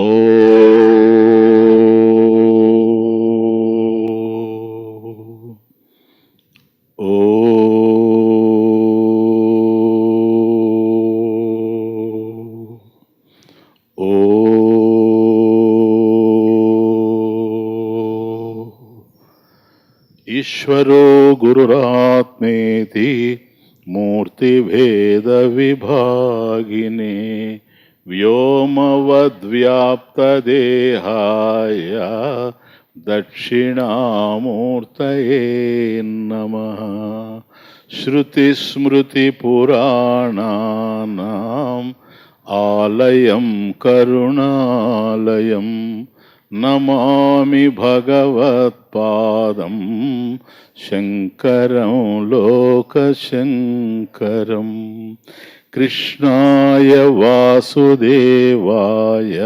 ఓ ఓ ఓ ఈశ్వరో గురురాత్మేతి మూర్తిభేద విభాగినే వ్యోమవద్వ్యాప్తదేహాయ దక్షిణామూర్తయే నమః. శృతిస్మృతిపురాణానాం ఆలయం కరుణాలయం నమామి భగవత్పాదం శంకరం లోకశంకరం. కృష్ణాయ వాసుదేవాయ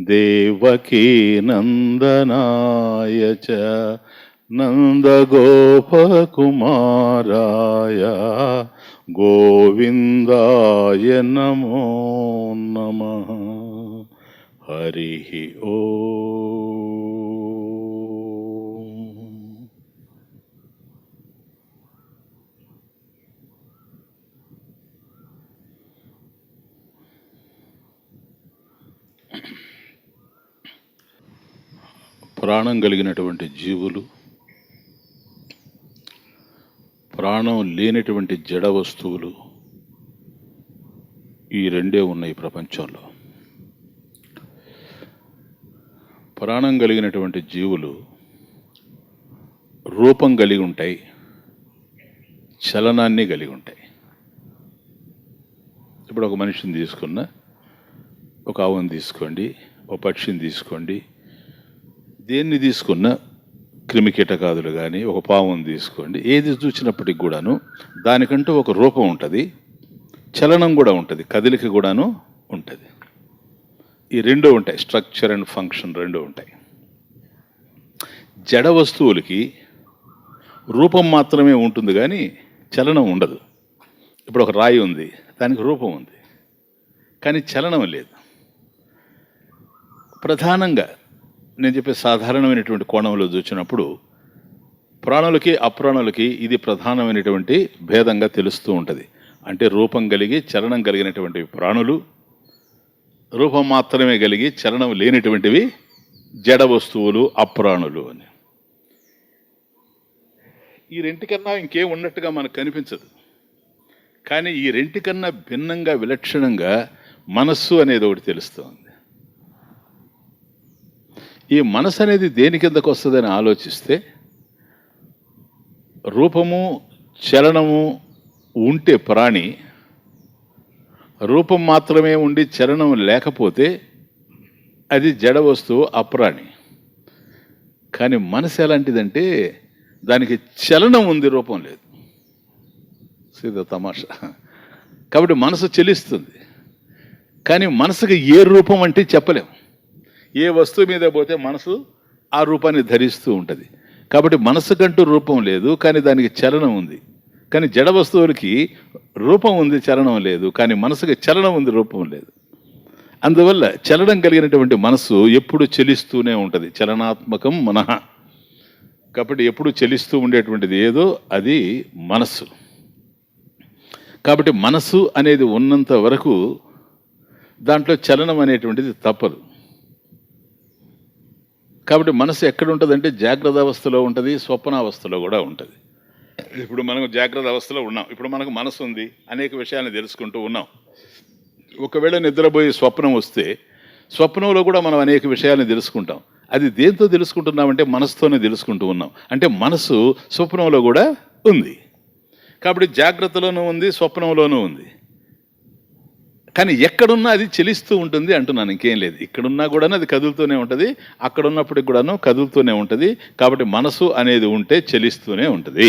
దేవకీ నందనాయ చ నందగోపకుమారాయ గోవిందాయ నమో నమః. హరి ఓం. ప్రాణం కలిగినటువంటి జీవులు, ప్రాణం లేనటువంటి జడ వస్తువులు, ఈ రెండే ఉన్నాయి ప్రపంచంలో. ప్రాణం కలిగినటువంటి జీవులు రూపం కలిగి ఉంటాయి, చలనాన్ని కలిగి ఉంటాయి. ఇప్పుడు ఒక మనిషిని తీసుకున్న, ఒక ఆవుని తీసుకోండి, ఒక పక్షిని తీసుకోండి, దేన్ని తీసుకున్న, క్రిమికీటకాదులు కానీ ఒక పావుని తీసుకోండి, ఏది చూసినప్పటికి కూడాను దానికంటూ ఒక రూపం ఉంటుంది, చలనం కూడా ఉంటుంది, కదలిక కూడాను ఉంటుంది. ఈ రెండు ఉంటాయి, స్ట్రక్చర్ అండ్ ఫంక్షన్ రెండు ఉంటాయి. జడ వస్తువులకి రూపం మాత్రమే ఉంటుంది కానీ చలనం ఉండదు. ఇప్పుడు ఒక రాయి ఉంది, దానికి రూపం ఉంది కానీ చలనం లేదు. ప్రధానంగా నేను చెప్పే సాధారణమైనటువంటి కోణంలో చూసినప్పుడు ప్రాణులకి అప్రాణులకి ఇది ప్రధానమైనటువంటి భేదంగా తెలుస్తూ ఉంటుంది. అంటే రూపం కలిగి చలనం కలిగినటువంటి ప్రాణులు, రూపం మాత్రమే కలిగి చలనం లేనటువంటివి జడ వస్తువులు, అప్రాణులు అని. ఈ రెంటికన్నా ఇంకేం ఉన్నట్టుగా మనకు కనిపించదు. కానీ ఈ రెంటికన్నా భిన్నంగా, విలక్షణంగా మనస్సు అనేది ఒకటి తెలుస్తుంది. ఈ మనసు అనేది దేని కిందకు వస్తుందని ఆలోచిస్తే, రూపము చలనము ఉంటే ప్రాణి, రూపం మాత్రమే ఉండి చలనం లేకపోతే అది జడ వస్తువు, అప్రాణి. కానీ మనసు ఎలాంటిదంటే దానికి చలనం ఉంది, రూపం లేదు. సీదా తమాషా. కాబట్టి మనసు చెలిస్తుంది, కానీ మనసుకి ఏ రూపం అంటే చెప్పలేం. ఏ వస్తువు మీద పోతే మనసు ఆ రూపాన్ని ధరిస్తూ ఉంటుంది. కాబట్టి మనసుకంటూ రూపం లేదు, కానీ దానికి చలనం ఉంది. కానీ జడ వస్తువులకి రూపం ఉంది, చలనం లేదు. కానీ మనసుకి చలనం ఉంది, రూపం లేదు. అందువల్ల చలనం కలిగినటువంటి మనసు ఎప్పుడు చెలిస్తూనే ఉంటుంది, చలనాత్మకం మనః. కాబట్టి ఎప్పుడు చెలిస్తూ ఉండేటువంటిది ఏదో అది మనస్సు. కాబట్టి మనసు అనేది ఉన్నంత వరకు దాంట్లో చలనం అనేటువంటిది తప్పదు. కాబట్టి మనసు ఎక్కడ ఉంటుందంటే జాగ్రత్త అవస్థలో ఉంటుంది, స్వప్నావస్థలో కూడా ఉంటుంది. ఇప్పుడు మనం జాగ్రత్త అవస్థలో ఉన్నాం, ఇప్పుడు మనకు మనసు ఉంది, అనేక విషయాలను తెలుసుకుంటూ ఉన్నాం. ఒకవేళ నిద్రపోయి స్వప్నం వస్తే స్వప్నంలో కూడా మనం అనేక విషయాలను తెలుసుకుంటాం. అది దేంతో తెలుసుకుంటున్నామంటే మనసుతోనే తెలుసుకుంటూ ఉన్నాం. అంటే మనసు స్వప్నంలో కూడా ఉంది. కాబట్టి జాగ్రత్తలోనూ ఉంది, స్వప్నంలోనూ ఉంది. కానీ ఎక్కడున్నా అది చెలిస్తూ ఉంటుంది అంటున్నాను, ఇంకేం లేదు. ఇక్కడున్నా కూడా అది కదులుతూనే ఉంటుంది, అక్కడ ఉన్నప్పటికి కూడాను కదులుతూనే ఉంటుంది. కాబట్టి మనసు అనేది ఉంటే చెలిస్తూనే ఉంటుంది.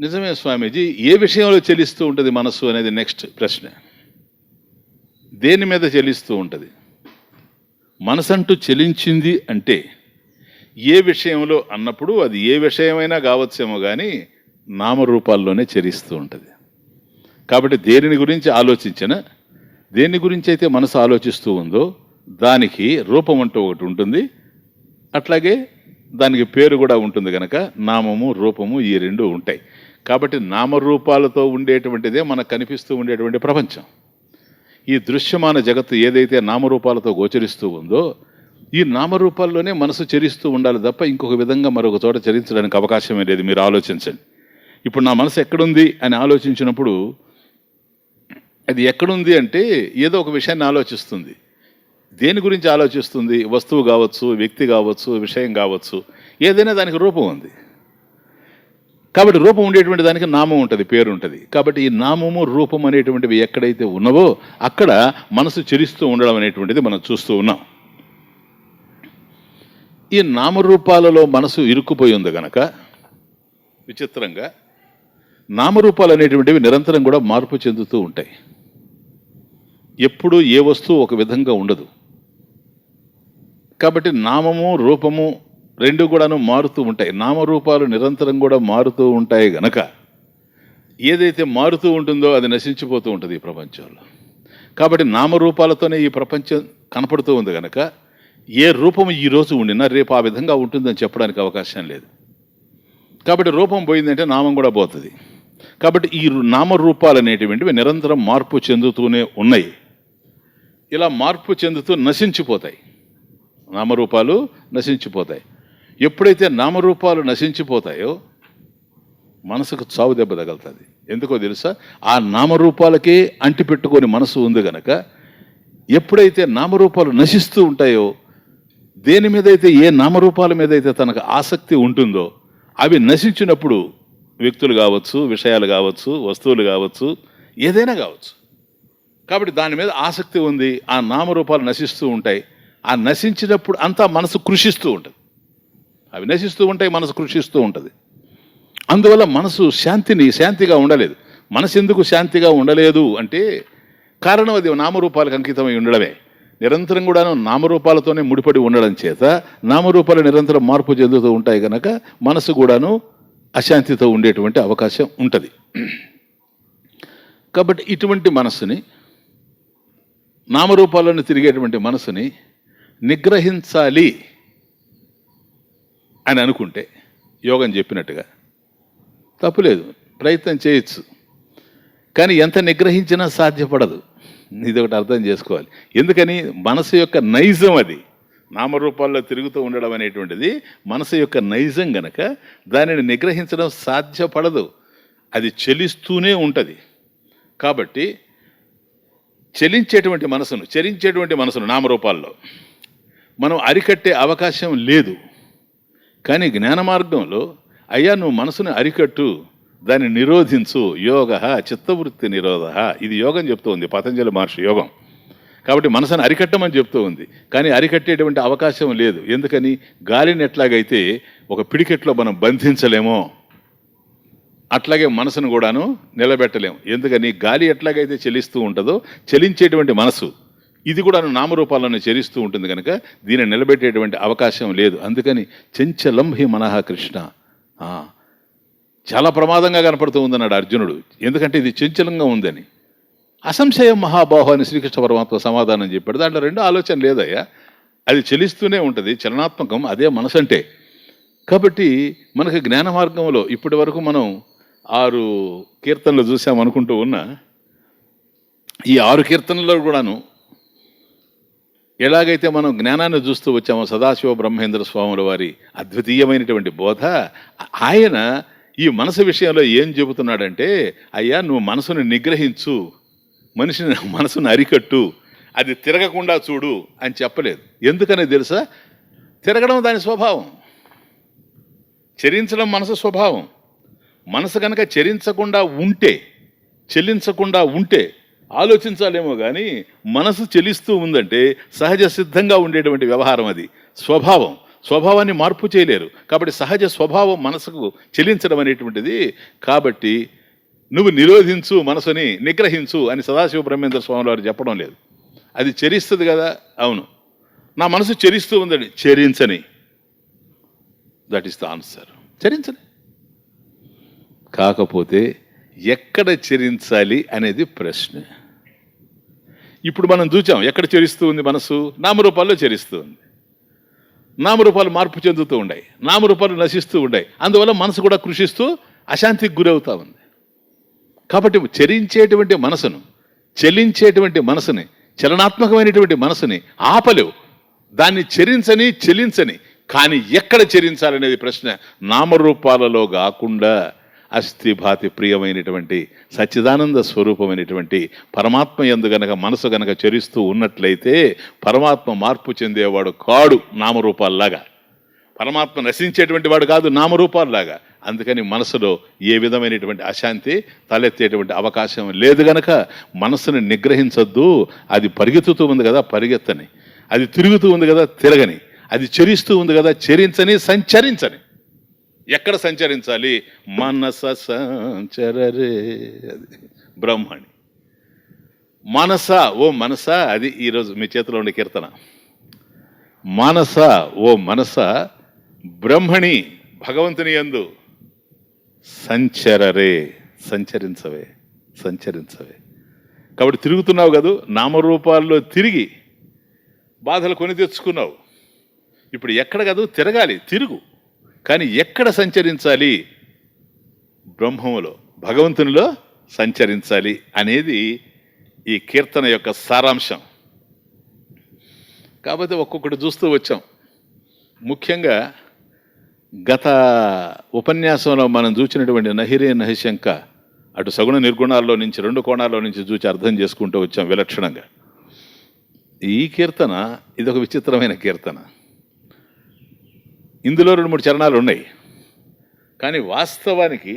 నిజమే స్వామీజీ, ఏ విషయంలో చెలిస్తూ ఉంటుంది మనసు అనేది నెక్స్ట్ ప్రశ్న. దేని మీద చెలిస్తూ ఉంటుంది? మనసంటూ చెలించింది అంటే ఏ విషయంలో అన్నప్పుడు అది ఏ విషయమైనా కావచ్చేమో కానీ నామరూపాల్లోనే చెలిస్తూ ఉంటుంది. కాబట్టి దేనిని గురించి ఆలోచించినా దేని గురించి అయితే మనసు ఆలోచిస్తూ ఉందో దానికి రూపం అంటూ ఒకటి ఉంటుంది, అట్లాగే దానికి పేరు కూడా ఉంటుంది కనుక నామము రూపము ఈ రెండు ఉంటాయి. కాబట్టి నామరూపాలతో ఉండేటువంటిదే మనకు కనిపిస్తూ ఉండేటువంటి ప్రపంచం. ఈ దృశ్యమాన జగత్తు ఏదైతే నామరూపాలతో గోచరిస్తూ ఉందో ఈ నామరూపాల్లోనే మనసు చరిస్తూ ఉండాలి తప్ప ఇంకొక విధంగా మరొక చోట చరించడానికి అవకాశమే లేదు. మీరు ఆలోచించండి. ఇప్పుడు నా మనసు ఎక్కడుంది అని ఆలోచించినప్పుడు అది ఎక్కడుంది అంటే ఏదో ఒక విషయాన్ని ఆలోచిస్తుంది. దేని గురించి ఆలోచిస్తుంది? వస్తువు కావచ్చు, వ్యక్తి కావచ్చు, విషయం కావచ్చు, ఏదైనా దానికి రూపం ఉంది. కాబట్టి రూపం ఉండేటువంటి దానికి నామం ఉంటుంది, పేరు ఉంటుంది. కాబట్టి ఈ నామము రూపం అనేటువంటివి ఎక్కడైతే ఉన్నవో అక్కడ మనసు చరిస్తూ ఉండడం అనేటువంటిది మనం చూస్తూ ఉన్నాం. ఈ నామరూపాలలో మనసు ఇరుక్కుపోయి ఉంది గనక విచిత్రంగా నామరూపాలు అనేటువంటివి నిరంతరం కూడా మార్పు చెందుతూ ఉంటాయి. ఎప్పుడూ ఏ వస్తువు ఒక విధంగా ఉండదు. కాబట్టి నామము రూపము రెండు కూడాను మారుతూ ఉంటాయి. నామరూపాలు నిరంతరం కూడా మారుతూ ఉంటాయి గనక ఏదైతే మారుతూ ఉంటుందో అది నశించిపోతూ ఉంటుంది ఈ ప్రపంచంలో. కాబట్టి నామరూపాలతోనే ఈ ప్రపంచం కనపడుతూ ఉంది కనుక ఏ రూపం ఈరోజు ఉండినా రేపు ఆ విధంగా ఉంటుందని చెప్పడానికి అవకాశం లేదు. కాబట్టి రూపం పోయిందంటే నామం కూడా పోతుంది. కాబట్టి ఈ నామరూపాలు అనేటువంటివి నిరంతరం మార్పు చెందుతూనే ఉన్నాయి. ఇలా మార్పు చెందుతూ నశించిపోతాయి. నామరూపాలు నశించిపోతాయి. ఎప్పుడైతే నామరూపాలు నశించిపోతాయో మనసుకు చావు దెబ్బ తగులుతుంది. ఎందుకో తెలుసా? ఆ నామరూపాలకే అంటిపెట్టుకొని మనసు ఉంది గనక ఎప్పుడైతే నామరూపాలు నశిస్తూ ఉంటాయో, దేని మీద అయితే ఏ నామరూపాల మీద అయితే తనకు ఆసక్తి ఉంటుందో అవి నశించినప్పుడు వ్యక్తులు కావచ్చు, విషయాలు కావచ్చు, వస్తువులు కావచ్చు, ఏదైనా కావచ్చు. కాబట్టి దాని మీద ఆసక్తి ఉంది, ఆ నామరూపాలు నశిస్తూ ఉంటాయి. ఆ నశించినప్పుడు అంతా మనసు కృషిస్తూ ఉంటుంది. అవి నశిస్తూ ఉంటాయి, మనసు కృషిస్తూ ఉంటుంది. అందువల్ల మనసు శాంతిగా ఉండలేదు. మనసు ఎందుకు శాంతిగా ఉండలేదు అంటే కారణం అది నామరూపాలకు అంకితమై ఉండడమే. నిరంతరం కూడాను నామరూపాలతోనే ముడిపడి ఉండడం చేత నామరూపాలు నిరంతరం మార్పు చెందుతూ ఉంటాయి కనుక మనసు కూడాను అశాంతితో ఉండేటువంటి అవకాశం ఉంటుంది. కాబట్టి ఇటువంటి మనసుని, నామరూపాలను తిరిగేటువంటి మనసుని నిగ్రహించాలి అని అనుకుంటే యోగం చెప్పినట్టుగా తప్పులేదు, ప్రయత్నం చేయొచ్చు. కానీ ఎంత నిగ్రహించినా సాధ్యపడదు. ఇది ఒకటి అర్థం చేసుకోవాలి. ఎందుకని? మనసు యొక్క నైజం అది. నామరూపాల్లో తిరుగుతూ ఉండడం అనేటువంటిది మనసు యొక్క నైజం గనక దానిని నిగ్రహించడం సాధ్యపడదు. అది చలిస్తూనే ఉంటుంది. కాబట్టి చరించేటువంటి మనసును నామరూపాల్లో మనం అరికట్టే అవకాశం లేదు. కానీ జ్ఞాన మార్గంలో అయ్యా నువ్వు మనసుని అరికట్టు, దాన్ని నిరోధించు, యోగ చిత్తవృత్తి నిరోధ, ఇది యోగం చెప్తూ ఉంది పతంజలి మహర్షి యోగం. కాబట్టి మనసును అరికట్టమని చెప్తూ ఉంది. కానీ అరికట్టేటువంటి అవకాశం లేదు. ఎందుకని? గాలిని ఎట్లాగైతే ఒక పిడికెట్లో మనం బంధించలేమో అట్లాగే మనసును కూడాను నిలబెట్టలేము. ఎందుకని? గాలి ఎట్లాగైతే చలిస్తూ ఉంటుందో చలించేటువంటి మనసు ఇది కూడా నామరూపాలను చరిస్తూ ఉంటుంది కనుక దీన్ని నిలబెట్టేటువంటి అవకాశం లేదు. అందుకని చంచలం హి మనః కృష్ణ, చాలా ప్రమాదంగా కనపడుతూ ఉందన్నాడు అర్జునుడు. ఎందుకంటే ఇది చంచలంగా ఉందని. అసంశయం మహాబాహు అని శ్రీకృష్ణ పరమాత్మ సమాధానం చెప్పాడు. దాంట్లో రెండు ఆలోచన లేదయ్యా, అది చలిస్తూనే ఉంటుంది, చలనాత్మకం, అదే మనసు అంటే. కాబట్టి మనకు జ్ఞాన మార్గంలో ఇప్పటి వరకు మనం 6 కీర్తనలు చూసామనుకుంటూ ఉన్నా ఈ 6 కీర్తనల్లో కూడాను ఎలాగైతే మనం జ్ఞానాన్ని చూస్తూ వచ్చామో సదాశివ బ్రహ్మేంద్ర స్వాముల వారి అద్వితీయమైనటువంటి బోధ, ఆయన ఈ మనసు విషయంలో ఏం చెబుతున్నాడంటే అయ్యా నువ్వు మనసును నిగ్రహించు, మనసును అరికట్టు, అది తిరగకుండా చూడు అని చెప్పలేదు. ఎందుకనే తెలుసా? తిరగడం దాని స్వభావం, చరించడం మనసు స్వభావం. మనసు కనుక చెల్లించకుండా ఉంటే ఆలోచించాలేమో కానీ మనసు చెలిస్తూ ఉందంటే సహజ సిద్ధంగా ఉండేటువంటి వ్యవహారం, అది స్వభావాన్ని మార్పు చేయలేరు. కాబట్టి సహజ స్వభావం మనసుకు చెలించడం అనేటువంటిది. కాబట్టి నువ్వు నిరోధించు, మనసుని నిగ్రహించు అని సదాశివ బ్రహ్మేంద్ర స్వామి వారు చెప్పడం లేదు. అది చరిస్తుంది కదా. అవును, నా మనసు చరిస్తూ ఉందండి, చరించని, దట్ ఈస్ ద ఆన్సర్. చరించని. కాకపోతే ఎక్కడ చరించాలి అనేది ప్రశ్న. ఇప్పుడు మనం చూచాం ఎక్కడ చెరిస్తూ ఉంది మనసు, నామరూపాల్లో చెరిస్తూ ఉంది. నామరూపాలు మార్పు చెందుతూ ఉన్నాయి, నామరూపాలు నశిస్తూ ఉన్నాయి. అందువల్ల మనసు కూడా కృషిస్తూ అశాంతికి గురవుతూ ఉంది. కాబట్టి చరించేటువంటి మనసును, చెలించేటువంటి మనసుని, చలనాత్మకమైనటువంటి మనసుని ఆపలేవు. దాన్ని చెలించని కానీ ఎక్కడ చెరించాలనేది ప్రశ్న. నామరూపాలలో కాకుండా అస్థిభాతి ప్రియమైనటువంటి సచ్చిదానంద స్వరూపమైనటువంటి పరమాత్మ యందు గనక మనసు గనక చరిస్తూ ఉన్నట్లయితే పరమాత్మ మార్పు చెందేవాడు కాడు నామరూపాల్లాగా. పరమాత్మ నశించేటువంటి వాడు కాదు నామరూపాల్లాగా. అందుకని మనసులో ఏ విధమైనటువంటి అశాంతి తలెత్తేటువంటి అవకాశం లేదు గనక మనసుని నిగ్రహించొద్దు. అది పరిగెత్తుతూ ఉంది కదా పరిగెత్తని, అది తిరుగుతూ ఉంది కదా తిరగని, అది చరిస్తూ ఉంది కదా చరించని, సంచరించని. ఎక్కడ సంచరించాలి? మనస సంచరరే, అది బ్రహ్మణి. మనస ఓ మనస, అది ఈరోజు మీ చేతిలో ఉండే కీర్తన. మనస ఓ మనస బ్రహ్మణి, భగవంతుని యందు సంచరరే, సంచరించవే. కాబట్టి తిరుగుతున్నావు కదా నామరూపాల్లో తిరిగి బాధలు కొని తెచ్చుకున్నావు. ఇప్పుడు ఎక్కడ కాదు తిరగాలి, తిరుగు. కానీ ఎక్కడ సంచరించాలి? బ్రహ్మములో, భగవంతునిలో సంచరించాలి అనేది ఈ కీర్తన యొక్క సారాంశం. కాబట్టి ఒక్కొక్కటి చూస్తూ వచ్చాం. ముఖ్యంగా గత ఉపన్యాసంలో మనం చూసినటువంటి నహిరే నహిశంక, అటు సగుణ నిర్గుణాల్లో నుంచి 2 కోణాల్లో నుంచి చూసి అర్థం చేసుకుంటూ వచ్చాం విలక్షణంగా. ఈ కీర్తన ఇదొక విచిత్రమైన కీర్తన. ఇందులో 2-3 చరణాలు ఉన్నాయి. కానీ వాస్తవానికి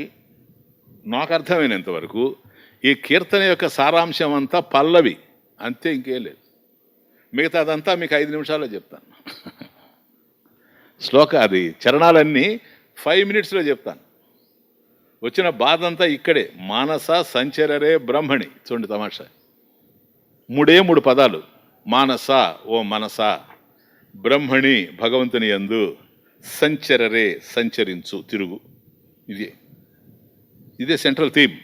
నాకు అర్థమైనంత వరకు ఈ కీర్తన యొక్క సారాంశం అంతా పల్లవి అంతే, ఇంకేం లేదు. మిగతా అదంతా మీకు 5 నిమిషాల్లో చెప్తాను. శ్లోక అది చరణాలన్నీ 5 మినిట్స్లో చెప్తాను. వచ్చిన బాధ అంతా ఇక్కడే. మానస సంచరరే బ్రహ్మణి. చూడండి తమాషా, 3 పదాలు. మానస ఓ మనస, బ్రహ్మణి భగవంతుని యందు, సంచరరే సంచరించు, తిరుగు. ఇదే సెంట్రల్ థీమ్.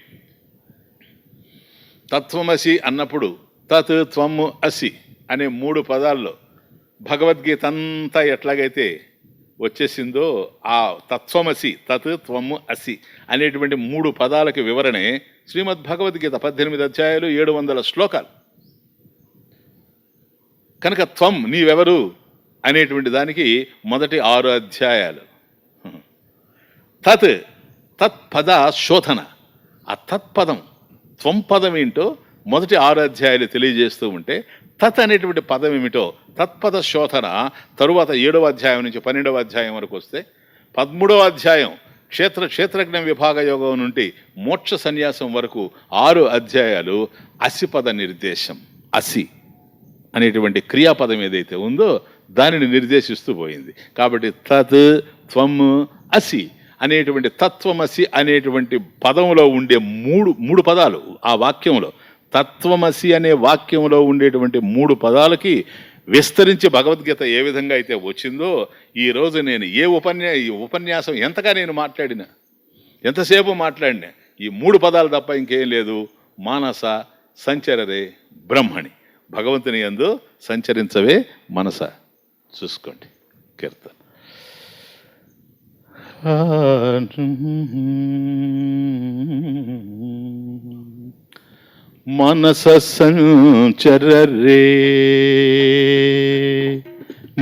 తత్వమసి అన్నప్పుడు తత్ త్వము అసి అనే 3 పదాల్లో భగవద్గీత అంతా ఎట్లాగైతే వచ్చేసిందో ఆ తత్వమసి, తత్ త్వము అసి అనేటువంటి 3 పదాలకి వివరణే శ్రీమద్ భగవద్గీత. 18 అధ్యాయాలు, 700 శ్లోకాలు. కనుక త్వం నీవెవరు అనేటువంటి దానికి మొదటి 6 అధ్యాయాలు. తత్పద శోధన, ఆ తత్పదం త్వం పదం ఏంటో మొదటి 6 అధ్యాయాలు తెలియజేస్తూ ఉంటే, తత్ అనేటువంటి పదం ఏమిటో తత్పద శోధన తరువాత 7వ అధ్యాయం నుంచి 12వ అధ్యాయం వరకు వస్తే, 13వ అధ్యాయం క్షేత్రజ్ఞ విభాగ యోగం నుండి మోక్ష సన్యాసం వరకు 6 అధ్యాయాలు అసిపద నిర్దేశం. అసి అనేటువంటి క్రియాపదం ఏదైతే ఉందో దానిని నిర్దేశిస్తూ పోయింది. కాబట్టి తత్ త్వం అసి అనేటువంటి తత్వమసి అనేటువంటి పదంలో ఉండే మూడు పదాలు ఆ వాక్యంలో, తత్వమసి అనే వాక్యంలో ఉండేటువంటి 3 పదాలకి విస్తరించి భగవద్గీత ఏ విధంగా అయితే వచ్చిందో, ఈరోజు నేను ఈ ఉపన్యాసం ఎంతగా నేను మాట్లాడినా, ఎంతసేపు మాట్లాడినా ఈ 3 పదాలు తప్ప ఇంకేం లేదు. మానస సంచరరే బ్రహ్మణి, భగవంతుని యందు సంచరించవే మనస. చూసుకోండి కీర్తన. మనస సంచరరే,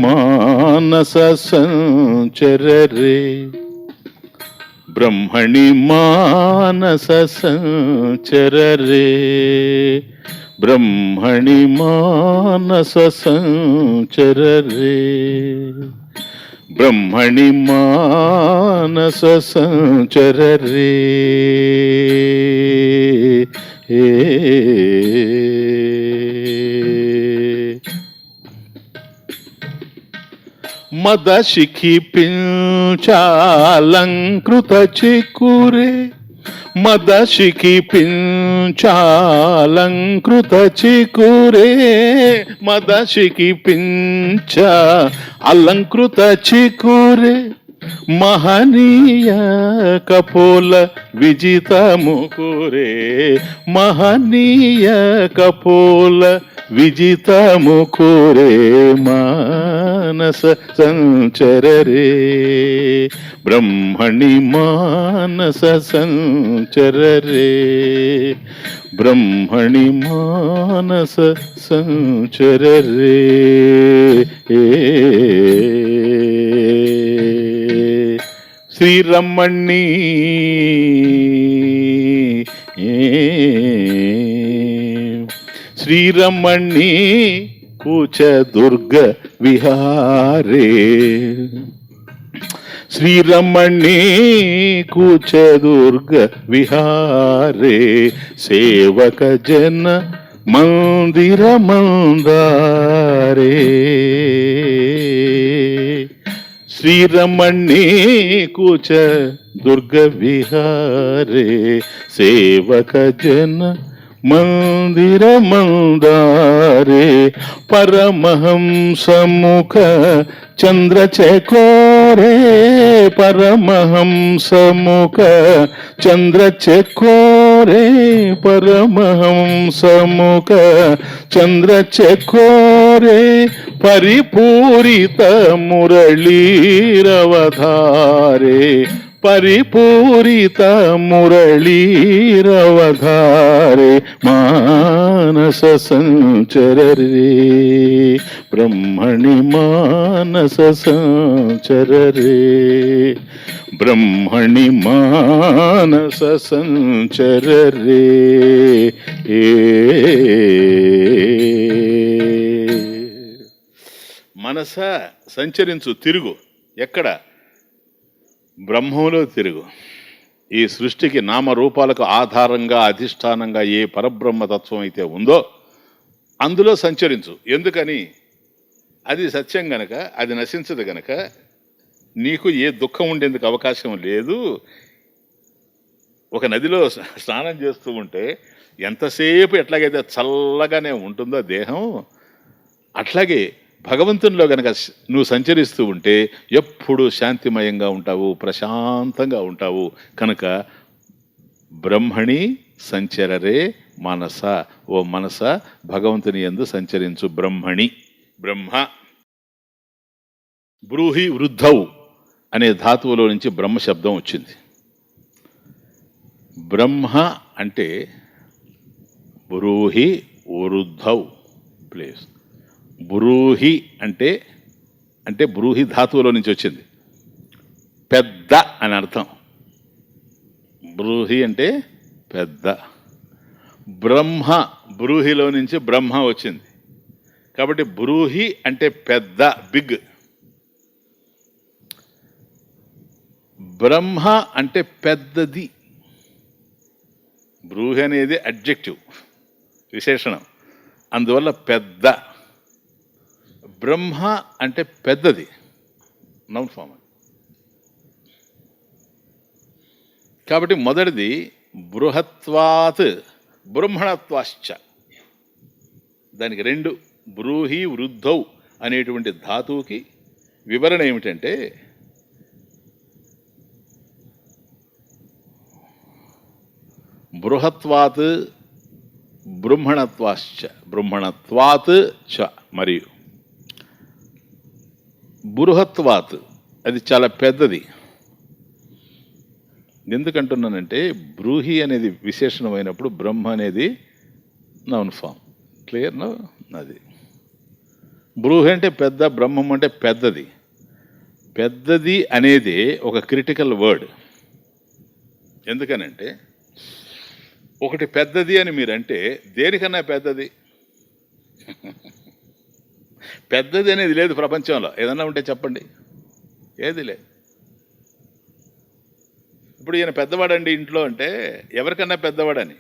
మానస సంచరరే బ్రహ్మణి, మానస సంచరరే బ్రహ్మణి, మానస సంచరరే బ్రహ్మణి, మానస సంచరరే. మదశిఖి పించాలంకృత చికురే, మదశిఖి పించాలంకృత చికురే, మదశిఖి పించ అలంకృత చికురే మహనీయ కపోల విజితము కురే మహనీయ కపోల విజితము కురే మానస సంచరరే బ్రహ్మణి మానస సంచరరే బ్రహ్మణి మానస సంచరరే శ్రీరమణి శ్రీరమణి కూచ దుర్గ విహారే శ్రీరమణి కూచ దుర్గ విహారే సేవక జన మందిర మందారే శ్రీరమణి కూచ దుర్గ విహారే సేవక జన మందిర మందారే పరమహంసముఖ చంద్రచకోరే పరమహంసముఖ చంద్రచకోరే పరమహంసముఖ చంద్రచకోరే పరిపూరిత మురళీరవధారే పరిపూరిత మురళీరవధారే మానస సంచరరే బ్రహ్మణి మానస సంచరరే బ్రహ్మణి మానస సంచరరే మనస సంచరించు తిరుగు ఎక్కడ బ్రహ్మంలో తిరుగు ఈ సృష్టికి నామరూపాలకు ఆధారంగా అధిష్టానంగా ఏ పరబ్రహ్మతత్వం అయితే ఉందో అందులో సంచరించు ఎందుకని అది సత్యం గనక అది నశించదు గనక నీకు ఏ దుఃఖం ఉండేందుకు అవకాశం లేదు ఒక నదిలో స్నానం చేస్తూ ఉంటే ఎంతసేపు ఎట్లాగైతే చల్లగానే ఉంటుందో దేహం అట్లాగే భగవంతునిలో గనక నువ్వు సంచరిస్తూ ఉంటే ఎప్పుడు శాంతిమయంగా ఉంటావు ప్రశాంతంగా ఉంటావు కనుక బ్రహ్మణి సంచరరే మనస ఓ మనస భగవంతుని యందు సంచరించు బ్రహ్మణి బ్రహ్మ బ్రూహి వృద్ధౌ అనే ధాతువులో నుంచి బ్రహ్మ శబ్దం వచ్చింది బ్రహ్మ అంటే బ్రూహి వృద్ధౌ ప్లేస్ బ్రూహి అంటే అంటే బ్రూహి ధాతువులో నుంచి వచ్చింది పెద్ద అని అర్థం బ్రూహి అంటే పెద్ద బ్రహ్మ బ్రూహిలో నుంచి బ్రహ్మ వచ్చింది కాబట్టి బ్రూహి అంటే పెద్ద బిగ్ బ్రహ్మ అంటే పెద్దది బ్రూహి అనేది అడ్జెక్టివ్ విశేషణం అందువల్ల పెద్ద బ్రహ్మ అంటే పెద్దది నౌన్ ఫామ్ కాబట్టి మొదటిది బృహత్వాత్ బ్రహ్మణత్వాశ్చ దానికి రెండు బ్రూహి వృద్ధౌ అనేటువంటి ధాతువుకి వివరణ ఏమిటంటే బృహత్వాత్ బ్రహ్మణత్వాశ్చ బ్రహ్మణత్వాత్ చ మరియు బృహత్వాత్ అది చాలా పెద్దది ఎందుకంటున్నానంటే బ్రూహి అనేది విశేషణమైనప్పుడు బ్రహ్మ అనేది నౌన్ ఫామ్ క్లియర్ నో అది బ్రూహి అంటే పెద్ద బ్రహ్మం అంటే పెద్దది పెద్దది అనేది ఒక క్రిటికల్ వర్డ్ ఎందుకనంటే ఒకటి పెద్దది అని మీరంటే దేనికన్నా పెద్దది పెద్దది అనేది లేదు ప్రపంచంలో ఏదన్నా ఉంటే చెప్పండి ఏది లేదు ఇప్పుడు ఈయన పెద్దవాడండి ఇంట్లో అంటే ఎవరికన్నా పెద్దవాడని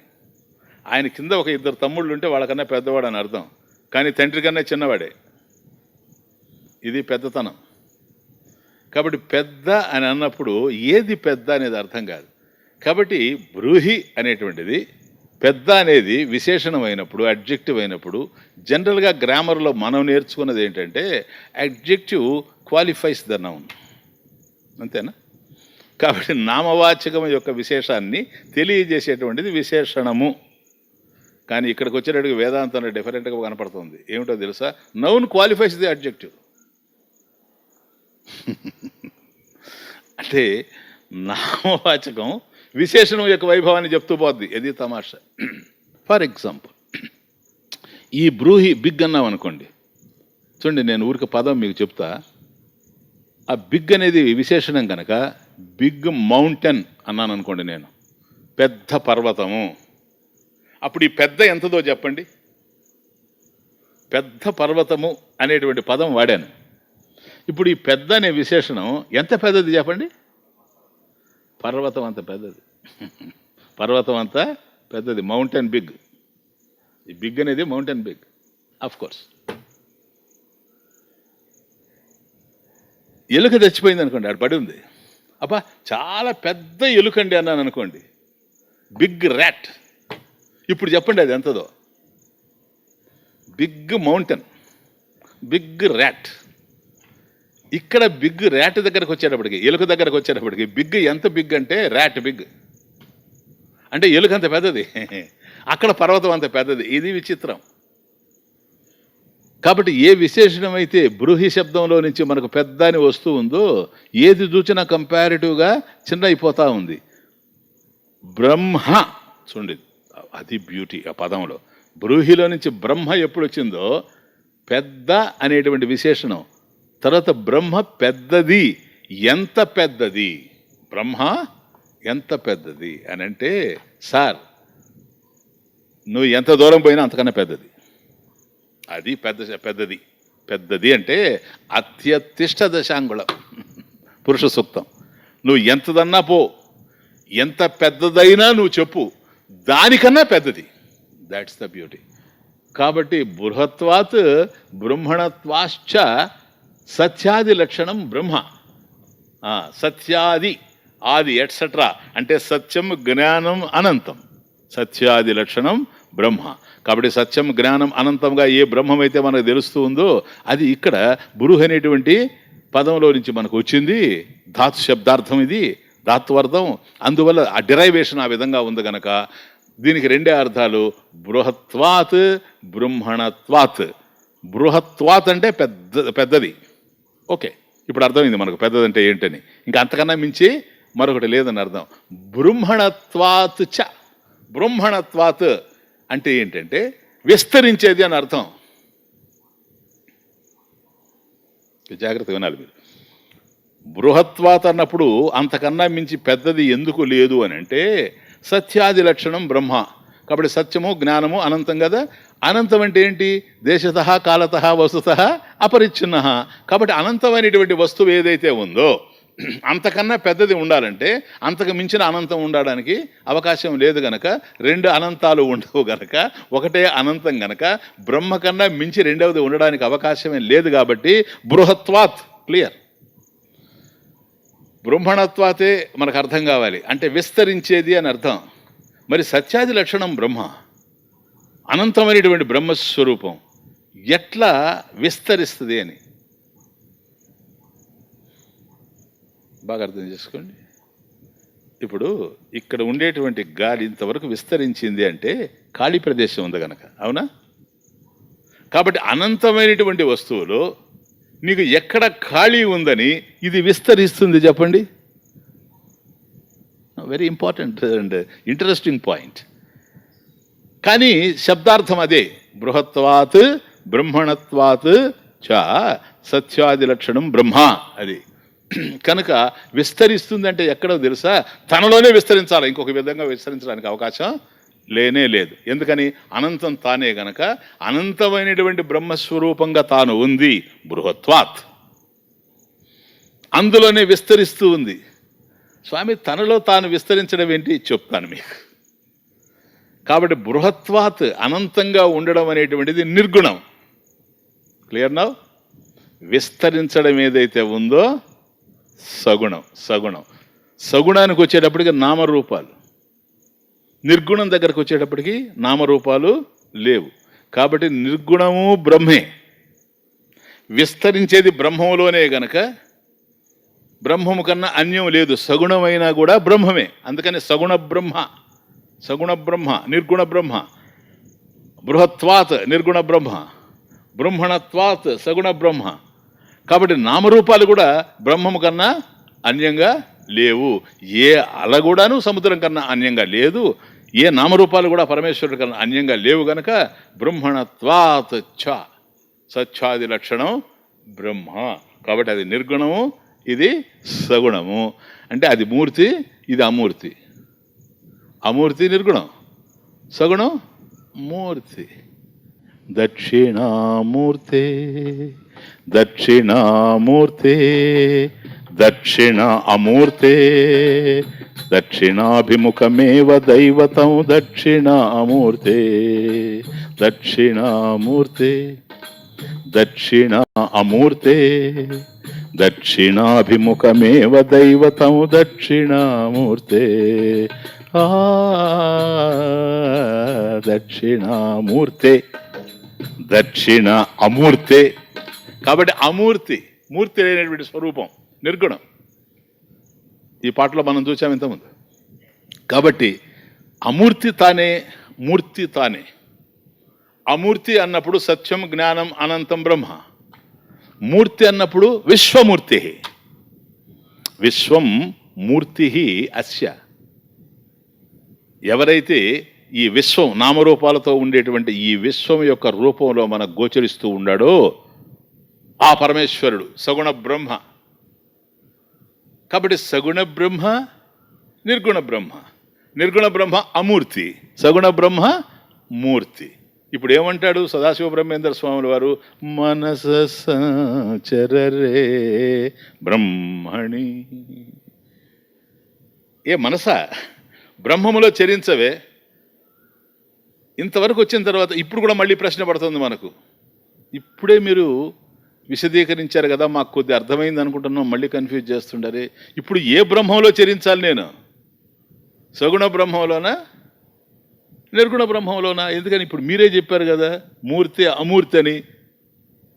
ఆయన కింద ఒక ఇద్దరు తమ్ముళ్ళు ఉంటే వాళ్ళకన్నా పెద్దవాడు అని అర్థం కానీ తండ్రి కన్నా చిన్నవాడే ఇది పెద్దతనం కాబట్టి పెద్ద అని అన్నప్పుడు ఏది పెద్ద అనేది అర్థం కాదు కాబట్టి బ్రూహి అనేటువంటిది పెద్ద అనేది విశేషణమైనప్పుడు అడ్జెక్టివ్ అయినప్పుడు జనరల్గా గ్రామర్లో మనం నేర్చుకున్నది ఏంటంటే అడ్జెక్టివ్ క్వాలిఫైస్ ద నౌన్ అంతేనా? కాబట్టి నామవాచకం యొక్క విశేషాన్ని తెలియజేసేటువంటిది విశేషణము. కానీ ఇక్కడికి వచ్చేటట్టుగా వేదాంతంలో డిఫరెంట్గా కనపడుతుంది. ఏమిటో తెలుసా? Noun qualifies the adjective. అంటే నామవాచకం విశేషణం యొక్క వైభవాన్ని చెప్తూ పోద్ది. ఇది తమాషా. ఫర్ ఎగ్జాంపుల్, ఈ బ్రూహి బిగ్ అన్నాం అనుకోండి. చూడండి, నేను ఊరికి పదం మీకు చెప్తా. ఆ బిగ్ అనేది విశేషణం కనుక బిగ్ మౌంటైన్ అన్నాను అనుకోండి, నేను పెద్ద పర్వతము. అప్పుడు ఈ పెద్ద ఎంతదో చెప్పండి. పెద్ద పర్వతము అనేటువంటి పదం వాడాను. ఇప్పుడు ఈ పెద్ద అనే విశేషణం ఎంత పెద్దది చెప్పండి? పర్వతం అంత పెద్దది. పర్వతం అంత పెద్దది, మౌంటైన్ బిగ్. ఈ బిగ్ అనేది మౌంటైన్ బిగ్. ఆఫ్ కోర్స్ ఎలుక చచ్చిపోయింది అనుకోండి, ఆడ పడి ఉంది. అబ్బా చాలా పెద్ద ఎలుకండి అన్నాను అనుకోండి, బిగ్ ర్యాట్. ఇప్పుడు చెప్పండి అది ఎంతదో? Big mountain, big rat. ఇక్కడ బిగ్ ర్యాట్ దగ్గరకు వచ్చేటప్పటికి, ఎలుక దగ్గరకు వచ్చేటప్పటికి బిగ్ ఎంత బిగ్ అంటే ర్యాట్ బిగ్. అంటే ఎలుక అంత పెద్దది, అక్కడ పర్వతం అంత పెద్దది. ఇది విచిత్రం. కాబట్టి ఏ విశేషణం అయితే బృహి శబ్దంలో నుంచి మనకు పెద్ద అని వస్తూ ఉందో, ఏది చూసినా కంపారిటివ్గా చిన్న అయిపోతూ ఉంది. బ్రహ్మ చూడండి, అది బ్యూటీ ఆ పదంలో. బ్రూహిలో నుంచి బ్రహ్మ ఎప్పుడు వచ్చిందో పెద్ద అనేటువంటి విశేషణం, తర్వాత బ్రహ్మ పెద్దది. ఎంత పెద్దది? బ్రహ్మ ఎంత పెద్దది అని అంటే, సార్ నువ్వు ఎంత దూరం పోయినా అంతకన్నా పెద్దది. అది పెద్దది. పెద్దది అంటే అత్యతిష్ట దశాంగుళం, పురుష సూక్తం. నువ్వు ఎంతదన్నా పో, ఎంత పెద్దదైనా నువ్వు చెప్పు, దానికన్నా పెద్దది. That's the beauty. కాబట్టి బృహత్వాత్ బ్రహ్మణత్వాశ్చ సత్యాది లక్షణం బ్రహ్మ. సత్యాది, ఆది ఎట్సెట్రా అంటే సత్యం జ్ఞానం అనంతం, సత్యాది లక్షణం బ్రహ్మ. కాబట్టి సత్యం జ్ఞానం అనంతంగా ఏ బ్రహ్మమైతే మనకు తెలుస్తూ ఉందో అది ఇక్కడ బృహ్ అనేటువంటి పదంలో నుంచి మనకు వచ్చింది. ధాతు శబ్దార్థం, ఇది ధాత్వర్థం. అందువల్ల ఆ డిరైవేషన్ ఆ విధంగా ఉంది గనక దీనికి రెండే అర్థాలు, బృహత్వాత్ బ్రహ్మణత్వాత్. బృహత్వాత్ అంటే పెద్దది. ఓకే, ఇప్పుడు అర్థమైంది మనకు పెద్దదంటే ఏంటని. ఇంకా అంతకన్నా మించి మరొకటి లేదని అర్థం. బ్రహ్మణత్వాత్ చ, బ్రహ్మణత్వాత్ అంటే ఏంటంటే విస్తరించేది అని అర్థం. జాగ్రత్తగా వినాలి మీరు. బృహత్వాత్ అన్నప్పుడు అంతకన్నా మించి పెద్దది ఎందుకు లేదు అని అంటే, సత్యాది లక్షణం బ్రహ్మ. కాబట్టి సత్యము జ్ఞానము అనంతం కదా. అనంతం అంటే ఏంటి? దేశత కాలత వస్తుత అపరిచ్ఛిన్న. కాబట్టి అనంతమైనటువంటి వస్తువు ఏదైతే ఉందో అంతకన్నా పెద్దది ఉండాలంటే అంతకు మించిన అనంతం ఉండడానికి అవకాశం లేదు గనక, రెండు అనంతాలు ఉండవు గనక, ఒకటే అనంతం గనక బ్రహ్మ కన్నా మించి రెండవది ఉండడానికి అవకాశమే లేదు. కాబట్టి బృహత్వాత్ క్లియర్. బ్రహ్మణత్వాతే మనకు అర్థం కావాలి, అంటే విస్తరించేది అని అర్థం. మరి సత్యాది లక్షణం బ్రహ్మ, అనంతమైనటువంటి బ్రహ్మస్వరూపం ఎట్లా విస్తరిస్తుంది అని బాగా అర్థం చేసుకోండి. ఇప్పుడు ఇక్కడ ఉండేటువంటి గాలి ఇంతవరకు విస్తరించింది అంటే ఖాళీ ప్రదేశం ఉంది కనుక, అవునా? కాబట్టి అనంతమైనటువంటి వస్తువులో నీకు ఎక్కడ ఖాళీ ఉందని ఇది విస్తరిస్తుంది చెప్పండి. Very important and interesting point. కానీ శబ్దార్థం అదే, బృహత్వాత్ బ్రహ్మణత్వాత్ చ సత్యాది లక్షణం బ్రహ్మ. అది కనుక విస్తరిస్తుంది అంటే ఎక్కడో తెలుసా? తనలోనే విస్తరించాలి, ఇంకొక విధంగా విస్తరించడానికి అవకాశం లేనే లేదు. ఎందుకని? అనంతం తానే గనక అనంతమైనటువంటి బ్రహ్మస్వరూపంగా తాను ఉంది బృహత్వాత్, అందులోనే విస్తరిస్తూ ఉంది. స్వామి తనలో తాను విస్తరించడం ఏంటి చెప్తాను మీకు. కాబట్టి బృహత్వాత్ అనంతంగా ఉండడం అనేటువంటిది నిర్గుణం. Clear now? విస్తరించడం ఏదైతే ఉందో సగుణం. సగుణానికి వచ్చేటప్పటికి నామరూపాలు, నిర్గుణం దగ్గరకు వచ్చేటప్పటికి నామరూపాలు లేవు. కాబట్టి నిర్గుణము బ్రహ్మే, విస్తరించేది బ్రహ్మంలోనే గనక బ్రహ్మము కన్నా అన్యం లేదు. సగుణమైనా కూడా బ్రహ్మమే. అందుకని సగుణ బ్రహ్మ, సగుణ బ్రహ్మ, నిర్గుణ బ్రహ్మ, బృహత్వాత్ నిర్గుణ బ్రహ్మ, బ్రహ్మణత్వాత్ సగుణ బ్రహ్మ. కాబట్టి నామరూపాలు కూడా బ్రహ్మము కన్నా అన్యంగా లేవు. ఏ అల కూడాను సముద్రం కన్నా అన్యంగా లేదు. ఏ నామరూపాలు కూడా పరమేశ్వరుడి కన్నా అన్యంగా లేవు గనక బ్రహ్మణత్వాత్ ఛ, సచ్ఛాది లక్షణం బ్రహ్మ. కాబట్టి అది నిర్గుణము, ఇది సగుణము. అంటే అది మూర్తి, ఇది అమూర్తి. అమూర్తి నిర్గుణం, సగుణం మూర్తి. దక్షిణామూర్తే దక్షిణామూర్తే దక్షిణ అమూర్తే దక్షిణాభిముఖమేవ దైవతం దక్షిణామూర్తే దక్షిణామూర్తే దక్షిణ అమూర్తే దక్షిణాభిముఖమేవ దైవతం దక్షిణామూర్తే. దక్షిణామూర్తే దక్షిణ అమూర్తే. కాబట్టి అమూర్తి, మూర్తి లేనటువంటి స్వరూపం నిర్గుణం. ఈ పాటలో మనం చూసాం ఇంతకుముందు. కాబట్టి అమూర్తి తానే, మూర్తి తానే. అమూర్తి అన్నప్పుడు సత్యం, జ్ఞానం, అనంతం బ్రహ్మ. మూర్తి అన్నప్పుడు విశ్వమూర్తి. విశ్వం మూర్తి అస్య. ఎవరైతే ఈ విశ్వం నామరూపాలతో ఉండేటువంటి ఈ విశ్వం యొక్క రూపంలో మనకు గోచరిస్తూ ఉన్నాడో ఆ పరమేశ్వరుడు సగుణ బ్రహ్మ. కాబట్టి సగుణ బ్రహ్మ, నిర్గుణ బ్రహ్మ. నిర్గుణ బ్రహ్మ అమూర్తి, సగుణ బ్రహ్మ మూర్తి. ఇప్పుడు ఏమంటాడు సదాశివ బ్రహ్మేంద్ర స్వాముల వారు? మనస సంచరరే బ్రహ్మణి. ఏ మనసా బ్రహ్మములో చరించవే. ఇంతవరకు వచ్చిన తర్వాత ఇప్పుడు కూడా మళ్ళీ ప్రశ్న పడుతుంది మనకు. ఇప్పుడే మీరు విశదీకరించారు కదా, మాకు కొద్ది అర్థమైంది అనుకుంటున్నాం, మళ్ళీ కన్ఫ్యూజ్ చేస్తుండారే. ఇప్పుడు ఏ బ్రహ్మంలో చరించాలి నేను? సగుణ బ్రహ్మంలోనా, నిర్గుణ బ్రహ్మంలోనా? ఎందుకని ఇప్పుడు మీరే చెప్పారు కదా మూర్తి అమూర్తి అని.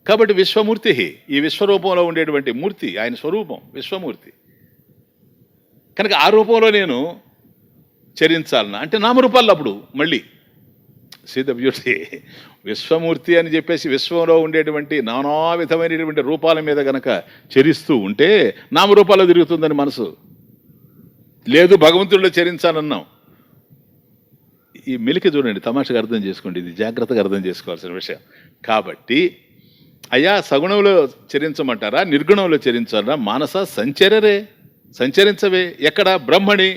కాబట్టి విశ్వమూర్తి, ఈ విశ్వరూపంలో ఉండేటువంటి మూర్తి ఆయన స్వరూపం విశ్వమూర్తి. కనుక ఆ రూపంలో నేను చరించాలన్నా అంటే నామరూపాలు అప్పుడు మళ్ళీ సీత బ్యూటీ. విశ్వమూర్తి అని చెప్పేసి విశ్వంలో ఉండేటువంటి నానా విధమైనటువంటి రూపాల మీద గనక చరిస్తూ ఉంటే నామరూపాల్లో తిరుగుతుందని మనసు. లేదు భగవంతుడిలో చరించాలన్నాం. ఈ మెలిక చూడండి, తమాషగా అర్థం చేసుకోండి, ఇది జాగ్రత్తగా అర్థం చేసుకోవాల్సిన విషయం. కాబట్టి అయ్యా సగుణంలో చరించమంటారా, నిర్గుణంలో చరించారా? మానస సంచరరే, సంచరించవే. ఎక్కడ? బ్రహ్మణి,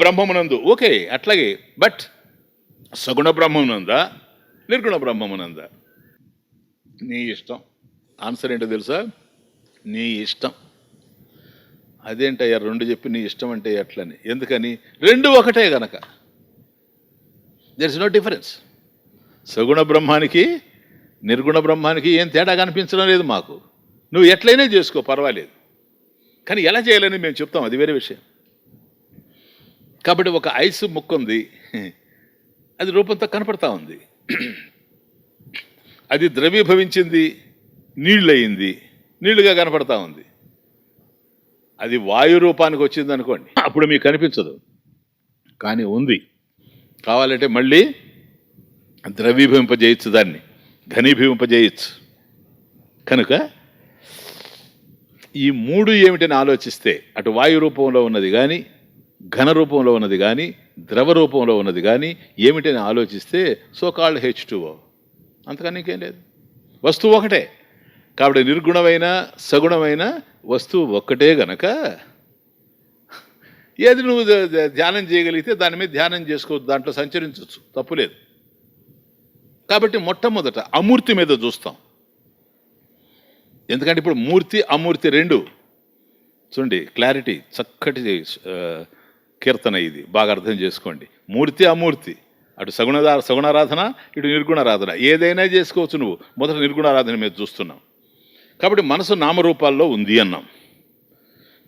బ్రహ్మమునందు. ఓకే, అట్లాగే. బట్ సగుణ బ్రహ్మమునందా, నిర్గుణ బ్రహ్మమునందా? నీ ఇష్టం. ఆన్సర్ ఏంటో తెలుసా? నీ ఇష్టం. అదేంటయ్యా రెండు చెప్పి నీ ఇష్టం అంటే ఎట్లని? ఎందుకని? రెండు ఒకటే గనక. There is no difference. సగుణ బ్రహ్మానికి నిర్గుణ బ్రహ్మానికి ఏం తేడా కనిపించడం లేదు మాకు. నువ్వు ఎట్లయినా చేసుకో, పర్వాలేదు. కానీ ఎలా చేయాలని మేము చెప్తాం, అది వేరే విషయం. కాబట్టి ఒక ఐస్ ముక్క ఉంది, అది రూపంతో కనపడతా ఉంది. అది ద్రవీభవించింది, నీళ్ళు అయింది, నీళ్లుగా కనపడతా ఉంది. అది వాయు రూపానికి వచ్చింది అనుకోండి, అప్పుడు మీకు కనిపించదు. కానీ ఉంది. కావాలంటే మళ్ళీ ద్రవీభవింపజేయచ్చు, దాన్ని ఘనీభవింపజేయచ్చు. కనుక ఈ మూడు ఏమిటని ఆలోచిస్తే అటు వాయు రూపంలో ఉన్నది కానీ, ఘన రూపంలో ఉన్నది కానీ, ద్రవ రూపంలో ఉన్నది కానీ ఏమిటని ఆలోచిస్తే సోకాల్డ్ H2O. అంతకన్నా ఇంకేం లేదు. వస్తువు ఒకటే. కాబట్టి నిర్గుణమైన సగుణమైన వస్తువు ఒక్కటే గనక ఏది నువ్వు ధ్యానం చేయగలిగితే దాని మీద ధ్యానం చేసుకోవచ్చు, దాంట్లో సంచరించవచ్చు, తప్పులేదు. కాబట్టి మొట్టమొదట అమూర్తి మీద చూస్తాం. ఎందుకంటే ఇప్పుడు మూర్తి అమూర్తి రెండు చూడండి, క్లారిటీ, చక్కటి కీర్తన ఇది, బాగా అర్థం చేసుకోండి. మూర్తి అమూర్తి, అటు సగుణారాధన, ఇటు నిర్గుణారాధన, ఏదైనా చేసుకోవచ్చు. నువ్వు మొదట నిర్గుణారాధన మీద చూస్తున్నావు. కాబట్టి మనసు నామరూపాల్లో ఉంది అన్నాం.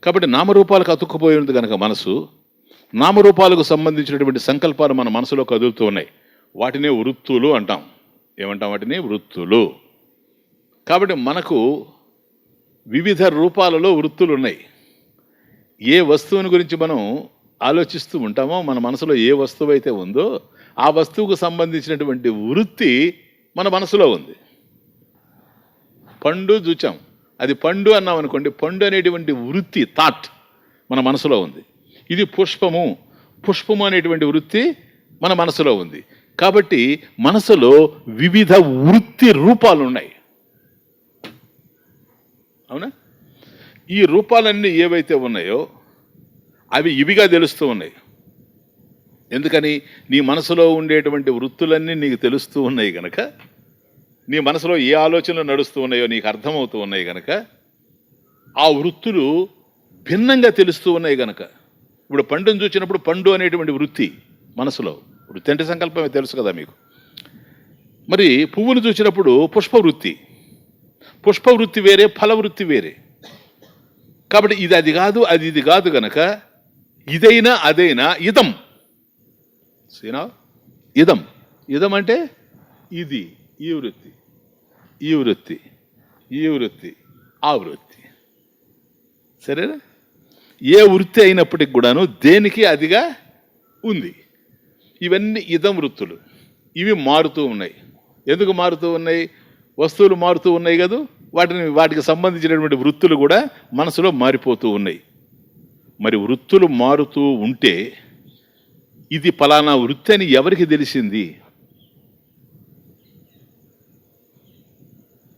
కాబట్టి నామరూపాలకు అతుక్కుపోయి ఉంది కనుక మనసు, నామరూపాలకు సంబంధించినటువంటి సంకల్పాలు మన మనసులో కదులుతూ ఉన్నాయి. వాటినే వృత్తులు అంటాం. ఏమంటాం? వాటిని వృత్తులు. కాబట్టి మనకు వివిధ రూపాలలో వృత్తులు ఉన్నాయి. ఏ వస్తువుని గురించి మనం ఆలోచిస్తూ ఉంటామో, మన మనసులో ఏ వస్తువు అయితే ఉందో ఆ వస్తువుకు సంబంధించినటువంటి వృత్తి మన మనసులో ఉంది. పండు చూచాం, అది పండు అన్నాం అనుకోండి, పండు అనేటువంటి వృత్తి థాట్ మన మనసులో ఉంది. ఇది పుష్పము, పుష్పము అనేటువంటి వృత్తి మన మనసులో ఉంది. కాబట్టి మనసులో వివిధ వృత్తి రూపాలు ఉన్నాయి. అవునా? ఈ రూపాలన్నీ ఏవైతే ఉన్నాయో అవి ఇవిగా తెలుస్తూ ఉన్నాయి. ఎందుకని? నీ మనసులో ఉండేటువంటి వృత్తులన్నీ నీకు తెలుస్తూ ఉన్నాయి కనుక, నీ మనసులో ఏ ఆలోచనలు నడుస్తూ ఉన్నాయో నీకు అర్థమవుతూ ఉన్నాయి కనుక, ఆ వృత్తులు భిన్నంగా తెలుస్తూ ఉన్నాయి కనుక. ఇప్పుడు పండును చూసినప్పుడు పండు అనేటువంటి వృత్తి మనసులో, వృత్తి అంటే సంకల్పమే తెలుసు కదా మీకు. మరి పువ్వును చూసినప్పుడు పుష్పవృత్తి, పుష్పవృత్తి వేరే, ఫలవృత్తి వేరే. కాబట్టి ఇది అది కాదు, అది ఇది కాదు గనక ఇదైనా అదైనా ఇదం. సీనా? ఇదం, ఇదం అంటే ఇది, ఈ వృత్తి, ఈ వృత్తి, ఈ వృత్తి, ఆ వృత్తి. సరేనా? ఏ వృత్తి అయినప్పటికి కూడాను దేనికి అదిగా ఉంది. ఇవన్నీ ఇదం వృత్తులు. ఇవి మారుతూ ఉన్నాయి. ఎందుకు మారుతూ ఉన్నాయి? వస్తువులు మారుతూ ఉన్నాయి కదా, వాటికి సంబంధించినటువంటి వృత్తులు కూడా మనసులో మారిపోతూ ఉన్నాయి. మరి వృత్తులు మారుతూ ఉంటే ఇది ఫలానా వృత్తి అని ఎవరికి తెలిసింది?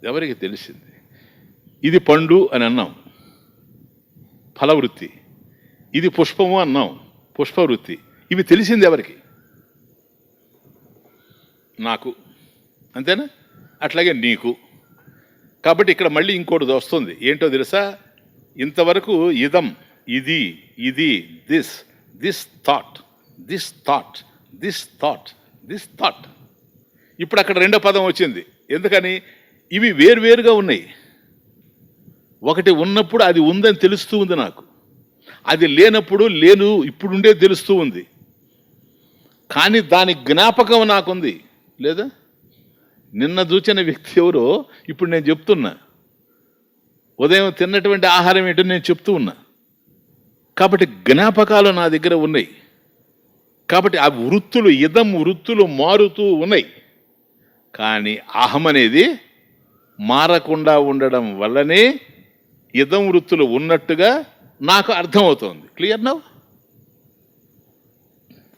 ఎవరికి తెలిసింది? ఇది పండు అని అన్నాం, ఫలవృత్తి. ఇది పుష్పము అన్నాం, పుష్పవృత్తి. ఇవి తెలిసింది ఎవరికి? నాకు. అంతేనా? అట్లాగే నీకు. కాబట్టి ఇక్కడ మళ్ళీ ఇంకోటి వస్తుంది. ఏంటో తెలుసా? ఇంతవరకు ఇదం, ఇది, ఇది, this, this thought, this thought, this thought, this thought. ఇప్పుడు అక్కడ రెండో పదం వచ్చింది. ఎందుకని? ఇవి వేరువేరుగా ఉన్నాయి. ఒకటి ఉన్నప్పుడు అది ఉందని తెలుస్తూ ఉంది నాకు, అది లేనప్పుడు లేను ఇప్పుడుండే తెలుస్తూ ఉంది. కానీ దాని జ్ఞాపకం నాకుంది లేదా? నిన్న చూచిన వ్యక్తి ఎవరో ఇప్పుడు నేను చెప్తున్నా. ఉదయం తిన్నటువంటి ఆహారం ఏంటో నేను చెప్తూ ఉన్నా. కాబట్టి జ్ఞాపకాలు నా దగ్గర ఉన్నాయి. కాబట్టి ఆ వృత్తులు, ఇదం వృత్తులు మారుతూ ఉన్నాయి. కానీ అహం అనేది మారకుండా ఉండడం వల్లనే ఇదం వృత్తులు ఉన్నట్టుగా నాకు అర్థమవుతోంది. Clear now?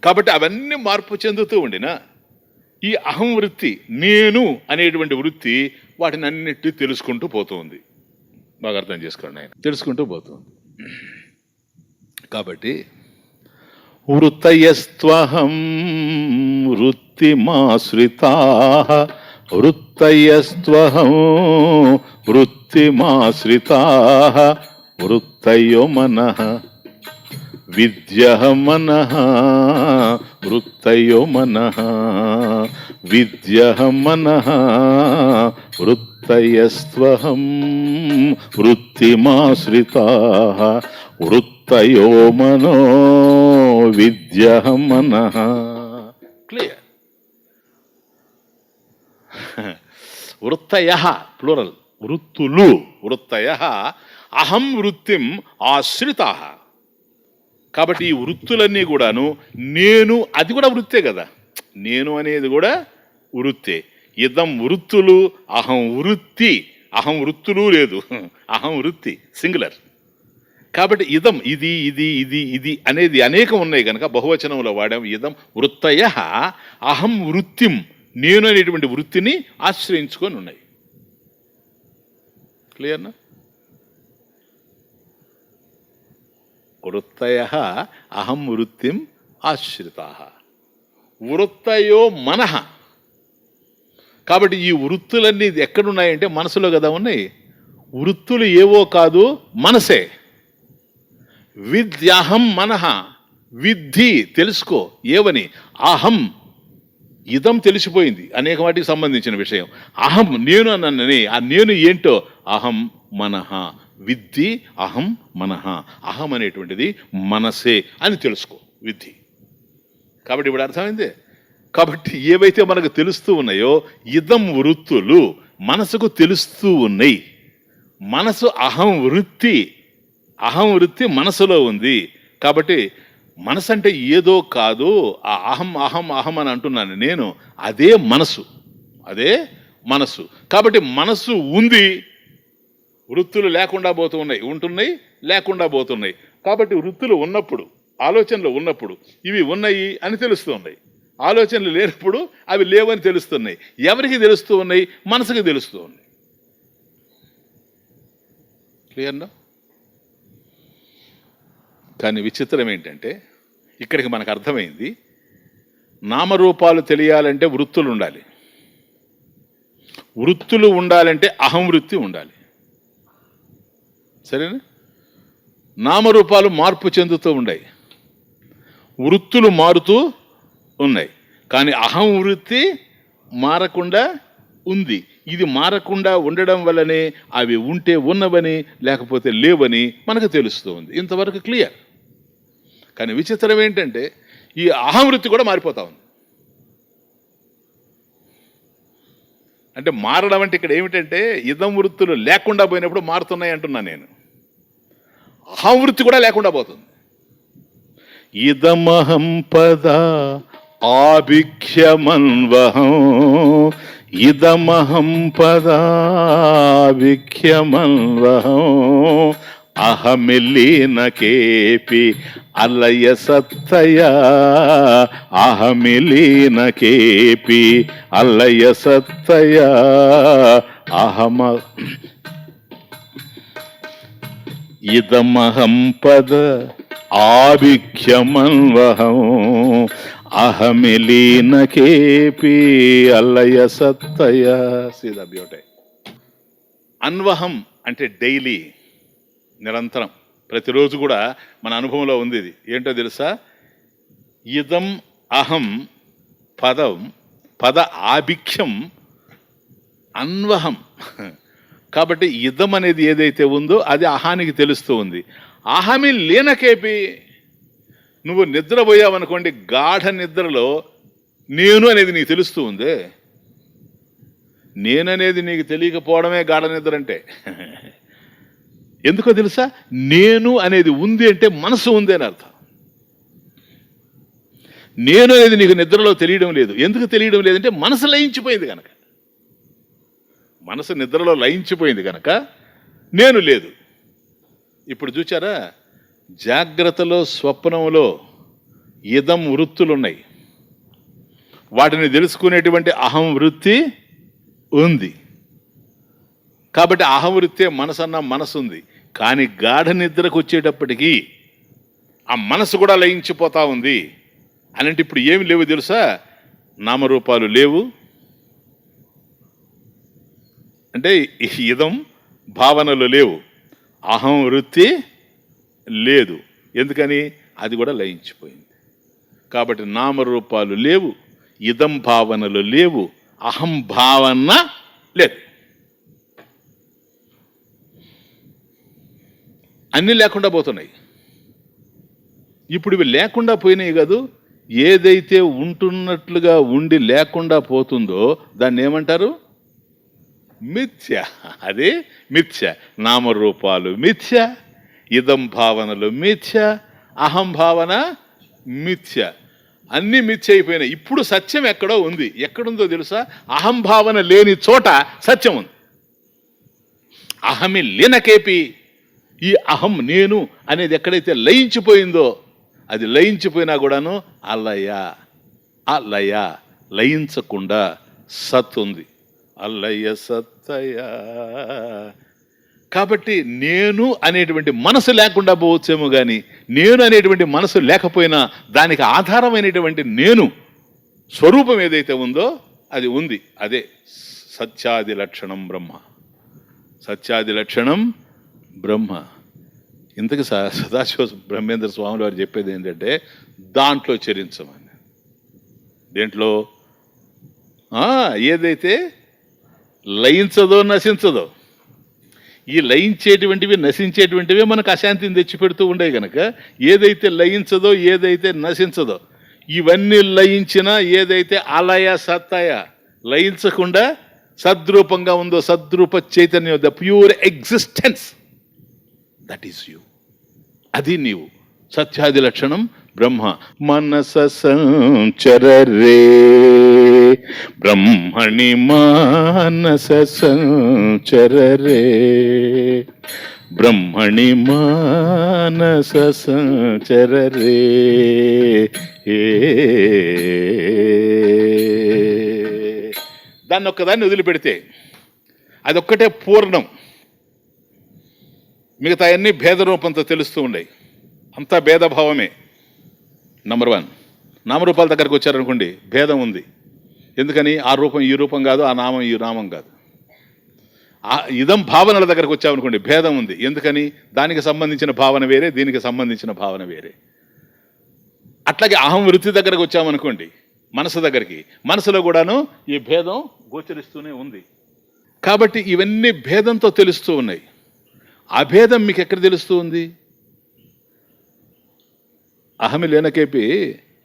కాబట్టి అవన్నీ మార్పు చెందుతూ ఉండినా ఈ అహం వృత్తి, నేను అనేటువంటి వృత్తి వాటిని అన్నిటి తెలుసుకుంటూ పోతుంది. బాగా అర్థం చేసుకోండి ఆయన. తెలుసుకుంటూ పోతుంది. కాబట్టి వృత్తయస్త్వహం వృత్తిమాశ్రితాః, వృత్తయస్త్వహం వృత్తిమాశ్రితాః, వృత్తయో మనః విద్యః మనః, వృత్తయో మనః విద్యః మనః, వృత్తయస్త్వహం వృత్తిమాశ్రితాః, వృత్తయో మనో విద్యః మనః. క్లియర్? వృత్తయః ప్లూరల్, వృత్తులు, వృత్తయః అహం వృత్తిం ఆశ్రితాః. కాబట్టి ఈ వృత్తులన్నీ కూడాను నేను, అది కూడా వృత్తే కదా. నేను అనేది కూడా వృత్తే. ఇదం వృత్తులు, అహం వృత్తి. అహం వృత్తులు లేదు, అహం వృత్తి సింగులర్. కాబట్టి ఇదం, ఇది, ఇది, ఇది, ఇది అనేది అనేకం ఉన్నాయి కనుక బహువచనంలో వాడాం. ఇదం వృత్తయః అహం వృత్తిం, నేను అనేటువంటి వృత్తిని ఆశ్రయించుకొని ఉన్నాయి. క్లియర్నా? వృత్తయః అహం వృత్తిం ఆశ్రితాః, వృత్తయో మనః. కాబట్టి ఈ వృత్తులన్నీ ఎక్కడున్నాయంటే మనసులో కదా ఉన్నాయి. వృత్తులు ఏవో కాదు, మనసే. విద్యాహం మనః, విద్ధి తెలుసుకో. ఏవని? అహం, ఇదం తెలిసిపోయింది, అనేక వాటికి సంబంధించిన విషయం. అహం నేను అన్నని, ఆ నేను ఏంటో అహం మనః విద్ధి, అహం మనః. అహం అనేటువంటిది మనసే అని తెలుసుకో, విద్ధి. కాబట్టి ఇప్పుడు అర్థమైంది. కాబట్టి ఏవైతే మనకు తెలుస్తూ ఉన్నాయో ఇదం వృత్తులు మనసుకు తెలుస్తూ ఉన్నాయి. మనసు అహం వృత్తి, అహం వృత్తి మనసులో ఉంది. కాబట్టి మనసు అంటే ఏదో కాదు, ఆ అహం అహం అహం అని అంటున్నాను నేను, అదే మనసు, అదే మనసు. కాబట్టి మనసు ఉంది, వృత్తులు లేకుండా పోతూ ఉన్నాయి, ఉంటున్నాయి లేకుండా పోతున్నాయి. కాబట్టి వృత్తులు ఉన్నప్పుడు, ఆలోచనలు ఉన్నప్పుడు ఇవి ఉన్నాయి అని తెలుస్తూ ఉన్నాయి, ఆలోచనలు లేనప్పుడు అవి లేవని తెలుస్తున్నాయి. ఎవరికి తెలుస్తూ ఉన్నాయి? మనసుకి తెలుస్తూ ఉన్నాయి. క్లియర్నా? కానీ విచిత్రం ఏంటంటే ఇక్కడికి మనకు అర్థమైంది, నామరూపాలు తెలియాలంటే వృత్తులు ఉండాలి, వృత్తులు ఉండాలంటే అహం వృత్తి ఉండాలి. సరేనా? నామరూపాలు మార్పు చెందుతూ ఉన్నాయి, వృత్తులు మారుతూ ఉన్నాయి, కానీ అహం వృత్తి మారకుండా ఉంది. ఇది మారకుండా ఉండడం వల్లనే అవి ఉంటే ఉన్నవని లేకపోతే లేవని మనకు తెలుస్తూ ఉంది. ఇంతవరకు క్లియర్. కానీ విచిత్రం ఏంటంటే ఈ అహం వృత్తి కూడా మారిపోతా ఉంది. అంటే మారడం అంటే ఇక్కడ ఏమిటంటే ఇదం వృత్తులు లేకుండా పోయినప్పుడు మారుతున్నాయి అంటున్నా నేను. అహం వృత్తి కూడా లేకుండా పోతుంది. ఇదమహం పద ఆభిఖ్యమన్వహం, ఇదమహం పదాభిఖ్యమన్వహం, అహమిలీనకేపి అలయ సత్తయ, అహమిలీనకేపి అలయ సత్తయ, అహమ ఇదమహం పద ఆభిఖ్యమన్వహం, అహమిలీనకేపి అలయ సత్తయ. సీదా బ్యూటీ. అన్వహం అంటే డైలీ, నిరంతరం, ప్రతిరోజు కూడా మన అనుభవంలో ఉంది. ఇది ఏంటో తెలుసా? ఇదం అహం పదం, పద ఆభిఖ్యం అన్వహం. కాబట్టి ఇదం అనేది ఏదైతే ఉందో అది అహానికి తెలుస్తూ ఉంది. అహమి లీనకేపి, నువ్వు నిద్రపోయావనుకోండి, గాఢ నిద్రలో నేను అనేది నీకు తెలుస్తూ ఉంది. నేననేది నీకు తెలియకపోవడమే గాఢ నిద్ర అంటే. ఎందుకో తెలుసా? నేను అనేది ఉంది అంటే మనసు ఉంది అని అర్థం. నేను అనేది నీకు నిద్రలో తెలియడం లేదు. ఎందుకు తెలియడం లేదంటే మనసు లయించిపోయింది కనుక. మనసు నిద్రలో లయించిపోయింది కనుక నేను లేదు. ఇప్పుడు చూచారా, జాగ్రత్తలో స్వప్నంలో ఇదం వృత్తులున్నాయి, వాటిని తెలుసుకునేటువంటి అహం వృత్తి ఉంది. కాబట్టి అహం వృత్తే మనసు అన్న మనసు ఉంది. కానీ గాఢ నిద్రకు వచ్చేటప్పటికీ ఆ మనసు కూడా లయించిపోతా ఉంది. అని అంటే ఇప్పుడు ఏమి లేవు తెలుసా? నామరూపాలు లేవు, అంటే ఇదం భావనలు లేవు, అహం వృత్తి లేదు. ఎందుకని? అది కూడా లయించిపోయింది. కాబట్టి నామరూపాలు లేవు, ఇదం భావనలు లేవు, అహం భావన లేదు. అన్నీ లేకుండా పోతున్నాయి. ఇప్పుడు ఇవి లేకుండా పోయినాయి కాదు, ఏదైతే ఉంటున్నట్లుగా ఉండి లేకుండా పోతుందో దాన్ని ఏమంటారు? మిథ్య. అదే మిథ్య. నామరూపాలు మిథ్య, ఇదం భావనలు మిథ్య, అహం భావన మిథ్య. అన్నీ మిథ్య అయిపోయినాయి. ఇప్పుడు సత్యం ఎక్కడో ఉంది. ఎక్కడుందో తెలుసా? అహం భావన లేని చోట సత్యం ఉంది. అహమి లీనకేపి, ఈ అహం నేను అనేది ఎక్కడైతే లయించిపోయిందో, అది లయించిపోయినా కూడాను అలయ, అలయ లయించకుండా సత్ ఉంది. అలయ సత్తయ. కాబట్టి నేను అనేటువంటి మనసు లేకుండా పోవచ్చేమో, కానీ నేను అనేటువంటి మనసు లేకపోయినా దానికి ఆధారమైనటువంటి నేను స్వరూపం ఏదైతే ఉందో అది ఉంది. అదే సత్యాది లక్షణం బ్రహ్మ. సత్యాది లక్షణం బ్రహ్మ. ఇంతకు సదాశివ బ్రహ్మేంద్ర స్వాములు వారు చెప్పేది ఏంటంటే దాంట్లో చరించమని. దేంట్లో? ఏదైతే లయించదో నశించదో, ఈ లయించేటువంటివి నశించేటువంటివి మనకు అశాంతిని తెచ్చిపెడుతూ ఉండే కనుక ఏదైతే లయించదో, ఏదైతే నశించదో, ఇవన్నీ లయించినా ఏదైతే అలయ సత్తయ లయించకుండా సద్రూపంగా ఉందో సద్రూప చైతన్యం, the pure existence, that is you. అది నీవు. సత్యాది లక్షణం బ్రహ్మ. మనస సంచరరే బ్రహ్మణి మానస సంచరరే బ్రహ్మణి మానస సంచరరే. దాన్ని ఒక్కదాన్ని వదిలిపెడితే అదొక్కటే పూర్ణం. మిగతా అన్ని భేద రూపంతో తెలుస్తూ ఉన్నాయి. అంతా భేదభావమే. నంబర్ 1. నామరూపాల దగ్గరకు వచ్చారనుకోండి, భేదం ఉంది. ఎందుకని? ఆ రూపం ఈ రూపం కాదు, ఆ నామం ఈ నామం కాదు. ఆ ఇదం భావనల దగ్గరకు వచ్చామనుకోండి, భేదం ఉంది. ఎందుకని? దానికి సంబంధించిన భావన వేరే, దీనికి సంబంధించిన భావన వేరే. అట్లాగే అహం వృత్తి దగ్గరకు వచ్చామనుకోండి, మనసు దగ్గరికి, మనసులో కూడాను ఈ భేదం గోచరిస్తూనే ఉంది. కాబట్టి ఇవన్నీ భేదంతో తెలుస్తూ ఉన్నాయి. అభేదం మీకు ఎక్కడ తెలుస్తూ ఉంది? అహమి లేనకేపి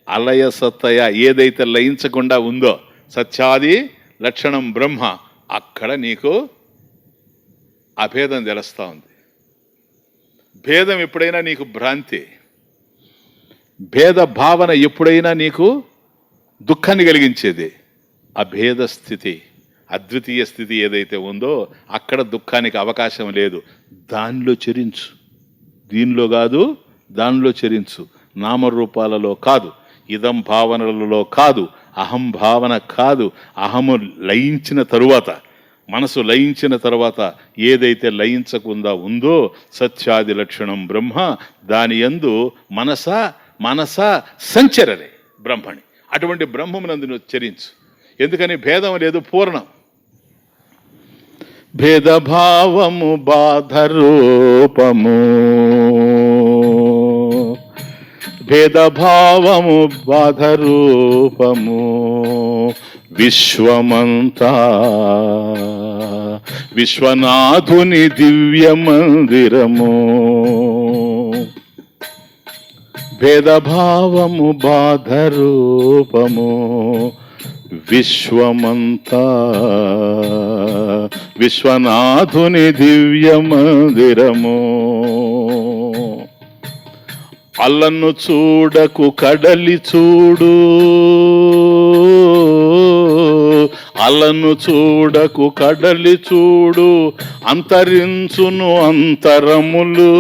అలయ సత్తయ ఏదైతే లయించకుండా ఉందో సత్యాది లక్షణం బ్రహ్మ, అక్కడ నీకు అభేదం తెలుస్తూ ఉంది. భేదం ఎప్పుడైనా నీకు భ్రాంతి, భేద భావన ఎప్పుడైనా నీకు దుఃఖాన్ని కలిగించేది. అభేద స్థితి, అద్వితీయ స్థితి ఏదైతే ఉందో అక్కడ దుఃఖానికి అవకాశం లేదు. దానిలో చరించు, దీనిలో కాదు, దానిలో చరించు. నామరూపాలలో కాదు, ఇదం భావనలలో కాదు, అహం భావన కాదు. అహము లయించిన తరువాత, మనసు లయించిన తర్వాత ఏదైతే లయించకుండా ఉందో సత్యాది లక్షణం బ్రహ్మ, దాని యందు మనస సంచరరే బ్రహ్మణి. అటువంటి బ్రహ్మమునందు నువ్వు చరించు. ఎందుకని? భేదం లేదు, పూర్ణం. భేదభావము బాధ రూపము, భేదభావము బాధ రూపము, విశ్వమంతా విశ్వనాథుని దివ్య మందిరము. భేదభావము బాధ రూపము, విశ్వమంతా విశ్వనాథుని దివ్య మందిరము. అల్లను చూడకు కడలి చూడు, అల్లను చూడకు కడలి చూడు, అంతరించును అంతరములు.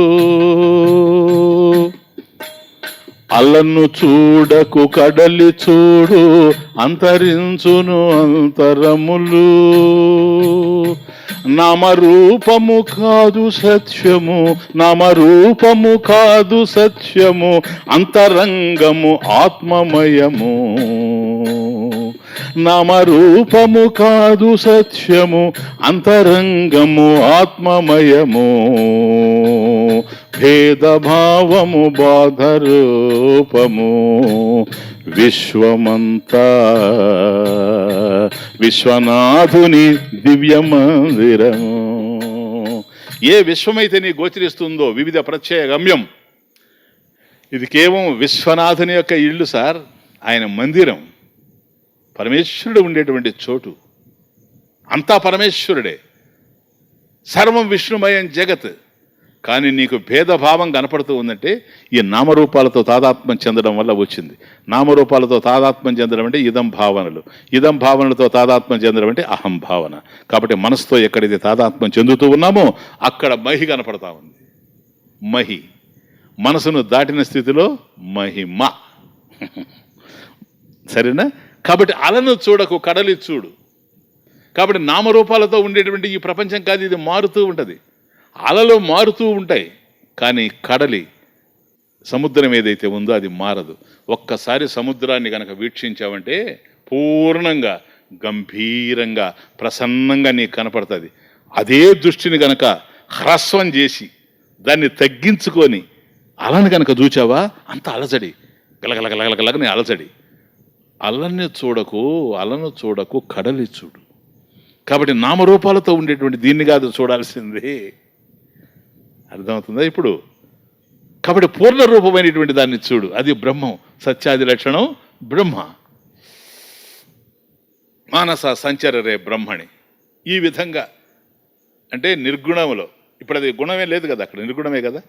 అల్లను చూడకు కడలి చూడు, అంతరించును అంతరములు. నామరూపము కాదు సత్యము, నామరూపము కాదు సత్యము, అంతరంగము ఆత్మమయము. నామరూపము కాదు సత్యము, అంతరంగము ఆత్మమయము. భేదభావము బాధ రూపము, విశ్వమంతా విశ్వనాథుని దివ్య మందిరము. ఏ విశ్వమైతే నీ గోచరిస్తుందో వివిధ ప్రత్యయ గమ్యం, ఇది కేవలం విశ్వనాథుని యొక్క ఇల్లు సార్. ఆయన మందిరం, పరమేశ్వరుడు ఉండేటువంటి చోటు. అంతా పరమేశ్వరుడే, సర్వం విష్ణుమయం జగత్. కానీ నీకు భేదభావం కనపడుతూ ఉందంటే ఈ నామరూపాలతో తాదాత్మ్యం చెందడం వల్ల వచ్చింది. నామరూపాలతో తాదాత్మ్యం చెందడం అంటే ఇదం భావనలు, ఇదం భావనలతో తాదాత్మ్యం చెందడం అంటే అహం భావన. కాబట్టి మనసుతో ఎక్కడైతే తాదాత్మ్యం చెందుతూ ఉన్నామో అక్కడ మహి కనపడతా ఉంది. మహి, మనసును దాటిన స్థితిలో మహిమ. సరేనా? కాబట్టి అలను చూడకు కడలి చూడు. కాబట్టి నామరూపాలతో ఉండేటువంటి ఈ ప్రపంచం కాదు, ఇది మారుతూ ఉంటుంది. అలలు మారుతూ ఉంటాయి, కానీ కడలి సముద్రం ఏదైతే ఉందో అది మారదు. ఒక్కసారి సముద్రాన్ని కనుక వీక్షించావంటే పూర్ణంగా గంభీరంగా ప్రసన్నంగా నీకు కనపడుతుంది. అదే దృష్టిని కనుక హ్రస్వం చేసి దాన్ని తగ్గించుకొని అలను కనుక చూచావా అంత అలజడి, గలగలగలగలగలని అలజడి. అలను చూడకు కడలి చూడు. కాబట్టి నామరూపాలతో ఉండేటువంటి దీన్ని కాదు చూడాల్సింది. అర్థమవుతుందా ఇప్పుడు? కాబట్టి పూర్ణ రూపమైనటువంటి దాన్ని చూడు, అది బ్రహ్మం. సత్యాది లక్షణం బ్రహ్మ. మానస సంచరరే బ్రహ్మణి. ఈ విధంగా అంటే నిర్గుణములో, ఇప్పుడు అది గుణమే లేదు కదా, అక్కడ నిర్గుణమే కదా,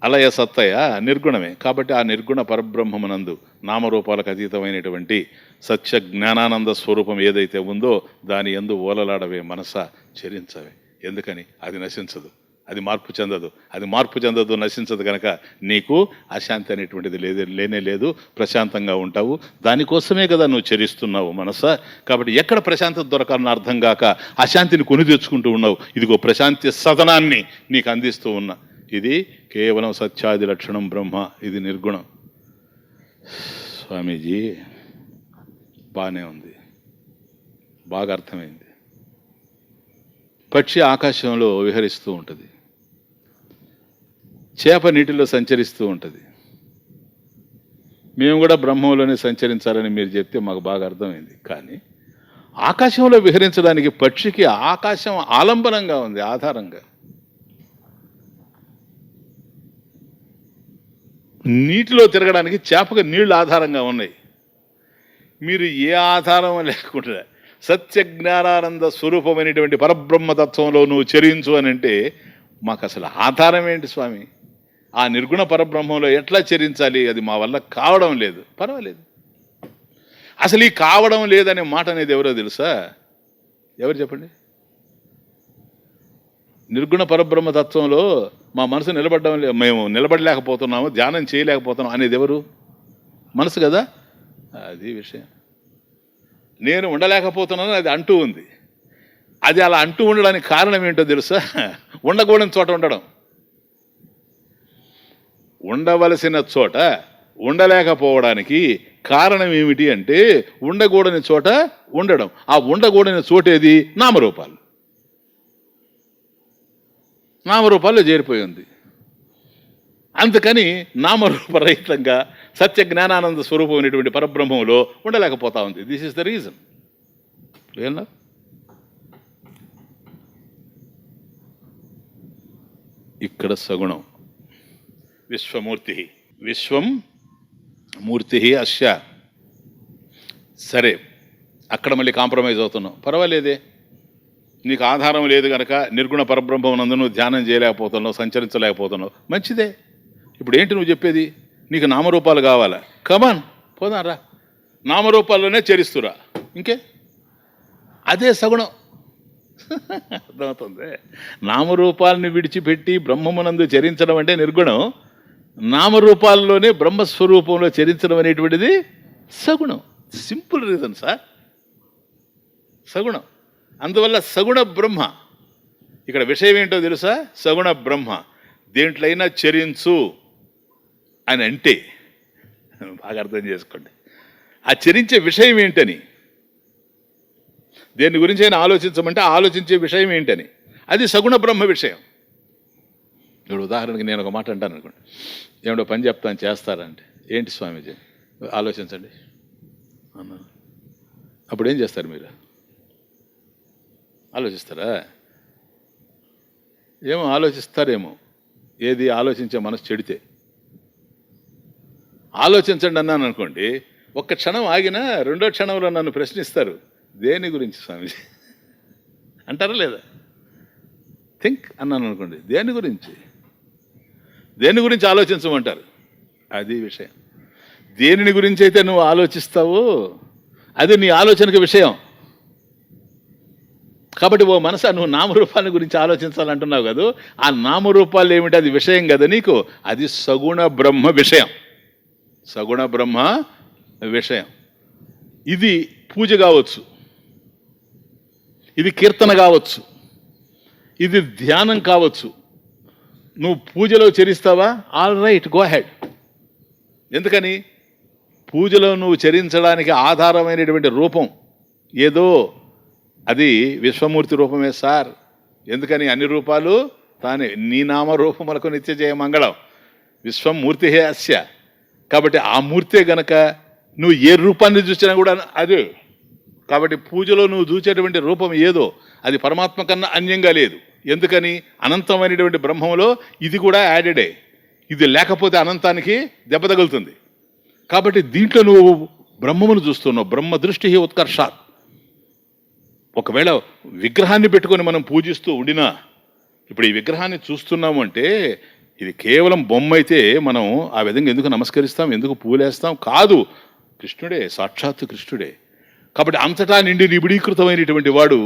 అలయ సత్తయ నిర్గుణమే. కాబట్టి ఆ నిర్గుణ పరబ్రహ్మమునందు నామరూపాలకు అతీతమైనటువంటి సత్య జ్ఞానానంద స్వరూపం ఏదైతే ఉందో దాని యందు ఓలలాడవే మనస, చరించవే. ఎందుకని? అది నశించదు, అది మార్పు చెందదు, అది మార్పు చెందదు, నశించదు. కనుక నీకు అశాంతి అనేటువంటిది లేనే లేదు, ప్రశాంతంగా ఉంటావు. దానికోసమే కదా నువ్వు చరిస్తున్నావు మనస. కాబట్టి ఎక్కడ ప్రశాంతత దొరకాలని అర్థం కాక అశాంతిని కొని తెచ్చుకుంటూ ఉన్నావు. ఇదిగో ప్రశాంతి సదనాన్ని నీకు అందిస్తూ ఉన్నా. ఇది కేవలం సత్యాది లక్షణం బ్రహ్మ, ఇది నిర్గుణం. స్వామీజీ బాగానే ఉంది, బాగా అర్థమైంది. పక్షి ఆకాశంలో విహరిస్తూ ఉంటుంది, చేప నీటిలో సంచరిస్తూ ఉంటుంది. మేము కూడా బ్రహ్మంలోనే సంచరించాలని మీరు చెప్తే మాకు బాగా అర్థమైంది. కానీ ఆకాశంలో విహరించడానికి పక్షికి ఆకాశం ఆలంబనంగా ఉంది, ఆధారంగా. నీటిలో తిరగడానికి చేపకు నీళ్లు ఆధారంగా ఉన్నాయి. మీరు ఏ ఆధారం లేకుండా సత్య జ్ఞానానంద స్వరూపమైనటువంటి పరబ్రహ్మతత్వంలో నువ్వు చరించు అని అంటే మాకు అసలు ఆధారం ఏంటి స్వామి? ఆ నిర్గుణ పరబ్రహ్మంలో ఎట్లా చరించాలి? అది మా వల్ల కావడం లేదు. పర్వాలేదు, అసలు ఈ కావడం లేదనే మాట అనేది ఎవరో తెలుసా? ఎవరు చెప్పండి? నిర్గుణ పరబ్రహ్మతత్వంలో మా మనసు నిలబడడం లేదు, మేము నిలబడలేకపోతున్నాము, ధ్యానం చేయలేకపోతున్నాం అనేది ఎవరు? మనసు కదా. అది విషయం. నేను ఉండలేకపోతున్నాను అది అంటూ ఉంది. అది అలా అంటూ ఉండడానికి కారణం ఏంటో తెలుసా? ఉండకూడని చోట ఉండడం. ఉండవలసిన చోట ఉండలేకపోవడానికి కారణం ఏమిటి అంటే ఉండకూడని చోట ఉండడం. ఆ ఉండకూడని చోటేది? నామరూపాలు. నామరూపాల్లో చేరిపోయి ఉంది. అందుకని నామరూపరహితంగా సత్య జ్ఞానానంద స్వరూపమైనటువంటి పరబ్రహ్మంలో ఉండలేకపోతా ఉంది. This is the reason. ఏనా? ఇక్కడ సగుణం. విశ్వమూర్తి, విశ్వం మూర్తి అస్య. సరే, అక్కడ మళ్ళీ కాంప్రమైజ్ అవుతున్నావు. పర్వాలేదే, నీకు ఆధారం లేదు కనుక నిర్గుణ పరబ్రహ్మం నందు నువ్వు ధ్యానం చేయలేకపోతున్నావు, సంచరించలేకపోతున్నావు. మంచిదే. ఇప్పుడు ఏంటి నువ్వు చెప్పేది? నీకు నామరూపాలు కావాలా? కమాన్, పోదారా, నామరూపాల్లోనే చరిస్తురా. ఇంకే అదే సగుణం. అర్థమవుతుంది? నామరూపాలని విడిచిపెట్టి బ్రహ్మమునందు చరించడం అంటే నిర్గుణం. నామరూపాల్లోనే బ్రహ్మస్వరూపంలో చరించడం అనేటువంటిది సగుణం. సింపుల్ రీజన్ సార్, సగుణం. అందువల్ల సగుణ బ్రహ్మ. ఇక్కడ విషయం ఏంటో తెలుసా? సగుణ బ్రహ్మ దేంట్లైనా చరించు అని అంటే బాగా అర్థం చేసుకోండి. ఆ చరించే విషయం ఏంటని, దేని గురించి అయినా ఆలోచించమంటే ఆలోచించే విషయం ఏంటని, అది సగుణ బ్రహ్మ విషయం. ఇప్పుడు ఉదాహరణకి నేను ఒక మాట అంటాను అనుకోండి, ఏమిటో పని చెప్తాను చేస్తారంటే, ఏంటి స్వామీజీ ఆలోచించండి అన్నాను. అప్పుడు ఏం చేస్తారు మీరు? ఆలోచిస్తారా? ఏమో ఆలోచిస్తారేమో. ఏది? ఆలోచించే మనసు చెడితే. ఆలోచించండి అన్నాను అనుకోండి, ఒక్క క్షణం ఆగినా రెండో క్షణంలో నన్ను ప్రశ్నిస్తారు, దేని గురించి స్వామీజీ అంటారా లేదా? థింక్ అన్నాను అనుకోండి, దేని గురించి? దేని గురించి ఆలోచించమంటారు? అది విషయం. దేనిని గురించి అయితే నువ్వు ఆలోచిస్తావో అది నీ ఆలోచనకు విషయం. కాబట్టి ఓ మనసా, నువ్వు నామరూపాల గురించి ఆలోచించాలంటున్నావు కదా, ఆ నామరూపాలు ఏమిటి? అది విషయం కదా నీకు. అది సగుణ బ్రహ్మ విషయం. సగుణ బ్రహ్మ విషయం. ఇది పూజ కావచ్చు, ఇది కీర్తన కావచ్చు, ఇది ధ్యానం కావచ్చు. నువ్వు పూజలో చరిస్తావా? All right, go ahead. ఎందుకని? పూజలో నువ్వు చరించడానికి ఆధారమైనటువంటి రూపం ఏదో అది విశ్వమూర్తి రూపమే సార్. ఎందుకని? అన్ని రూపాలు తానే. నీ నామరూపములకు నిత్య జయ మంగళం. విశ్వం మూర్తి హే అస్య. కాబట్టి ఆ మూర్తే గనక నువ్వు ఏ రూపాన్ని చూసినా కూడా అదే. కాబట్టి పూజలో నువ్వు చూసేటువంటి రూపం ఏదో అది పరమాత్మ కన్నా అన్యంగా లేదు. ఎందుకని? అనంతమైనటువంటి బ్రహ్మంలో ఇది కూడా యాడెడే. ఇది లేకపోతే అనంతానికి దెబ్బ తగులుతుంది. కాబట్టి దీంట్లో నువ్వు బ్రహ్మమును చూస్తున్నావు. బ్రహ్మ దృష్టి ఉత్కర్షాత్. ఒకవేళ విగ్రహాన్ని పెట్టుకొని మనం పూజిస్తూ ఉండినా, ఇప్పుడు ఈ విగ్రహాన్ని చూస్తున్నాము అంటే ఇది కేవలం బొమ్మ అయితే మనం ఆ విధంగా ఎందుకు నమస్కరిస్తాం, ఎందుకు పూలేస్తాం? కాదు, కృష్ణుడే, సాక్షాత్తు కృష్ణుడే. కాబట్టి అంతటా నిండి నిబిడీకృతమైనటువంటి వాడు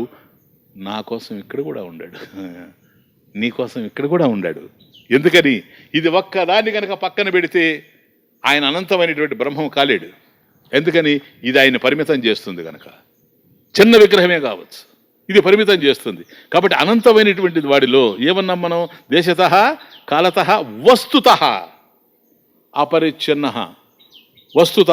నా కోసం ఇక్కడ కూడా ఉండాడు, నీ కోసం ఇక్కడ కూడా ఉండాడు. ఎందుకని? ఇది ఒక్కదాన్ని కనుక పక్కన పెడితే ఆయన అనంతమైనటువంటి బ్రహ్మం కాలేడు. ఎందుకని? ఇది ఆయన పరిమితం చేస్తుంది కనుక. చిన్న విగ్రహమే కావచ్చు, ఇది పరిమితం చేస్తుంది. కాబట్టి అనంతమైనటువంటి వాడిలో ఏమన్నాం మనం? దేశత కాలత వస్తుత అపరిచ్ఛిన్న వస్తుత.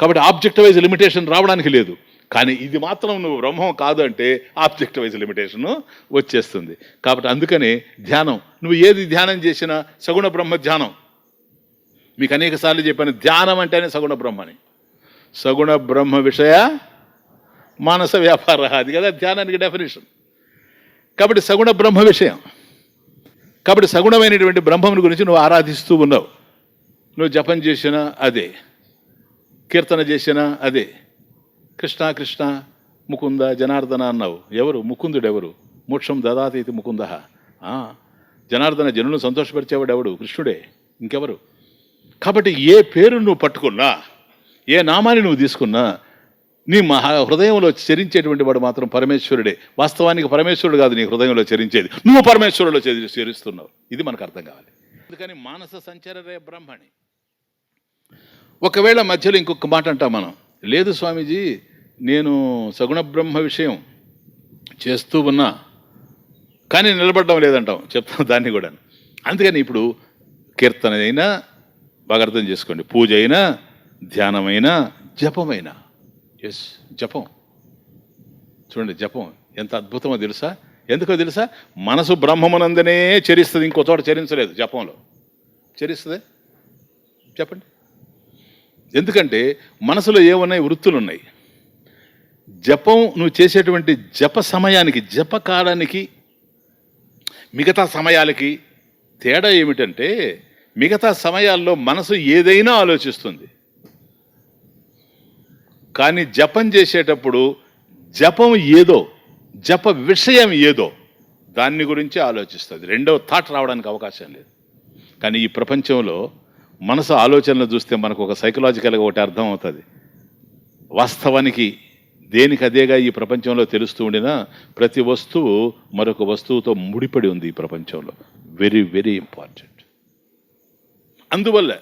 కాబట్టి ఆబ్జెక్ట్ వైజ్ లిమిటేషన్ రావడానికి లేదు. కానీ ఇది మాత్రం నువ్వు బ్రహ్మం కాదు అంటే ఆబ్జెక్ట్ వైజ్ లిమిటేషన్ వచ్చేస్తుంది. కాబట్టి అందుకనే ధ్యానం, నువ్వు ఏది ధ్యానం చేసినా సగుణ బ్రహ్మ ధ్యానం. మీకు అనేక సార్లు చెప్పాను, ధ్యానం అంటేనే సగుణ బ్రహ్మని. సగుణ బ్రహ్మ విషయ మానస వ్యాపార, అది కదా ధ్యానానికి డెఫినేషన్. కాబట్టి సగుణ బ్రహ్మ విషయం. కాబట్టి సగుణమైనటువంటి బ్రహ్మముని గురించి నువ్వు ఆరాధిస్తూ ఉన్నావు. నువ్వు జపం చేసినా అదే, కీర్తన చేసినా అదే. కృష్ణ కృష్ణ ముకుంద జనార్దన అన్నావు. ఎవరు ముకుందుడు? ఎవరు? మోక్షం దదాతి ఇది ముకుంద. జనార్దన, జనులను సంతోషపరిచేవాడు ఎవడు? కృష్ణుడే, ఇంకెవరు? కాబట్టి ఏ పేరు నువ్వు పట్టుకున్నా, ఏ నామాన్ని నువ్వు తీసుకున్నా, నీ హృదయంలో చరించేటువంటి వాడు మాత్రం పరమేశ్వరుడే. వాస్తవానికి పరమేశ్వరుడు కాదు నీ హృదయంలో చరించేది, నువ్వు పరమేశ్వరులో చరిస్తున్నావు. ఇది మనకు అర్థం కావాలి. అందుకని మానస సంచరరే బ్రహ్మణి. ఒకవేళ మధ్యలో ఇంకొక మాట అంటాం మనం, లేదు స్వామీజీ నేను సగుణ బ్రహ్మ విషయం చేస్తూ ఉన్నా కానీ నిలబడడం లేదంటాం. చెప్తాం దాన్ని కూడా. అందుకని ఇప్పుడు కీర్తన అయినా బాగా అర్థం చేసుకోండి, పూజ అయినా, ధ్యానమైనా, జపమైనా. ఎస్, జపం చూడండి, జపం ఎంత అద్భుతమో తెలుసా? ఎందుకో తెలుసా? మనసు బ్రహ్మమునందనే చరిస్తుంది, ఇంకో చోట చరించలేదు. జపంలో చరిస్తుంది. చెప్పండి. ఎందుకంటే మనసులో ఏమున్నాయి? వృత్తులు ఉన్నాయి. జపం నువ్వు చేసేటువంటి జప సమయానికి, జపకాలానికి, మిగతా సమయాలకి తేడా ఏమిటంటే, మిగతా సమయాల్లో మనసు ఏదైనా ఆలోచిస్తుంది, కానీ జపం చేసేటప్పుడు జపం ఏదో, జప విషయం ఏదో దాన్ని గురించి ఆలోచిస్తుంది. రెండవ థాట్ రావడానికి అవకాశం లేదు. కానీ ఈ ప్రపంచంలో మనసు ఆలోచనలు చూస్తే మనకు ఒక సైకలాజికల్గా ఒకటి అర్థం అవుతుంది. వాస్తవానికి దేనికి అదేగా ఈ ప్రపంచంలో తెలుస్తూ ఉండినా ప్రతి వస్తువు మరొక వస్తువుతో ముడిపడి ఉంది ఈ ప్రపంచంలో. Very very important. అందువల్ల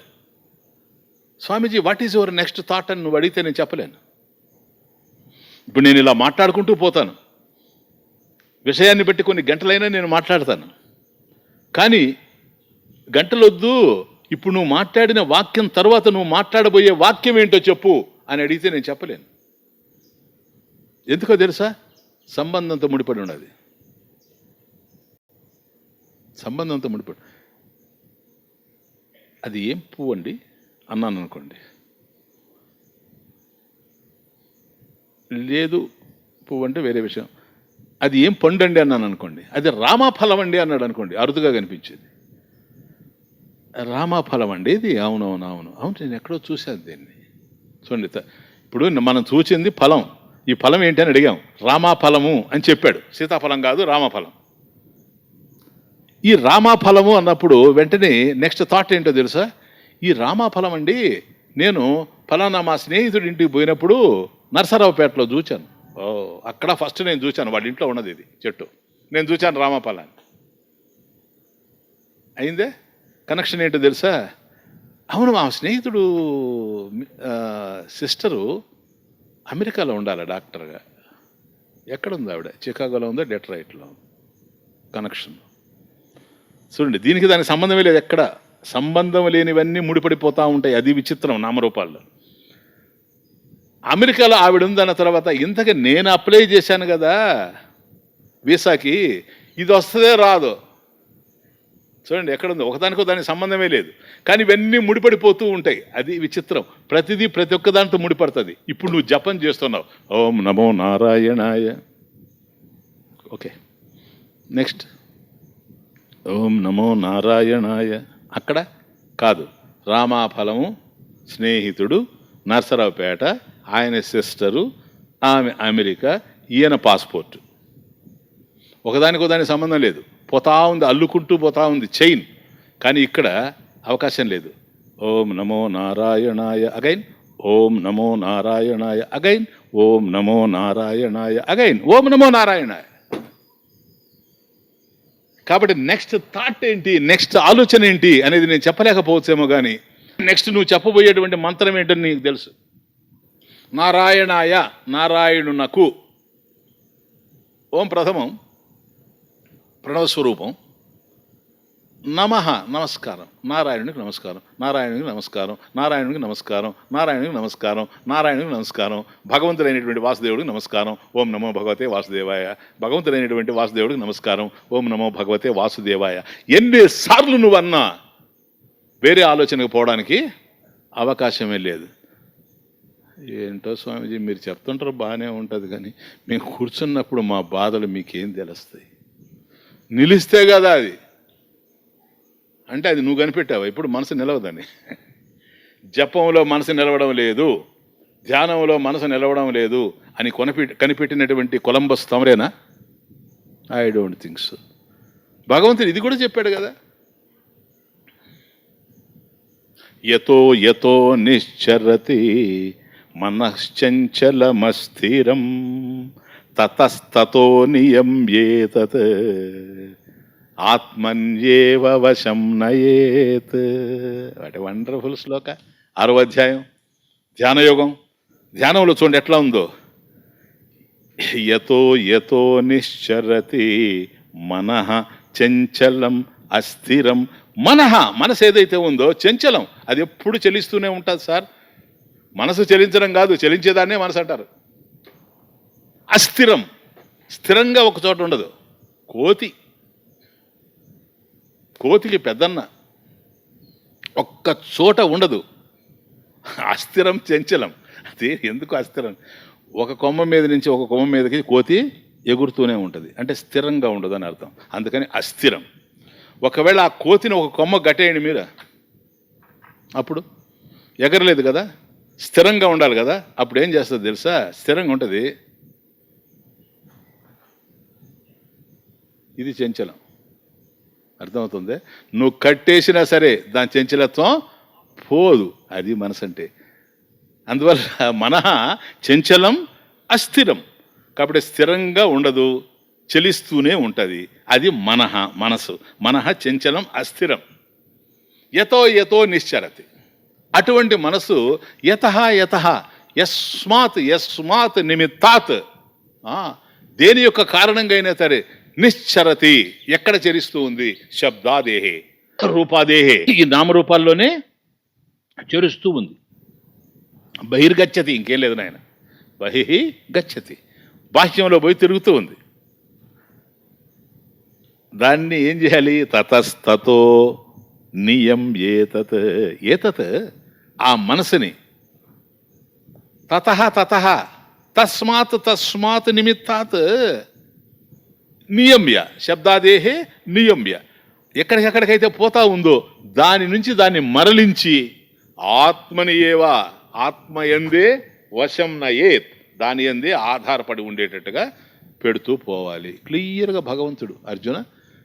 Swamiji what is your next thought అని నువ్వు అడిగితే నేను చెప్పలేను. ఇప్పుడు నేను ఇలా మాట్లాడుకుంటూ పోతాను, విషయాన్ని బట్టి కొన్ని గంటలైనా నేను మాట్లాడతాను. కానీ గంటలొద్దు, ఇప్పుడు నువ్వు మాట్లాడిన వాక్యం తర్వాత నువ్వు మాట్లాడబోయే వాక్యం ఏంటో చెప్పు అని అడిగితే నేను చెప్పలేను. ఎందుకో తెలుసా? సంబంధంతో ముడిపడి ఉన్నది. సంబంధంతో ముడిపడి. అది ఏం పువ్వు అండి అన్నాను అనుకోండి, లేదు పువ్వు అంటే వేరే విషయం. అది ఏం పండు అండి అన్నాను అనుకోండి, అది రామాఫలం అండి అన్నాడు అనుకోండి, అరుదుగా కనిపించేది. రామాఫలం అండి ఇది? అవునవును అవును అవును, నేను ఎక్కడో చూశాను దీన్ని. చూడండి, ఇప్పుడు మనం చూసింది ఫలం, ఈ ఫలం ఏంటి అని అడిగాం, రామాఫలము అని చెప్పాడు. సీతాఫలం కాదు, రామాఫలం. ఈ రామాఫలము అన్నప్పుడు వెంటనే నెక్స్ట్ థాట్ ఏంటో తెలుసా? ఈ రామాఫలం అండి నేను ఫలానా మా స్నేహితుడి ఇంటికి పోయినప్పుడు నరసరావుపేటలో చూచాను. అక్కడ ఫస్ట్ నేను చూశాను, వాళ్ళ ఇంట్లో ఉన్నది ఇది చెట్టు, నేను చూశాను రామాఫలాన్ని. అయిందే కనెక్షన్ ఏంటో తెలుసా? అవును, మా స్నేహితుడు సిస్టరు అమెరికాలో ఉండాలి డాక్టర్గా. ఎక్కడుంది ఆవిడ? చికాగోలో ఉందా, డెట్రాయిట్లో? కనెక్షన్ చూడండి. దీనికి దానికి సంబంధమే లేదు. ఎక్కడ సంబంధం లేనివన్నీ ముడిపడిపోతూ ఉంటాయి. అది విచిత్రం నామరూపాల్లో. అమెరికాలో ఆవిడ ఉందన్న తర్వాత ఇంతకీ నేను అప్లై చేశాను కదా వీసాకి, ఇది వస్తుందే రాదో చూడండి. ఎక్కడుందో ఒకదానికో దానికి సంబంధమే లేదు, కానీ ఇవన్నీ ముడిపడిపోతూ ఉంటాయి. అది విచిత్రం. ప్రతిదీ ప్రతి ఒక్క దాంతో ముడిపడుతుంది. ఇప్పుడు నువ్వు జపం చేస్తున్నావు, ఓం నమో నారాయణాయ. ఓకే, నెక్స్ట్ ఓం నమో నారాయణాయ. అక్కడ కాదు, రామాఫలము స్నేహితుడు నర్సరావుపేట, ఆయన సిస్టరు, ఆమె అమెరికా, ఈయన పాస్పోర్ట్. ఒకదానికి సంబంధం లేదు, పోతా ఉంది, అల్లుకుంటూ పోతా ఉంది చైన్. కానీ ఇక్కడ అవకాశం లేదు. ఓం నమో నారాయణాయ అగైన్, ఓం నమో నారాయణాయ అగైన్, ఓం నమో నారాయణాయ అగైన్, ఓం నమో నారాయణాయ. కాబట్టి నెక్స్ట్ థాట్ ఏంటి, నెక్స్ట్ ఆలోచన ఏంటి అనేది నేను చెప్పలేకపోవచ్చేమో, కానీ నెక్స్ట్ నువ్వు చెప్పబోయేటువంటి మంత్రం ఏంటని నీకు తెలుసు. నారాయణాయ, నారాయణునకు. ఓం ప్రథమం ప్రణవస్వరూపం. నమః నమస్కారం, నారాయణునికి నమస్కారం, నారాయణునికి నమస్కారం, నారాయణునికి నమస్కారం, నారాయణునికి నమస్కారం, నారాయణునికి నమస్కారం, భగవంతుడైనటువంటి వాసుదేవుడికి నమస్కారం, ఓం నమో భగవతే వాసుదేవాయ. భగవంతుడైనటువంటి వాసుదేవుడికి నమస్కారం, ఓం నమో భగవతే వాసుదేవాయ. ఎన్నిసార్లు నువ్వన్నా వేరే ఆలోచనకు పోవడానికి అవకాశమే లేదు. ఏంటో స్వామీజీ మీరు చెప్తుంటారు బాగానే ఉంటుంది, కానీ మేము కూర్చున్నప్పుడు మా బాధలు మీకేం తెలుస్తాయి? నిలిస్తే కదా అది. అంటే అది నువ్వు కనిపెట్టావు, ఇప్పుడు మనసు నిలవదని. జపంలో మనసు నిలవడం లేదు, ధ్యానంలో మనసు నిలవడం లేదు అని కనిపెట్టినటువంటి కొలంబస్ తమరేనా? I don't think so. భగవంతుడు ఇది కూడా చెప్పాడు కదా, యతో యతో నిశ్చరతి మనశ్చంచలమస్థిరం తతస్తతో నియమ్యేతత్ ఆత్మన్యేవ వశం నయేత్. వాటి వండర్ఫుల్ శ్లోక. 6వ అధ్యాయం ధ్యానయోగం. ధ్యానంలో చూడండి ఎట్లా ఉందో. యతో యతో నిశ్చరతి మనః చంచలం అస్థిరం. మనసు ఏదైతే ఉందో చంచలం, అది ఎప్పుడు చలిస్తూనే ఉంటుంది సార్. మనసు చలించడం కాదు, చలించేదాన్నే మనసు అంటారు. అస్థిరం, స్థిరంగా ఒక చోట ఉండదు. కోతికి పెద్దన్న ఒక్క చోట ఉండదు. అస్థిరం చంచలం. అదే ఎందుకు అస్థిరం? ఒక కొమ్మ మీద నుంచి ఒక కొమ్మ మీదకి కోతి ఎగురుతూనే ఉంటుంది, అంటే స్థిరంగా ఉండదు అని అర్థం. అందుకని అస్థిరం. ఒకవేళ ఆ కోతిని ఒక కొమ్మ గట్టేయండి మీరు, అప్పుడు ఎగరలేదు కదా, స్థిరంగా ఉండాలి కదా. అప్పుడు ఏం చేస్తుంది తెలుసా? స్థిరంగా ఉంటుంది. ఇది చంచలం. అర్థమవుతుంది? నువ్వు కట్టేసినా సరే దాని చంచలత్వం పోదు. అది మనసు అంటే. అందువల్ల మనః చంచలం అస్థిరం. కాబట్టి స్థిరంగా ఉండదు, చలిస్తూనే ఉంటుంది. అది మనసు. మనః చంచలం అస్థిరం. యతో యతో నిశ్చరతి. అటువంటి మనసు యతః యస్మాత్ నిమిత్తాత్, దేని యొక్క కారణంగా అయినా సరే నిశ్చరతి, ఎక్కడ చరిస్తూ ఉంది? శబ్దాదేహే రూపాదేహే, ఈ నామరూపాల్లోనే చరుస్తూ ఉంది. బహిర్గచ్చతి, ఇంకేం లేదు నాయన. బహిహి గచ్చతి, బాహ్యంలో పోయి తిరుగుతూ ఉంది. దాన్ని ఏం చేయాలి? తతస్తతో నియం ఏతత్ ఆ మనసుని తతః తస్మాత్ నిమిత్తాత్ నియమ్య, శబ్దాదేహే నియమ్య, ఎక్కడికెక్కడికైతే పోతా ఉందో దాని నుంచి దాన్ని మరలించి ఆత్మని ఏవా, ఆత్మయందే వశం నయేత్, దాని యందే ఆధారపడి ఉండేటట్టుగా పెడుతూ పోవాలి. క్లియర్గా భగవంతుడు అర్జున.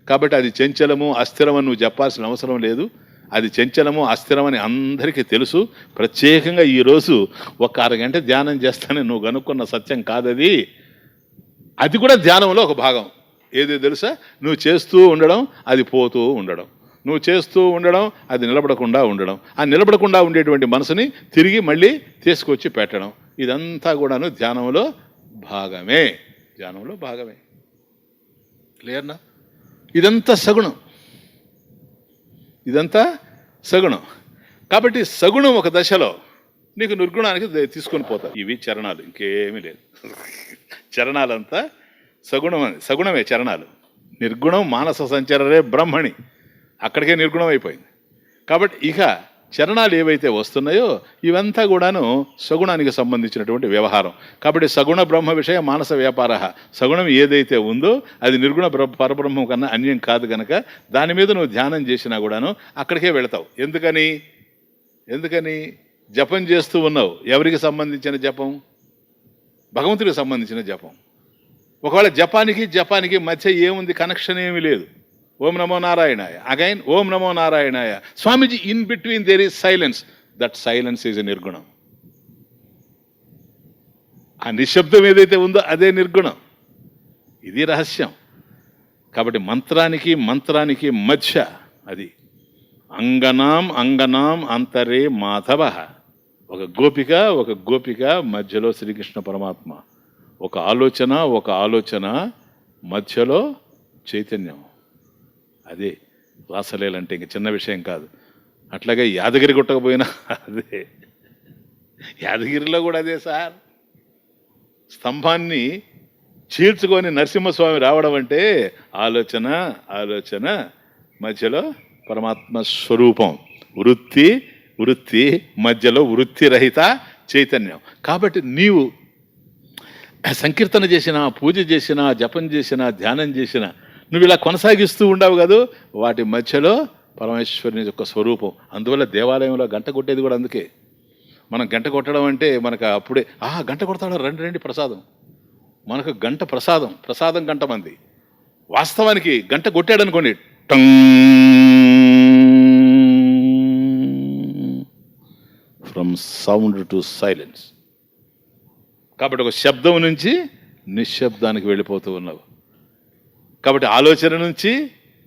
కాబట్టి అది చంచలము అస్థిరమని నువ్వు చెప్పాల్సిన అవసరం లేదు. అది చంచలము అస్థిరమని అందరికీ తెలుసు. ప్రత్యేకంగా ఈరోజు ఒక 6 గంట ధ్యానం చేస్తానని నువ్వు కనుక్కున్న సత్యం కాదది. అది కూడా ధ్యానంలో ఒక భాగం. ఏది తెలుసా? నువ్వు చేస్తూ ఉండడం, అది పోతూ ఉండడం. నువ్వు చేస్తూ ఉండడం, అది నిలబడకుండా ఉండడం. ఆ నిలబడకుండా ఉండేటువంటి మనసుని తిరిగి మళ్ళీ తీసుకొచ్చి పెట్టడం. ఇదంతా కూడాను ధ్యానంలో భాగమే. క్లియర్నా? ఇదంతా సగుణం. కాబట్టి సగుణం ఒక దశలో నీకు నిర్గుణానికి తీసుకొని పోతా. ఇవి చరణాలు, ఇంకేమీ లేదు. చరణాలంతా సగుణమే చరణాలు. నిర్గుణం మానస సంచరరే బ్రహ్మణి, అక్కడికే నిర్గుణం అయిపోయింది. కాబట్టి ఇక చరణాలు ఏవైతే వస్తున్నాయో ఇవంతా కూడాను సగుణానికి సంబంధించినటువంటి వ్యవహారం. కాబట్టి సగుణ బ్రహ్మ విషయ మానస వ్యాపార. సగుణం ఏదైతే ఉందో అది నిర్గుణ పరబ్రహ్మం కన్నా అన్యం కాదు కనుక దాని మీద నువ్వు ధ్యానం చేసినా కూడాను అక్కడికే వెళతావు. ఎందుకని జపం చేస్తూ ఉన్నావు. ఎవరికి సంబంధించిన జపం? భగవంతుడికి సంబంధించిన జపం. ఒకవేళ జపానికి మధ్య ఏముంది, కనెక్షన్ ఏమీ లేదు. ఓం నమో నారాయణాయ, అగైన్ ఓం నమో నారాయణాయ. Swamiji, in between there is silence. That silence is a నిర్గుణం. ఆ నిశ్శబ్దం ఏదైతే ఉందో అదే నిర్గుణం. ఇది రహస్యం. కాబట్టి మంత్రానికి మధ్య అది అంగనాం అంతరే మాధవ. ఒక గోపిక మధ్యలో శ్రీకృష్ణ పరమాత్మ. ఒక ఆలోచన మధ్యలో చైతన్యం. అదే రాసలీలంటే ఇంక చిన్న విషయం కాదు. అట్లాగే యాదగిరి కొట్టకపోయినా అదే, యాదగిరిలో కూడా అదే సార్. స్తంభాన్ని చీల్చుకొని నరసింహస్వామి రావడం అంటే ఆలోచన మధ్యలో పరమాత్మ స్వరూపం. వృత్తి మధ్యలో వృత్తి రహిత చైతన్యం. కాబట్టి నీవు సంకీర్తన చేసినా, పూజ చేసినా, జపం చేసినా, ధ్యానం చేసినా నువ్వు ఇలా కొనసాగిస్తూ ఉండవు కదా, వాటి మధ్యలో పరమేశ్వరుని యొక్క స్వరూపం. అందువల్ల దేవాలయంలో గంట కొట్టేది కూడా అందుకే. మనం గంట కొట్టడం అంటే మనకు అప్పుడే గంట కొడతాడు, రండి ప్రసాదం. మనకు గంట ప్రసాదం గంట మంది. వాస్తవానికి గంట కొట్టాడు అనుకోండి, tongue, from sound to silence. కాబట్టి ఒక శబ్దం నుంచి నిశ్శబ్దానికి వెళ్ళిపోతూ ఉన్నావు. కాబట్టి ఆలోచన నుంచి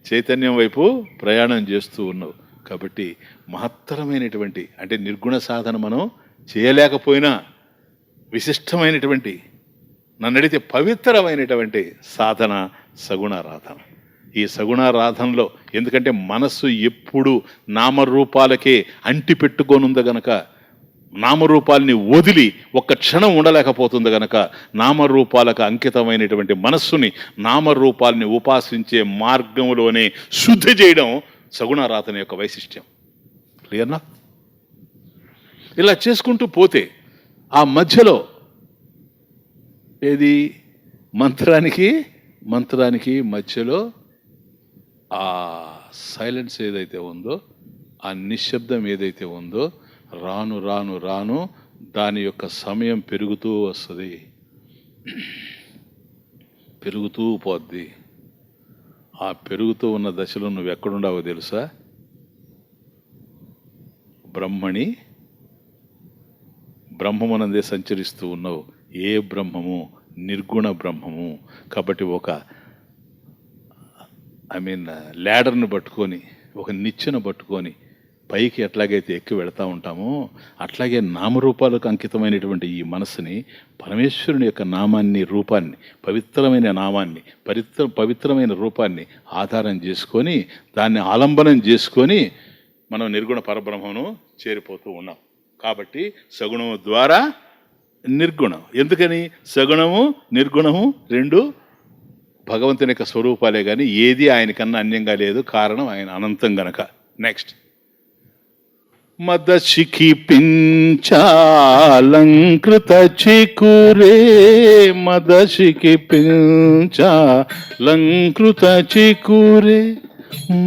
చైతన్యం వైపు ప్రయాణం చేస్తూ ఉన్నావు. కాబట్టి మహత్తరమైనటువంటి అంటే నిర్గుణ సాధన మనం చేయలేకపోయినా విశిష్టమైనటువంటి, నన్ను అడిగితే పవిత్రమైనటువంటి సాధన సగుణారాధన. ఈ సగుణారాధనలో ఎందుకంటే మనస్సు ఎప్పుడు నామరూపాలకే అంటి పెట్టుకోనుంది గనక, నామరూపాలని వదిలి ఒక్క క్షణం ఉండలేకపోతుంది గనక, నామరూపాలకు అంకితమైనటువంటి మనస్సుని నామరూపాలని ఉపాసించే మార్గంలోనే శుద్ధి చేయడం సగుణారాధన యొక్క వైశిష్ట్యం. క్లియర్నా? ఇలా చేసుకుంటూ పోతే ఆ మధ్యలో ఏది మంత్రానికి మధ్యలో ఆ సైలెన్స్ ఏదైతే ఉందో, ఆ నిశ్శబ్దం ఏదైతే ఉందో, రాను దాని యొక్క సమయం పెరుగుతూ వస్తుంది, పెరుగుతూ పోద్ది. ఆ పెరుగుతూ ఉన్న దశలో నువ్వు ఎక్కడుండావో తెలుసా? బ్రహ్మమునందే సంచరిస్తూ ఉన్నావు. ఏ బ్రహ్మము? నిర్గుణ బ్రహ్మము. కాబట్టి ఒక ల్యాడర్ను పట్టుకొని, ఒక నిచ్చెను పట్టుకొని పైకి ఎట్లాగైతే ఎక్కి వెళతా ఉంటామో అట్లాగే నామరూపాలకు అంకితమైనటువంటి ఈ మనస్సుని పరమేశ్వరుని యొక్క నామాన్ని, రూపాన్ని, పవిత్రమైన నామాన్ని, పవిత్రమైన రూపాన్ని ఆధారం చేసుకొని, దాన్ని ఆలంబనం చేసుకొని మనం నిర్గుణ పరబ్రహ్మను చేరిపోతూ ఉన్నాం. కాబట్టి సగుణము ద్వారా నిర్గుణం. ఎందుకని? సగుణము నిర్గుణము రెండు భగవంతుని యొక్క స్వరూపాలే కానీ ఏది ఆయనకన్నా అన్యంగా లేదు. కారణం ఆయన అనంతం గనక. నెక్స్ట్, మదశిఖి పించాలంకృత చికురే, మదశిఖి పించాలంకృత చికురే,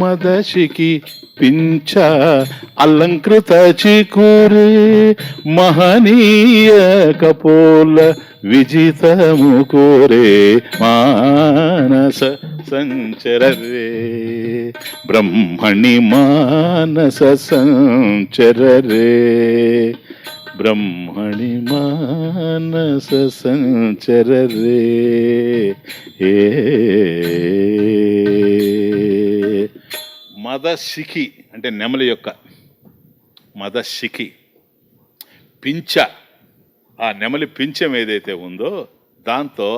మదశిఖి పించ అలంకృత చికురే, మహనీయ కపోల విజితము కోరే, మానస సంచరరే, బ్రహ్మణి మానస సంచరరే, బ్రహ్మణి మానస సంచరరే. మదశిఖి అంటే నెమలి యొక్క మదశిఖి, పించ ఆ నెమలి పింఛం ఏదైతే ఉందో దాంతో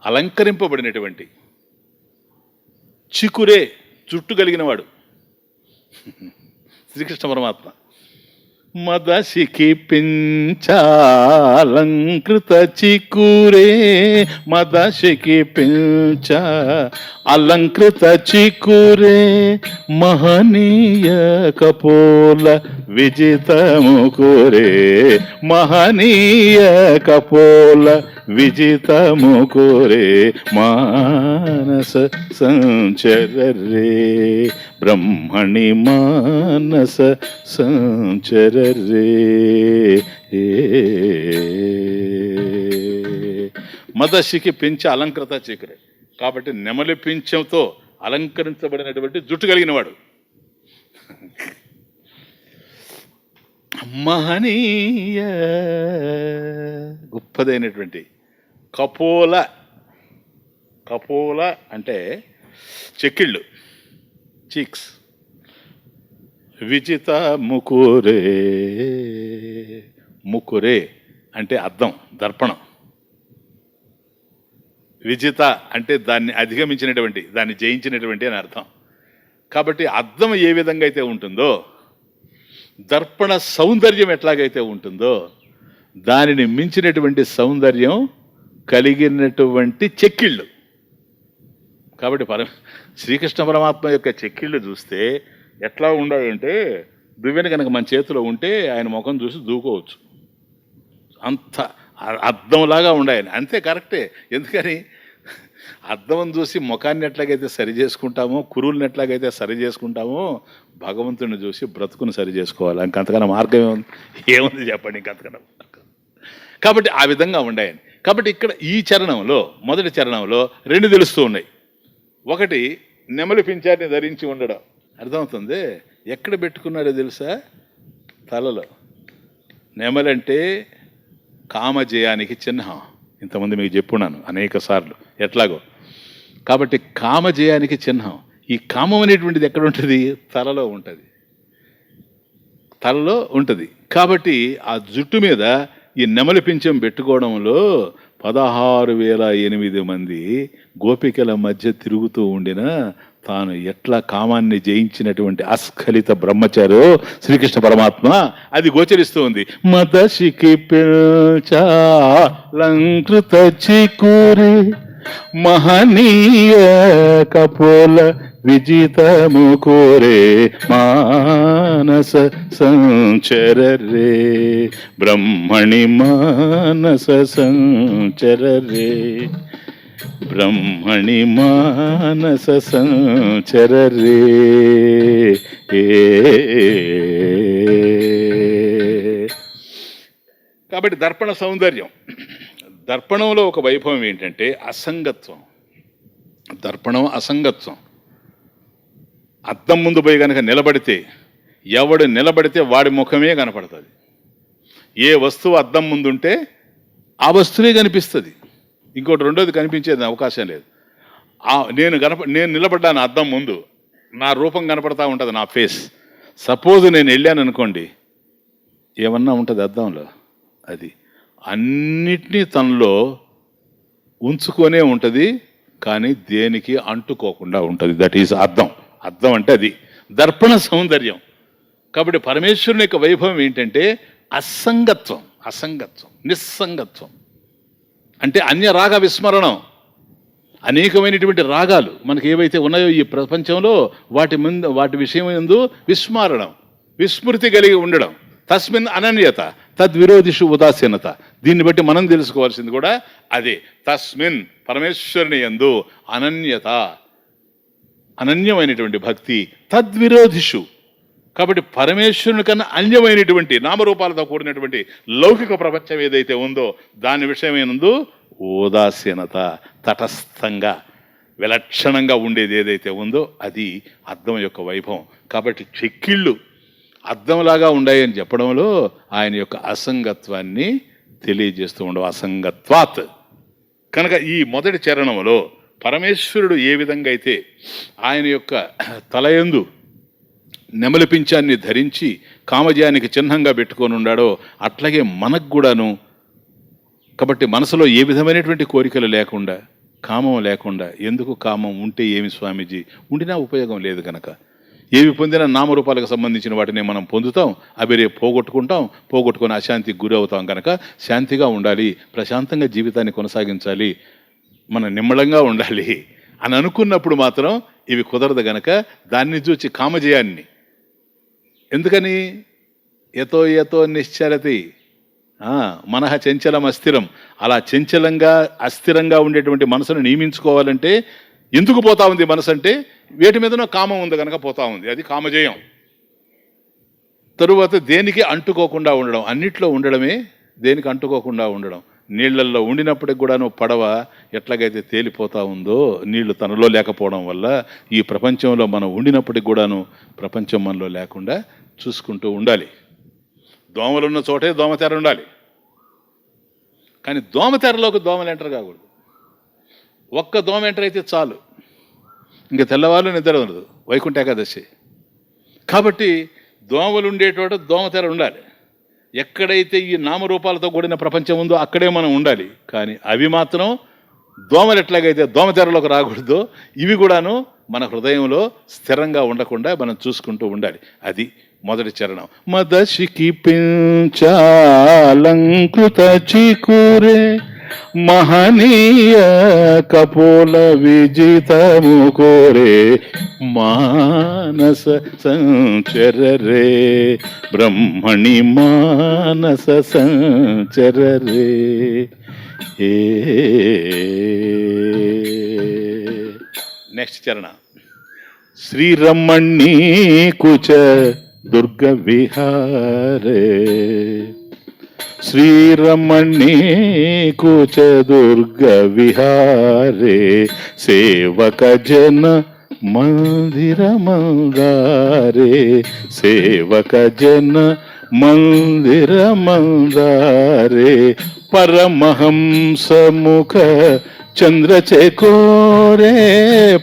అలంకరింపబడినటువంటి చికురే, చుట్టు కలిగిన వాడు శ్రీకృష్ణ పరమాత్మ. మదశిఖి పించాలంకృత చికురే, మదశిఖి పించ అలంకృత చికురే, మహనీయ కపోల విజితము కోరే, మహనీయ కపోల విజితము కోరే, మానస సంచరరే, బ్రహ్మణి మానస సంచరరే. మదశికి పెంచి అలంకృత చీకరే. కాబట్టి నెమలి పింఛంతో అలంకరించబడినటువంటి జుట్టు కలిగిన వాడు. మహనీయ గొప్పదైనటువంటి కపోల. కపోల అంటే చెక్కిళ్ళు, చీక్స్. విజిత ముకురే. ముకురే అంటే అద్దం, దర్పణం. విజిత అంటే దాన్ని అధిగమించినటువంటి, దాన్ని జయించినటువంటి అని అర్థం. కాబట్టి అద్దం ఏ విధంగా అయితే ఉంటుందో, దర్పణ సౌందర్యం ఎట్లాగైతే ఉంటుందో, దానిని మించినటువంటి సౌందర్యం కలిగినటువంటి చెక్కిళ్ళు. కాబట్టి శ్రీకృష్ణ పరమాత్మ యొక్క చెక్కిళ్ళు చూస్తే ఎట్లా ఉండాలంటే, దువ్వెన కనుక మన చేతిలో ఉంటే ఆయన ముఖం చూసి దూకోవచ్చు, అంత అద్దంలాగా ఉండాయని. అంతే, కరెక్టే. ఎందుకని అద్దం చూసి ముఖాన్ని ఎట్లాగైతే సరి చేసుకుంటామో, కురువులను ఎట్లాగైతే సరి చేసుకుంటామో, భగవంతుని చూసి బ్రతుకుని సరి చేసుకోవాలి. ఇంకంతకన్నా మార్గం ఏముంది చెప్పండి, ఇంకంతకన్నా. కాబట్టి ఆ విధంగా ఉండాయని. కాబట్టి ఇక్కడ ఈ చరణంలో, మొదటి చరణంలో 2 తెలుస్తూ ఉన్నాయి. ఒకటి, నెమలి పింఛాన్ని ధరించి ఉండడం. అర్థమవుతుంది. ఎక్కడ పెట్టుకున్నాడో తెలుసా? తలలో. నెమలంటే కామజయానికి చిహ్నం. ఇంతమంది మీకు చెప్పున్నాను అనేక సార్లు ఎట్లాగో. కాబట్టి కామజయానికి చిహ్నం. ఈ కామం అనేటువంటిది ఎక్కడ ఉంటుంది? తలలో ఉంటుంది. తలలో ఉంటుంది. కాబట్టి ఆ జుట్టు మీద ఈ నెమలి పింఛం పెట్టుకోవడంలో 16,008 మంది గోపికల మధ్య తిరుగుతూ ఉండిన తాను ఎట్లా కామాన్ని జయించినటువంటి అస్ఖలిత బ్రహ్మచారో శ్రీకృష్ణ పరమాత్మ, అది గోచరిస్తూ ఉంది. మదశికి లంకృత చికురి మహనీయ కపోల విజితము కోరే మానస సంచరరే బ్రహ్మణి మానస సంచరరే బ్రహ్మణి మానస సంచరరే. కాబట్టి దర్పణ సౌందర్యం. దర్పణంలో ఒక వైభవం ఏంటంటే అసంగత్వం. దర్పణం అసంగత్వం. అద్దం ముందు పోయి కనుక నిలబడితే, ఎవడు నిలబడితే వాడి ముఖమే కనపడుతుంది. ఏ వస్తువు అద్దం ముందుంటే ఆ వస్తువే కనిపిస్తుంది, ఇంకోటి రెండోది కనిపించేది అవకాశం లేదు. నేను నిలబడ్డాను అద్దం ముందు, నా రూపం కనపడతా ఉంటుంది, నా ఫేస్. సపోజ్ నేను వెళ్ళాను అనుకోండి, ఏమన్నా ఉంటుంది అద్దంలో? అది అన్నిటినీ తనలో ఉంచుకొనే ఉంటుంది, కానీ దేనికి అంటుకోకుండా ఉంటుంది. దట్ ఈజ్ అద్దం. అద్దం అంటే అది దర్పణ సౌందర్యం. కాబట్టి పరమేశ్వరుని యొక్క వైభవం ఏంటంటే అసంగత్వం. అసంగత్వం, నిస్సంగత్వం అంటే అన్య రాగ విస్మరణం. అనేకమైనటువంటి రాగాలు మనకి ఏవైతే ఉన్నాయో ఈ ప్రపంచంలో, వాటి విషయం యందు విస్మరణం, విస్మృతి కలిగి ఉండడం. తస్మిన్ అనన్యత తద్విరోధిషు ఉదాసీనత. దీన్ని బట్టి మనం తెలుసుకోవాల్సింది కూడా అదే. తస్మిన్ పరమేశ్వరుని యందు అనన్యత, అనన్యమైనటువంటి భక్తి. తద్విరోధిషు, కాబట్టి పరమేశ్వరుని కన్నా అన్యమైనటువంటి నామరూపాలతో కూడినటువంటి లౌకిక ప్రపంచం ఏదైతే ఉందో దాని విషయమైనందు ఉదాసీనత, తటస్థంగా విలక్షణంగా ఉండేది ఏదైతే ఉందో అది అద్దం యొక్క వైభవం. కాబట్టి చెక్కిళ్ళు అద్దంలాగా ఉండాయని చెప్పడంలో ఆయన యొక్క అసంగత్వాన్ని తెలియజేస్తూ ఉండవు. అసంగత్వాత్. కనుక ఈ మొదటి చరణంలో పరమేశ్వరుడు ఏ విధంగా అయితే ఆయన యొక్క తలయందు నెమలి పింఛాన్ని ధరించి కామజయానికి చిహ్నంగా పెట్టుకొని ఉన్నాడో అట్లాగే మనకు కూడాను. కాబట్టి మనసులో ఏ విధమైనటువంటి కోరికలు లేకుండా, కామం లేకుండా. ఎందుకు కామం ఉంటే ఏమి స్వామీజీ? ఉండినా ఉపయోగం లేదు కనుక. ఏవి పొందినా నామరూపాలకు సంబంధించిన వాటిని మనం పొందుతాం, అవి రేపు పోగొట్టుకొని అశాంతికి గురి అవుతాం. కనుక శాంతిగా ఉండాలి, ప్రశాంతంగా జీవితాన్ని కొనసాగించాలి, మన నిమ్మళంగా ఉండాలి అని అనుకున్నప్పుడు మాత్రం ఇవి కుదరదు. గనక దాన్ని చూచి కామజయాన్ని, ఎందుకని యతో నిశ్చరతి మనః చంచలం అస్థిరం, అలా చంచలంగా అస్థిరంగా ఉండేటువంటి మనసును నియమించుకోవాలంటే ఎందుకు పోతా ఉంది మనసు అంటే వేటి మీదనో కామం ఉంది కనుక పోతా ఉంది. అది కామజయం. తరువాత దేనికి అంటుకోకుండా ఉండడం, అన్నిట్లో ఉండడమే దేనికి అంటుకోకుండా ఉండడం. నీళ్లల్లో ఉండినప్పటికి కూడాను పడవ ఎట్లాగైతే తేలిపోతూ ఉందో నీళ్లు తనలో లేకపోవడం వల్ల ఈ ప్రపంచంలో మనం ఉండినప్పటికి కూడాను ప్రపంచం మనలో లేకుండా చూసుకుంటూ ఉండాలి. దోమలున్న చోటే దోమతెర ఉండాలి, కానీ దోమతెరలోకి దోమలు ఎంటర్ కాకూడదు. ఒక్క దోమ ఎంటర్ అయితే చాలు, ఇంకా తెల్లవాళ్ళు నిద్ర ఉండదు, వైకుంఠ ఏకాదశి. కాబట్టి దోమలు ఉండేటోట దోమతెర ఉండాలి. ఎక్కడైతే ఈ నామరూపాలతో కూడిన ప్రపంచం ఉందో అక్కడే మనం ఉండాలి. కానీ అవి మాత్రం దోమలు ఎట్లాగైతే దోమతెరలోకి రాకూడదో ఇవి కూడాను మన హృదయంలో స్థిరంగా ఉండకుండా మనం చూసుకుంటూ ఉండాలి. అది మొదటి చరణం. మదశికి పించాలంకృత చికురే మహనీయ కపోల విజితము కోరే మానస సంచరరే బ్రహ్మణి మానస సంచరరే. నెక్స్ట్ చరణ. శ్రీరమణీ కుచ దుర్గ విహారే శ్రీరమణీ కుచ దుర్గ విహారే సేవక జన మందిర మందారే సేవక జన మందిర మందారే పరమహంస ముఖ చంద్రచేకోరే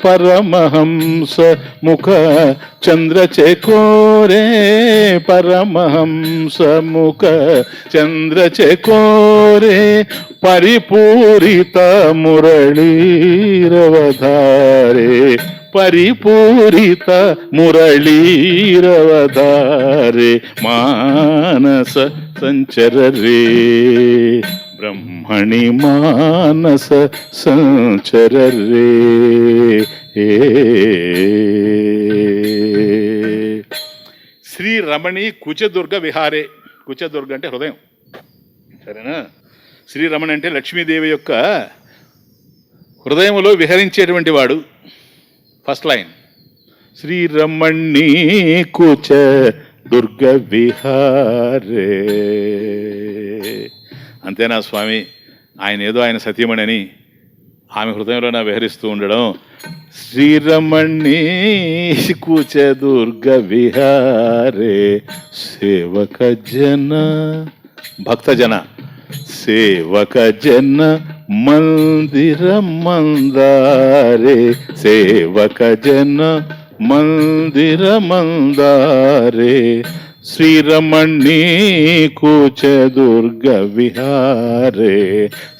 పరమహంస ముఖ చంద్రచేకోరే పరమహంస ముఖ చంద్రచేకోరే పరిపూరిత మురళీరవధారే పరిపూరిత మురళీరవధారే మానస సంచరరే బ్రహ్మణి మానస సంచరరే. శ్రీరమణి కుచదుర్గ విహారే. కుచదుర్గ అంటే హృదయం, సరేనా? శ్రీరమణి అంటే లక్ష్మీదేవి యొక్క హృదయంలో విహరించేటువంటి వాడు. ఫస్ట్ లైన్ శ్రీరమణి కుచ దుర్గ విహారే. అంతేనా స్వామి? ఆయన ఏదో ఆయన సతీమణి ఆమె హృదయంలోనే విహరిస్తూ ఉండడం. శ్రీరమణి కూచ దుర్గ విహారే సేవక జన భక్తజన సేవక జన మందిర మందారే సేవక జన మందిర మందారే శ్రీరమణి కూచ దుర్గ విహారే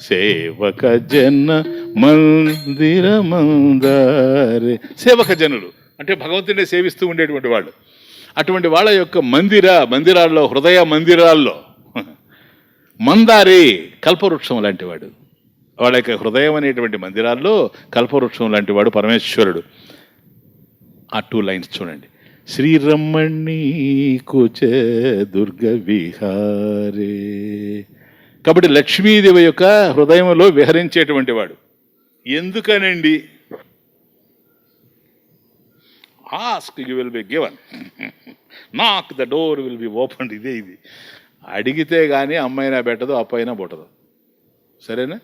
సేవక జన మందిర మందారే. సేవక జనులు అంటే భగవంతుడిని సేవిస్తూ ఉండేటువంటి వాళ్ళు. అటువంటి వాళ్ళ యొక్క మందిరాల్లో హృదయ మందిరాల్లో మందారే కల్పవృక్షం లాంటి వాడు. వాళ్ళ యొక్క హృదయం అనేటువంటి మందిరాల్లో కల్పవృక్షం లాంటి వాడు పరమేశ్వరుడు. ఆ 2 లైన్స్ చూడండి. శ్రీరమణి కుచ దుర్గ విహారే. కాబట్టి లక్ష్మీదేవి యొక్క హృదయంలో విహరించేటువంటి వాడు. ఎందుకనండి? Ask you will be given, knock the door will be open. ఇది అడిగితే కానీ అమ్మైనా పెట్టదు, అప్పైనా పుట్టదు, సరేనా?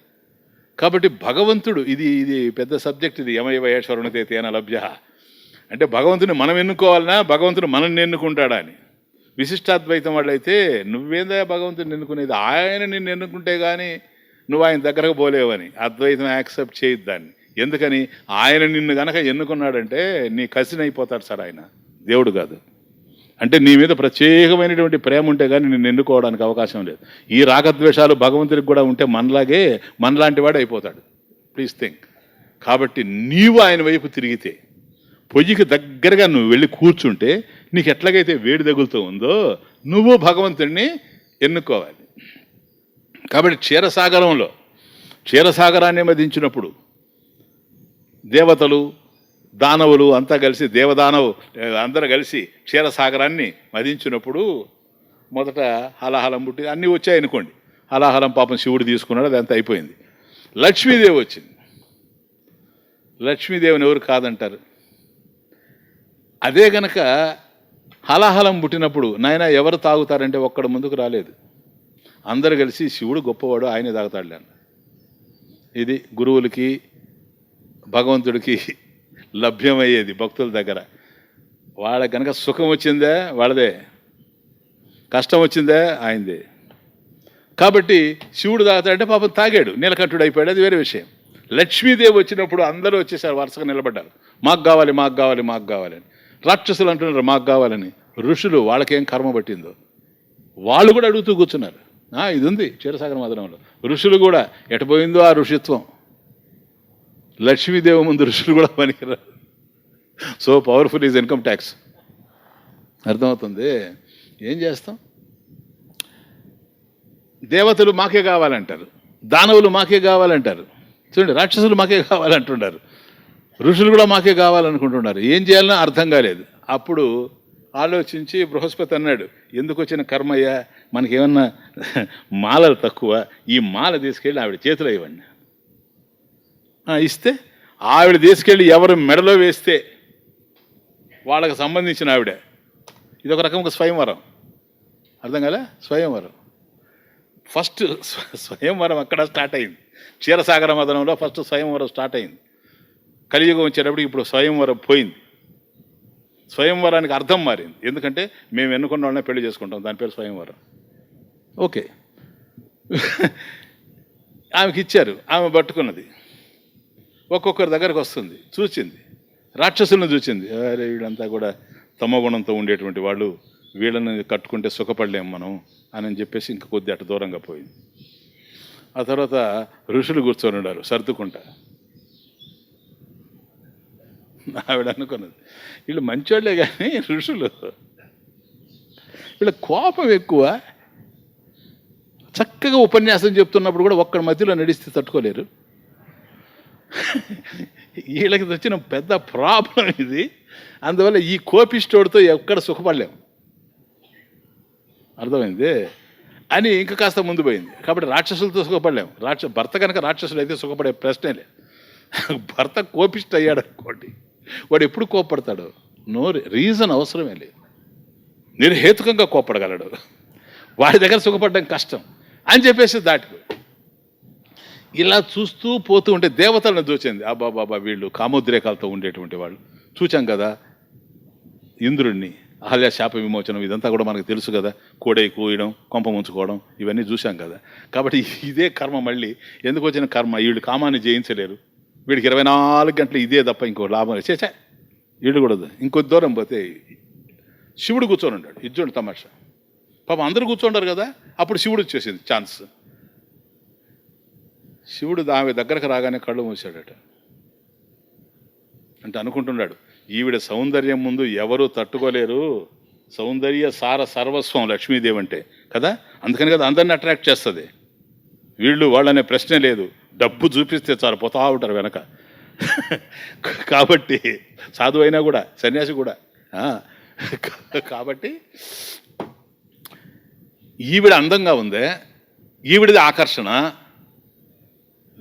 కాబట్టి భగవంతుడు ఇది పెద్ద సబ్జెక్ట్. ఇది యమయవయేశ్వరునితే తేన లభ్య అంటే భగవంతుని మనం ఎన్నుకోవాలన్నా భగవంతుడు మనల్ని ఎన్నుకుంటాడా అని. విశిష్టాద్వైతం వాళ్ళైతే నువ్వేందా భగవంతుని ఎన్నుకునేది, ఆయన నిన్ను ఎన్నుకుంటే కానీ నువ్వు ఆయన దగ్గరకు పోలేవని. అద్వైతం యాక్సెప్ట్ చేయదు దాన్ని. ఎందుకని? ఆయన నిన్ను గనక ఎన్నుకున్నాడంటే నీ కసినైపోతాడు సార్ ఆయన, దేవుడు కాదు. అంటే నీ మీద ప్రత్యేకమైనటువంటి ప్రేమ ఉంటే కానీ నిన్ను ఎన్నుకోవడానికి అవకాశం లేదు. ఈ రాగద్వేషాలు భగవంతుడికి కూడా ఉంటే మనలాంటి వాడు అయిపోతాడు. Please think. కాబట్టి నీవు ఆయన వైపు తిరిగితే, పొయ్యికి దగ్గరగా నువ్వు వెళ్ళి కూర్చుంటే నీకు ఎట్లాగైతే వేడి తగులుతూ ఉందో నువ్వు భగవంతుడిని ఎన్నుకోవాలి. కాబట్టి క్షీరసాగరాన్ని మదించినప్పుడు దేవతలు దానవులు అంతా కలిసి అందరూ కలిసి క్షీరసాగరాన్ని మదించినప్పుడు మొదట హలాహలం పుట్టి అన్నీ వచ్చాయి అనుకోండి. హలాహలం పాపం శివుడు తీసుకున్నాడు, అదంతా అయిపోయింది. లక్ష్మీదేవి వచ్చింది. లక్ష్మీదేవిని ఎవరు కాదంటారు? అదే గనక హలాహలం పుట్టినప్పుడు నాయన ఎవరు తాగుతారంటే ఒక్కడు ముందుకు రాలేదు. అందరు కలిసి శివుడు గొప్పవాడు, ఆయనే తాగుతాడులే. ఇది గురువులకి భగవంతుడికి లభ్యమయ్యేది భక్తుల దగ్గర. వాళ్ళకి కనుక సుఖం వచ్చిందే వాళ్ళదే, కష్టం వచ్చిందే ఆయనదే. కాబట్టి శివుడు తాగుతాడంటే పాపం తాగాడు, నీలకంఠుడు అయిపోయాడు, అది వేరే విషయం. లక్ష్మీదేవి వచ్చినప్పుడు అందరూ వచ్చేసారు, వరుసగా నిలబడ్డారు, మాకు కావాలి మాకు కావాలి మాకు కావాలని. రాక్షసులు అంటున్నారు మాకు కావాలని. ఋషులు వాళ్ళకేం కర్మ పట్టిందో వాళ్ళు కూడా అడుగుతూ కూర్చున్నారు. ఇది ఉంది క్షీరసాగర మదనంలో. ఋషులు కూడా ఎటపోయిందో ఆ ఋషిత్వం. లక్ష్మీదేవి ముందు ఋషులు కూడా పనికిరారు. So powerful is income tax. అర్థమవుతుంది. ఏం చేస్తాం? దేవతలు మాకే కావాలంటారు, దానవులు మాకే కావాలంటారు. చూడండి, రాక్షసులు మాకే కావాలంటున్నారు, ఋషులు కూడా మాకే కావాలనుకుంటున్నారు. ఏం చేయాలన్నా అర్థం కాలేదు. అప్పుడు ఆలోచించి బృహస్పతి అన్నాడు, ఎందుకు వచ్చిన కర్మయ్య, మనకేమన్నా మాలలు తక్కువ, ఈ మాల తీసుకెళ్ళి ఆవిడ చేతిలో ఇవ్వండి. ఇస్తే ఆవిడ తీసుకెళ్ళి ఎవరు మెడలో వేస్తే వాళ్ళకి సంబంధించిన ఆవిడ. ఇదొక రకంగా స్వయంవరం. అర్థం కదా? స్వయంవరం. ఫస్ట్ స్వయంవరం అక్కడ స్టార్ట్ అయింది. క్షీరసాగర మదనంలో ఫస్ట్ స్వయంవరం స్టార్ట్ అయింది. కలియుగం వచ్చేటప్పుడు ఇప్పుడు స్వయంవరం పోయింది. స్వయంవరానికి అర్థం మారింది. ఎందుకంటే మేము ఎన్నుకున్న వాళ్ళనే పెళ్లి చేసుకుంటాం, దాని పేరు స్వయంవరం. ఓకే, ఆమెకి ఇచ్చారు, ఆమె పట్టుకున్నది, ఒక్కొక్కరి దగ్గరకు వస్తుంది, చూసింది, రాక్షసులను చూసింది. అరే వీళ్ళంతా కూడా తమగుణంతో ఉండేటువంటి వాళ్ళు, వీళ్ళని కట్టుకుంటే సుఖపడలేము మనం అని చెప్పేసి ఇంక కొద్ది అటు దూరంగా పోయింది. ఆ తర్వాత ఋషులు కూర్చొని ఉన్నారు సర్దుకుంటా. ఆవిడ అనుకున్నది, వీళ్ళు మంచోళ్లే కానీ ఋషులు, వీళ్ళ కోపం ఎక్కువ. చక్కగా ఉపన్యాసం చెప్తున్నప్పుడు కూడా ఒక్కడి మధ్యలో నడిస్తే తట్టుకోలేరు. వీళ్ళకి వచ్చిన పెద్ద ప్రాబ్లం ఇది. అందువల్ల ఈ కోపిస్టోడితో ఎక్కడ సుఖపడలేము. అర్థమైంది అని ఇంకా కాస్త ముందు పోయింది. కాబట్టి రాక్షసులతో సుఖపడలేము. భర్త కనుక రాక్షసులు అయితే సుఖపడే ప్రశ్నే లేదు. భర్త కోపిస్ట్ అయ్యాడు అనుకోండి, వాడు ఎప్పుడు కోప్పడతాడు? నో రీజన్ అవసరమే లేదు, నిర్హేతుకంగా కోప్పడగలడు. వాడి దగ్గర సుఖపడడం కష్టం అని చెప్పేసి దాటిపోయి ఇలా చూస్తూ పోతూ ఉంటే దేవతలను చూచింది. బాబా వీళ్ళు కామోద్రేకాలతో ఉండేటువంటి వాళ్ళు. చూచాం కదా ఇంద్రుడిని, అహల్య శాప విమోచనం, ఇదంతా కూడా మనకు తెలుసు కదా. కోడై కూయడం, కొంప ముంచుకోవడం, ఇవన్నీ చూసాం కదా. కాబట్టి ఇదే కర్మ మళ్ళీ ఎందుకు వచ్చిన కర్మ? వీళ్ళు కామాన్ని జయించలేరు, వీడికి 24 గంటలు ఇదే తప్ప ఇంకో లాభం చేసా. వీడు కూడా ఇంకొద్ది దూరం పోతే శివుడు కూర్చొని ఉన్నాడు. ఇజ్జుడు తమాషా. పాపం అందరూ కూర్చోండారు కదా. అప్పుడు శివుడు వచ్చేసింది ఛాన్స్. శివుడు ఆమె దగ్గరకు రాగానే కళ్ళు మూసాడట. అంటే అనుకుంటున్నాడు, ఈవిడ సౌందర్యం ముందు ఎవరూ తట్టుకోలేరు, సౌందర్య సార సర్వస్వం లక్ష్మీదేవి అంటే కదా. అందుకని కదా అందరిని అట్రాక్ట్ చేస్తుంది. వీళ్ళు వాళ్ళనే ప్రశ్నే లేదు, డబ్బు చూపిస్తే చాలు పోతా ఉంటారు వెనక. కాబట్టి సాధువు అయినా కూడా, సన్యాసి కూడా. కాబట్టి ఈవిడ అందంగా ఉందే, ఈవిడిది ఆకర్షణ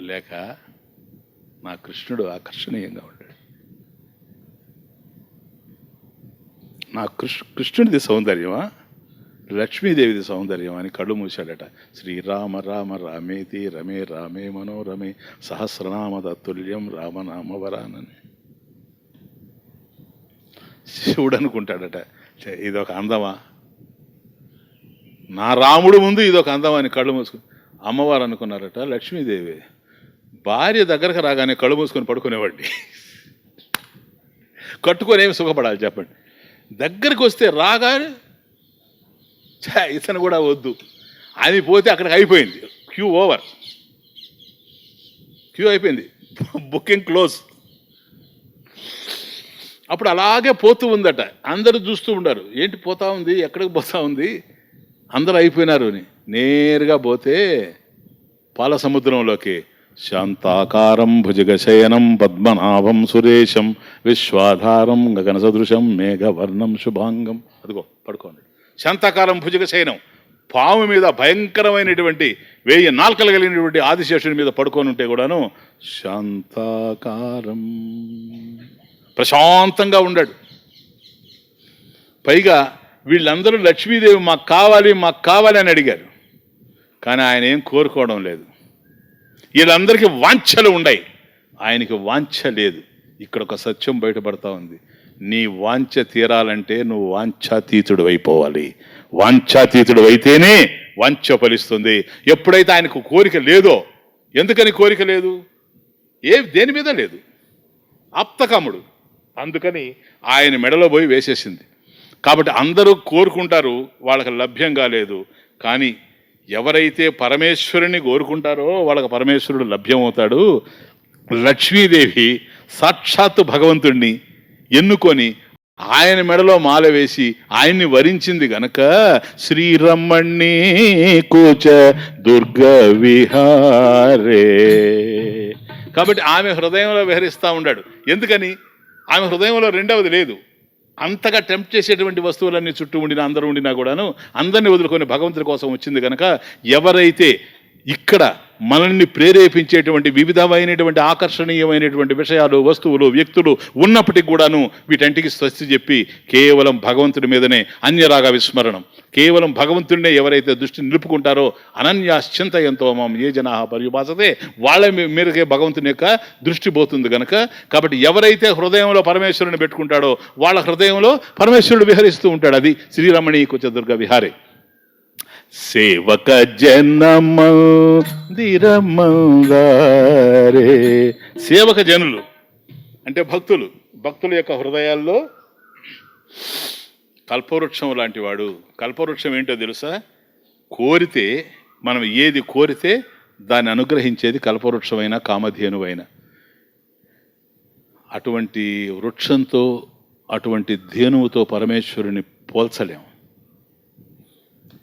లేక నా కృష్ణుడు ఆకర్షణీయంగా ఉంటాడు. నా కృష్ణుడిది సౌందర్యమా, లక్ష్మీదేవిది సౌందర్యం అని కళ్ళు మూశాడట. శ్రీరామ రామ రామేతి రమే రామే మనోరమే సహస్రనామ తత్తుల్యం రామనామ వరానని శివుడు అనుకుంటాడట. ఇదొక అందమా, నా రాముడు ముందు ఇదొక అందమా అని కళ్ళు మూసుకుని. అమ్మవారు అనుకున్నారట, లక్ష్మీదేవి భార్య దగ్గరకు రాగానే కళ్ళు మూసుకొని పడుకునేవాడిని. కట్టుకొని ఏమి సుఖపడాలి చెప్పండి. దగ్గరికి వస్తే రాగానే ఇతను కూడా వద్దు అని పోతే అక్కడికి అయిపోయింది. క్యూ ఓవర్, క్యూ అయిపోయింది, బుకింగ్ క్లోజ్. అప్పుడు అలాగే పోతూ ఉందట. అందరూ చూస్తూ ఉండారు, ఏంటి పోతా ఉంది, ఎక్కడికి పోతా ఉంది, అందరూ అయిపోయినారు అని. నేరుగా పోతే పాల సముద్రంలోకి. శాంతాకారం భుజగశయనం పద్మనాభం సురేశం విశ్వాధారం గగన సదృశం మేఘవర్ణం శుభాంగం. అదిగో పడుకోండి. శాంతాకారం భుజగశయనం, పాము మీద భయంకరమైనటువంటి 1000 నాలుకలు కలిగినటువంటి ఆదిశేషుని మీద పడుకొని ఉంటే కూడాను శాంతాకారం, ప్రశాంతంగా ఉండాడు. పైగా వీళ్ళందరూ లక్ష్మీదేవి మాకు కావాలి మాకు కావాలి అని అడిగారు. కానీ ఆయన ఏం కోరుకోవడం లేదు. వీళ్ళందరికీ వాంఛలు ఉన్నాయి, ఆయనకి వాంఛ లేదు. ఇక్కడ ఒక సత్యం బయటపడతా ఉంది. నీ వాంఛ తీరాలంటే నువ్వు వాంఛాతీతుడు అయిపోవాలి. వాంఛాతీతుడు అయితేనే వాంఛ ఫలిస్తుంది. ఎప్పుడైతే ఆయనకు కోరిక లేదో, ఎందుకని కోరిక లేదు? దేని మీద లేదు, ఆప్తకాముడు. అందుకని ఆయన మెడలో పోయి వేసేసింది. కాబట్టి అందరూ కోరుకుంటారు, వాళ్ళకి లభ్యం కాలేదు. కానీ ఎవరైతే పరమేశ్వరుని కోరుకుంటారో వాళ్ళకి పరమేశ్వరుడు లభ్యమవుతాడు. లక్ష్మీదేవి సాక్షాత్తు భగవంతుణ్ణి ఎన్నుకొని ఆయన మెడలో మాల వేసి ఆయన్ని వరించింది గనక శ్రీరమణి కూచ దుర్గ విహారే. కాబట్టి ఆమె హృదయంలో విహరిస్తూ ఉన్నాడు. ఎందుకని? ఆమె హృదయంలో రెండవది లేదు. అంతగా టెంప్ట్ చేసేటువంటి వస్తువులన్నీ చుట్టూ ఉండినా, అందరూ ఉండినా కూడాను అందరినీ వదులుకొని భగవంతుడి కోసం వచ్చింది కనుక ఎవరైతే ఇక్కడ మనల్ని ప్రేరేపించేటువంటి వివిధమైనటువంటి ఆకర్షణీయమైనటువంటి విషయాలు, వస్తువులు, వ్యక్తులు ఉన్నప్పటికీ కూడాను వీటంటికి స్వస్తి చెప్పి కేవలం భగవంతుడి మీదనే అన్యరాగ విస్మరణం, కేవలం భగవంతుడినే ఎవరైతే దృష్టి నిలుపుకుంటారో అనన్యాశ్చింతయంతో మాం ఏ జనాః పర్యుపాసతే, వాళ్ళ మీదకే భగవంతుని యొక్క దృష్టి పోతుంది కనుక. కాబట్టి ఎవరైతే హృదయంలో పరమేశ్వరుని పెట్టుకుంటాడో వాళ్ళ హృదయంలో పరమేశ్వరుడు విహరిస్తూ ఉంటాడు. అది శ్రీరమణీ కుచ దుర్గ విహారే. సేవక జనమందిరమందారే. సేవక జనులు అంటే భక్తులు. భక్తుల యొక్క హృదయాల్లో కల్పవృక్షం లాంటి వాడు. కల్పవృక్షం ఏంటో తెలుసా? కోరితే, మనం ఏది కోరితే దాన్ని అనుగ్రహించేది కల్పవృక్షమైనా కామధేనువైనా. అటువంటి వృక్షంతో, అటువంటి ధేనువుతో పరమేశ్వరుని పోల్చలేం.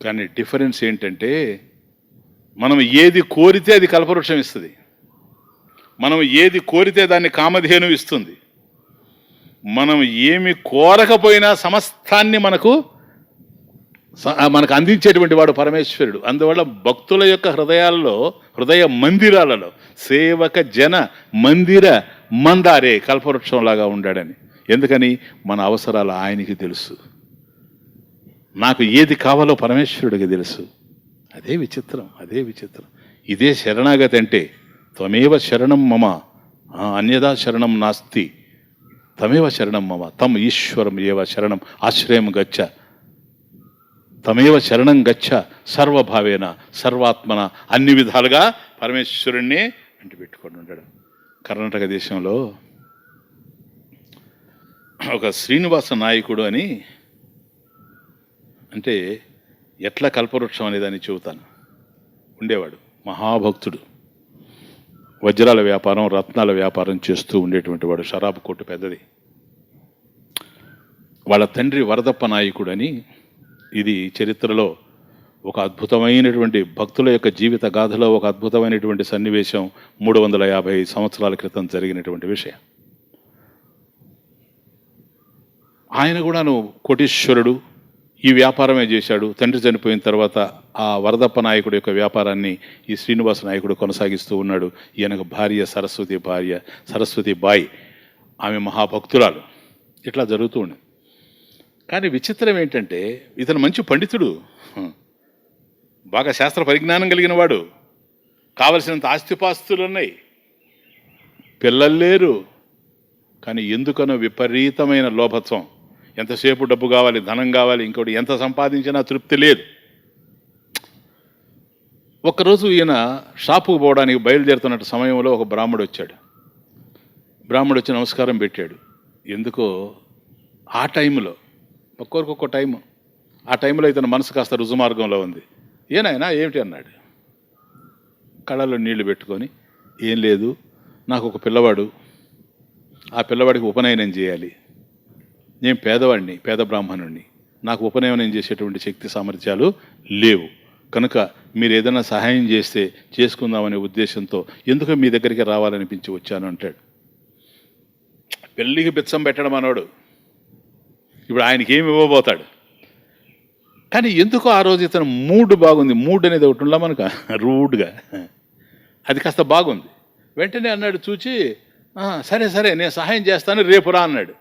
కానీ డిఫరెన్స్ ఏంటంటే మనం ఏది కోరితే అది కల్పవృక్షం ఇస్తుంది, మనం ఏది కోరితే దాన్ని కామధేను ఇస్తుంది. మనం ఏమి కోరకపోయినా సమస్తాన్ని మనకు అందించేటువంటి వాడు పరమేశ్వరుడు. అందువల్ల భక్తుల యొక్క హృదయాల్లో, హృదయ మందిరాలలో సేవక జన మందిర మందారే కల్పవృక్షంలాగా ఉండాడని. ఎందుకని? మన అవసరాలు ఆయనకి తెలుసు, నాకు ఏది కావాలో పరమేశ్వరుడికి తెలుసు. అదే విచిత్రం, అదే విచిత్రం. ఇదే శరణాగతి అంటే. త్వమేవ శరణం మమ అన్యదా శరణం నాస్తి, తమేవ శరణం మమ తం ఈశ్వరం ఏవ శరణం ఆశ్రయం గచ్చ, తమేవ శరణం గచ్చ సర్వభావేన సర్వాత్మన. అన్ని విధాలుగా పరమేశ్వరుణ్ణి అంటి పెట్టుకొని ఉంటాడు. కర్ణాటక దేశంలో ఒక శ్రీనివాస నాయకుడు అని, అంటే ఎట్లా కల్పవృక్షం అనేదాన్ని చెబుతాను, ఉండేవాడు. మహాభక్తుడు, వజ్రాల వ్యాపారం, రత్నాల వ్యాపారం చేస్తూ ఉండేటువంటి వాడు. షరాబు కొట్టు పెద్దది. వాళ్ళ తండ్రి వరదప్ప నాయకుడు అని. ఇది చరిత్రలో ఒక అద్భుతమైనటువంటి, భక్తుల యొక్క జీవిత గాథలో ఒక అద్భుతమైనటువంటి సన్నివేశం. 350 సంవత్సరాల క్రితం జరిగినటువంటి విషయం. ఆయన కూడాను కోటీశ్వరుడు, ఈ వ్యాపారమే చేశాడు. తండ్రి చనిపోయిన తర్వాత ఆ వరదప్ప నాయకుడు యొక్క వ్యాపారాన్ని ఈ శ్రీనివాస నాయకుడు కొనసాగిస్తూ ఉన్నాడు. ఈయనకు భార్య సరస్వతి బాయి, ఆమె మహాభక్తురాలు. ఇట్లా జరుగుతూ ఉంది. కానీ విచిత్రం ఏంటంటే ఇతను మంచి పండితుడు, బాగా శాస్త్ర పరిజ్ఞానం కలిగిన వాడు, కావలసినంత ఆస్తిపాస్తులు ఉన్నాయి, పిల్లలు లేరు. కానీ ఎందుకనో విపరీతమైన లోభత్వం. ఎంతసేపు డబ్బు కావాలి, ధనం కావాలి, ఇంకోటి ఎంత సంపాదించినా తృప్తి లేదు. ఒక్కరోజు ఈయన షాపుకు పోవడానికి బయలుదేరుతున్న సమయంలో ఒక బ్రాహ్మడు వచ్చాడు. బ్రాహ్మడు వచ్చి నమస్కారం పెట్టాడు. ఎందుకో ఆ టైంలో, ఒక్కొక్క టైము, ఆ టైంలో ఇతని మనసు కాస్త రుజుమార్గంలో ఉంది. ఏనాయనా ఏమిటి అన్నాడు. కళ్ళలో నీళ్లు పెట్టుకొని, ఏం లేదు, నాకు ఒక పిల్లవాడు, ఆ పిల్లవాడికి ఉపనయనం చేయాలి. నేను పేదవాడిని, పేద బ్రాహ్మణుడిని, నాకు ఉపనయనం చేసేటువంటి శక్తి సామర్థ్యాలు లేవు. కనుక మీరు ఏదైనా సహాయం చేస్తే చేసుకుందామనే ఉద్దేశంతో ఎందుకు మీ దగ్గరికి రావాలనిపించి వచ్చాను అంటాడు. పెళ్ళికి బిచ్చం పెట్టడం అన్నాడు. ఇప్పుడు ఆయనకి ఏమి ఇవ్వబోతాడు? కానీ ఎందుకో ఆ రోజు ఇతను మూడ్ బాగుంది. మూడ్ అనేది ఒకటి ఉందా మనకు, రూడ్గా, అది కాస్త బాగుంది. వెంటనే అన్నాడు చూచి, సరే నేను సహాయం చేస్తాను, రేపు రా అన్నాడు.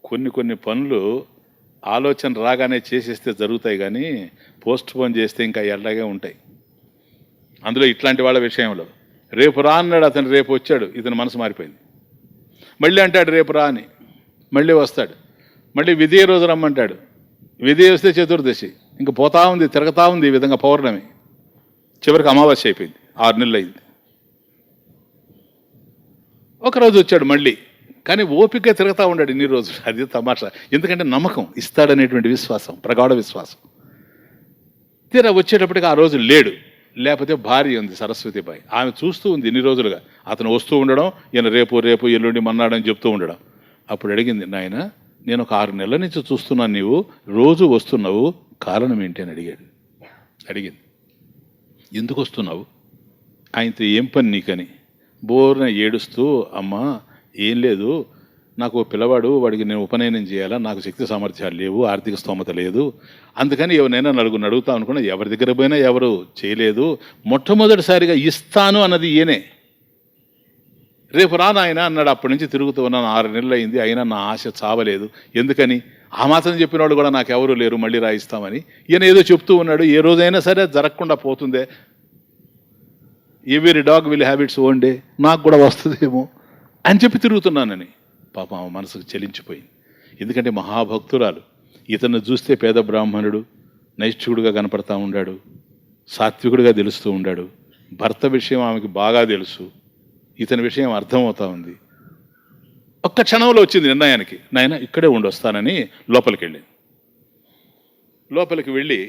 కొన్ని పనులు ఆలోచన రాగానే చేసేస్తే జరుగుతాయి, కానీ పోస్ట్ పోన్ చేస్తే ఇంకా ఎలాగే ఉంటాయి. అందులో ఇట్లాంటి వాళ్ళ విషయంలో రేపు రా అన్నాడు అతను, రేపు వచ్చాడు, ఇతని మనసు మారిపోయింది. మళ్ళీ అంటాడు రేపు రా అని, మళ్ళీ వస్తాడు. మళ్ళీ విధియ రోజు రమ్మంటాడు, విధియ వస్తే చతుర్దశి, ఇంకా పోతా ఉంది, తిరగతా ఉంది ఈ విధంగా పౌర్ణమి. చివరికి అమావాస్య అయిపోయింది, 6 నెలలు అయింది. ఒకరోజు వచ్చాడు మళ్ళీ, కానీ ఓపిక తిరుగుతూ ఉన్నాడు ఇన్ని రోజులు. అది తమాషా, ఎందుకంటే నమ్మకం, ఇస్తాడనేటువంటి విశ్వాసం, ప్రగాఢ విశ్వాసం. తీరా వచ్చేటప్పటికి ఆ రోజు లేడు. లేకపోతే భార్య ఉంది సరస్వతిబాయి, ఆమె చూస్తూ ఉంది ఇన్ని రోజులుగా. అతను వస్తూ ఉండడం, ఈయన రేపు రేపు ఎల్లుండి మన్నాడని చెప్తూ ఉండడం. అప్పుడు అడిగింది, నాయన నేను ఒక 6 నెలల నుంచి చూస్తున్నాను, నీవు రోజు వస్తున్నావు, కారణం ఏంటి అని అడిగింది. ఎందుకు వస్తున్నావు, ఆయనతో ఏం పని నీకని. బోర్న ఏడుస్తూ, అమ్మా ఏం లేదు, నాకు పిల్లవాడు, వాడికి నేను ఉపనయనం చేయాలా, నాకు శక్తి సామర్థ్యాలు లేవు, ఆర్థిక స్తోమత లేదు, అందుకని ఎవరినైనా నలుగురిని అడుగుతా అనుకున్నా, ఎవరి దగ్గర పోయినా ఎవరు చేయలేదు. మొట్టమొదటిసారిగా ఇస్తాను అన్నది ఈయనే. రేపు రా నాయన అన్నాడు. అప్పటి నుంచి తిరుగుతూ ఉన్నాను, 6 నెలలు అయింది, అయినా నా ఆశ చావలేదు. ఎందుకని, ఆ మాత్రం చెప్పిన వాళ్ళు కూడా నాకు ఎవరు లేరు, మళ్ళీ రాయిస్తామని. ఈయన ఏదో చెప్తూ ఉన్నాడు, ఏ రోజైనా సరే జరగకుండా పోతుందే. Every dog will have its own day, నాకు కూడా వస్తుందేమో అని చెప్పి తిరుగుతున్నానని. పాపం ఆమె మనసుకు చెలించిపోయింది. ఎందుకంటే మహాభక్తురాలు, ఇతను చూస్తే పేద బ్రాహ్మణుడు, నైష్ఠికుడుగా కనపడతా ఉన్నాడు, సాత్వికుడిగా తెలుస్తూ ఉన్నాడు. భర్త విషయం ఆమెకి బాగా తెలుసు, ఇతని విషయం అర్థమవుతా ఉంది. ఒక్క క్షణంలో వచ్చింది నిర్ణయానికి, నాయన ఇక్కడే ఉండొస్తానని లోపలికి వెళ్ళి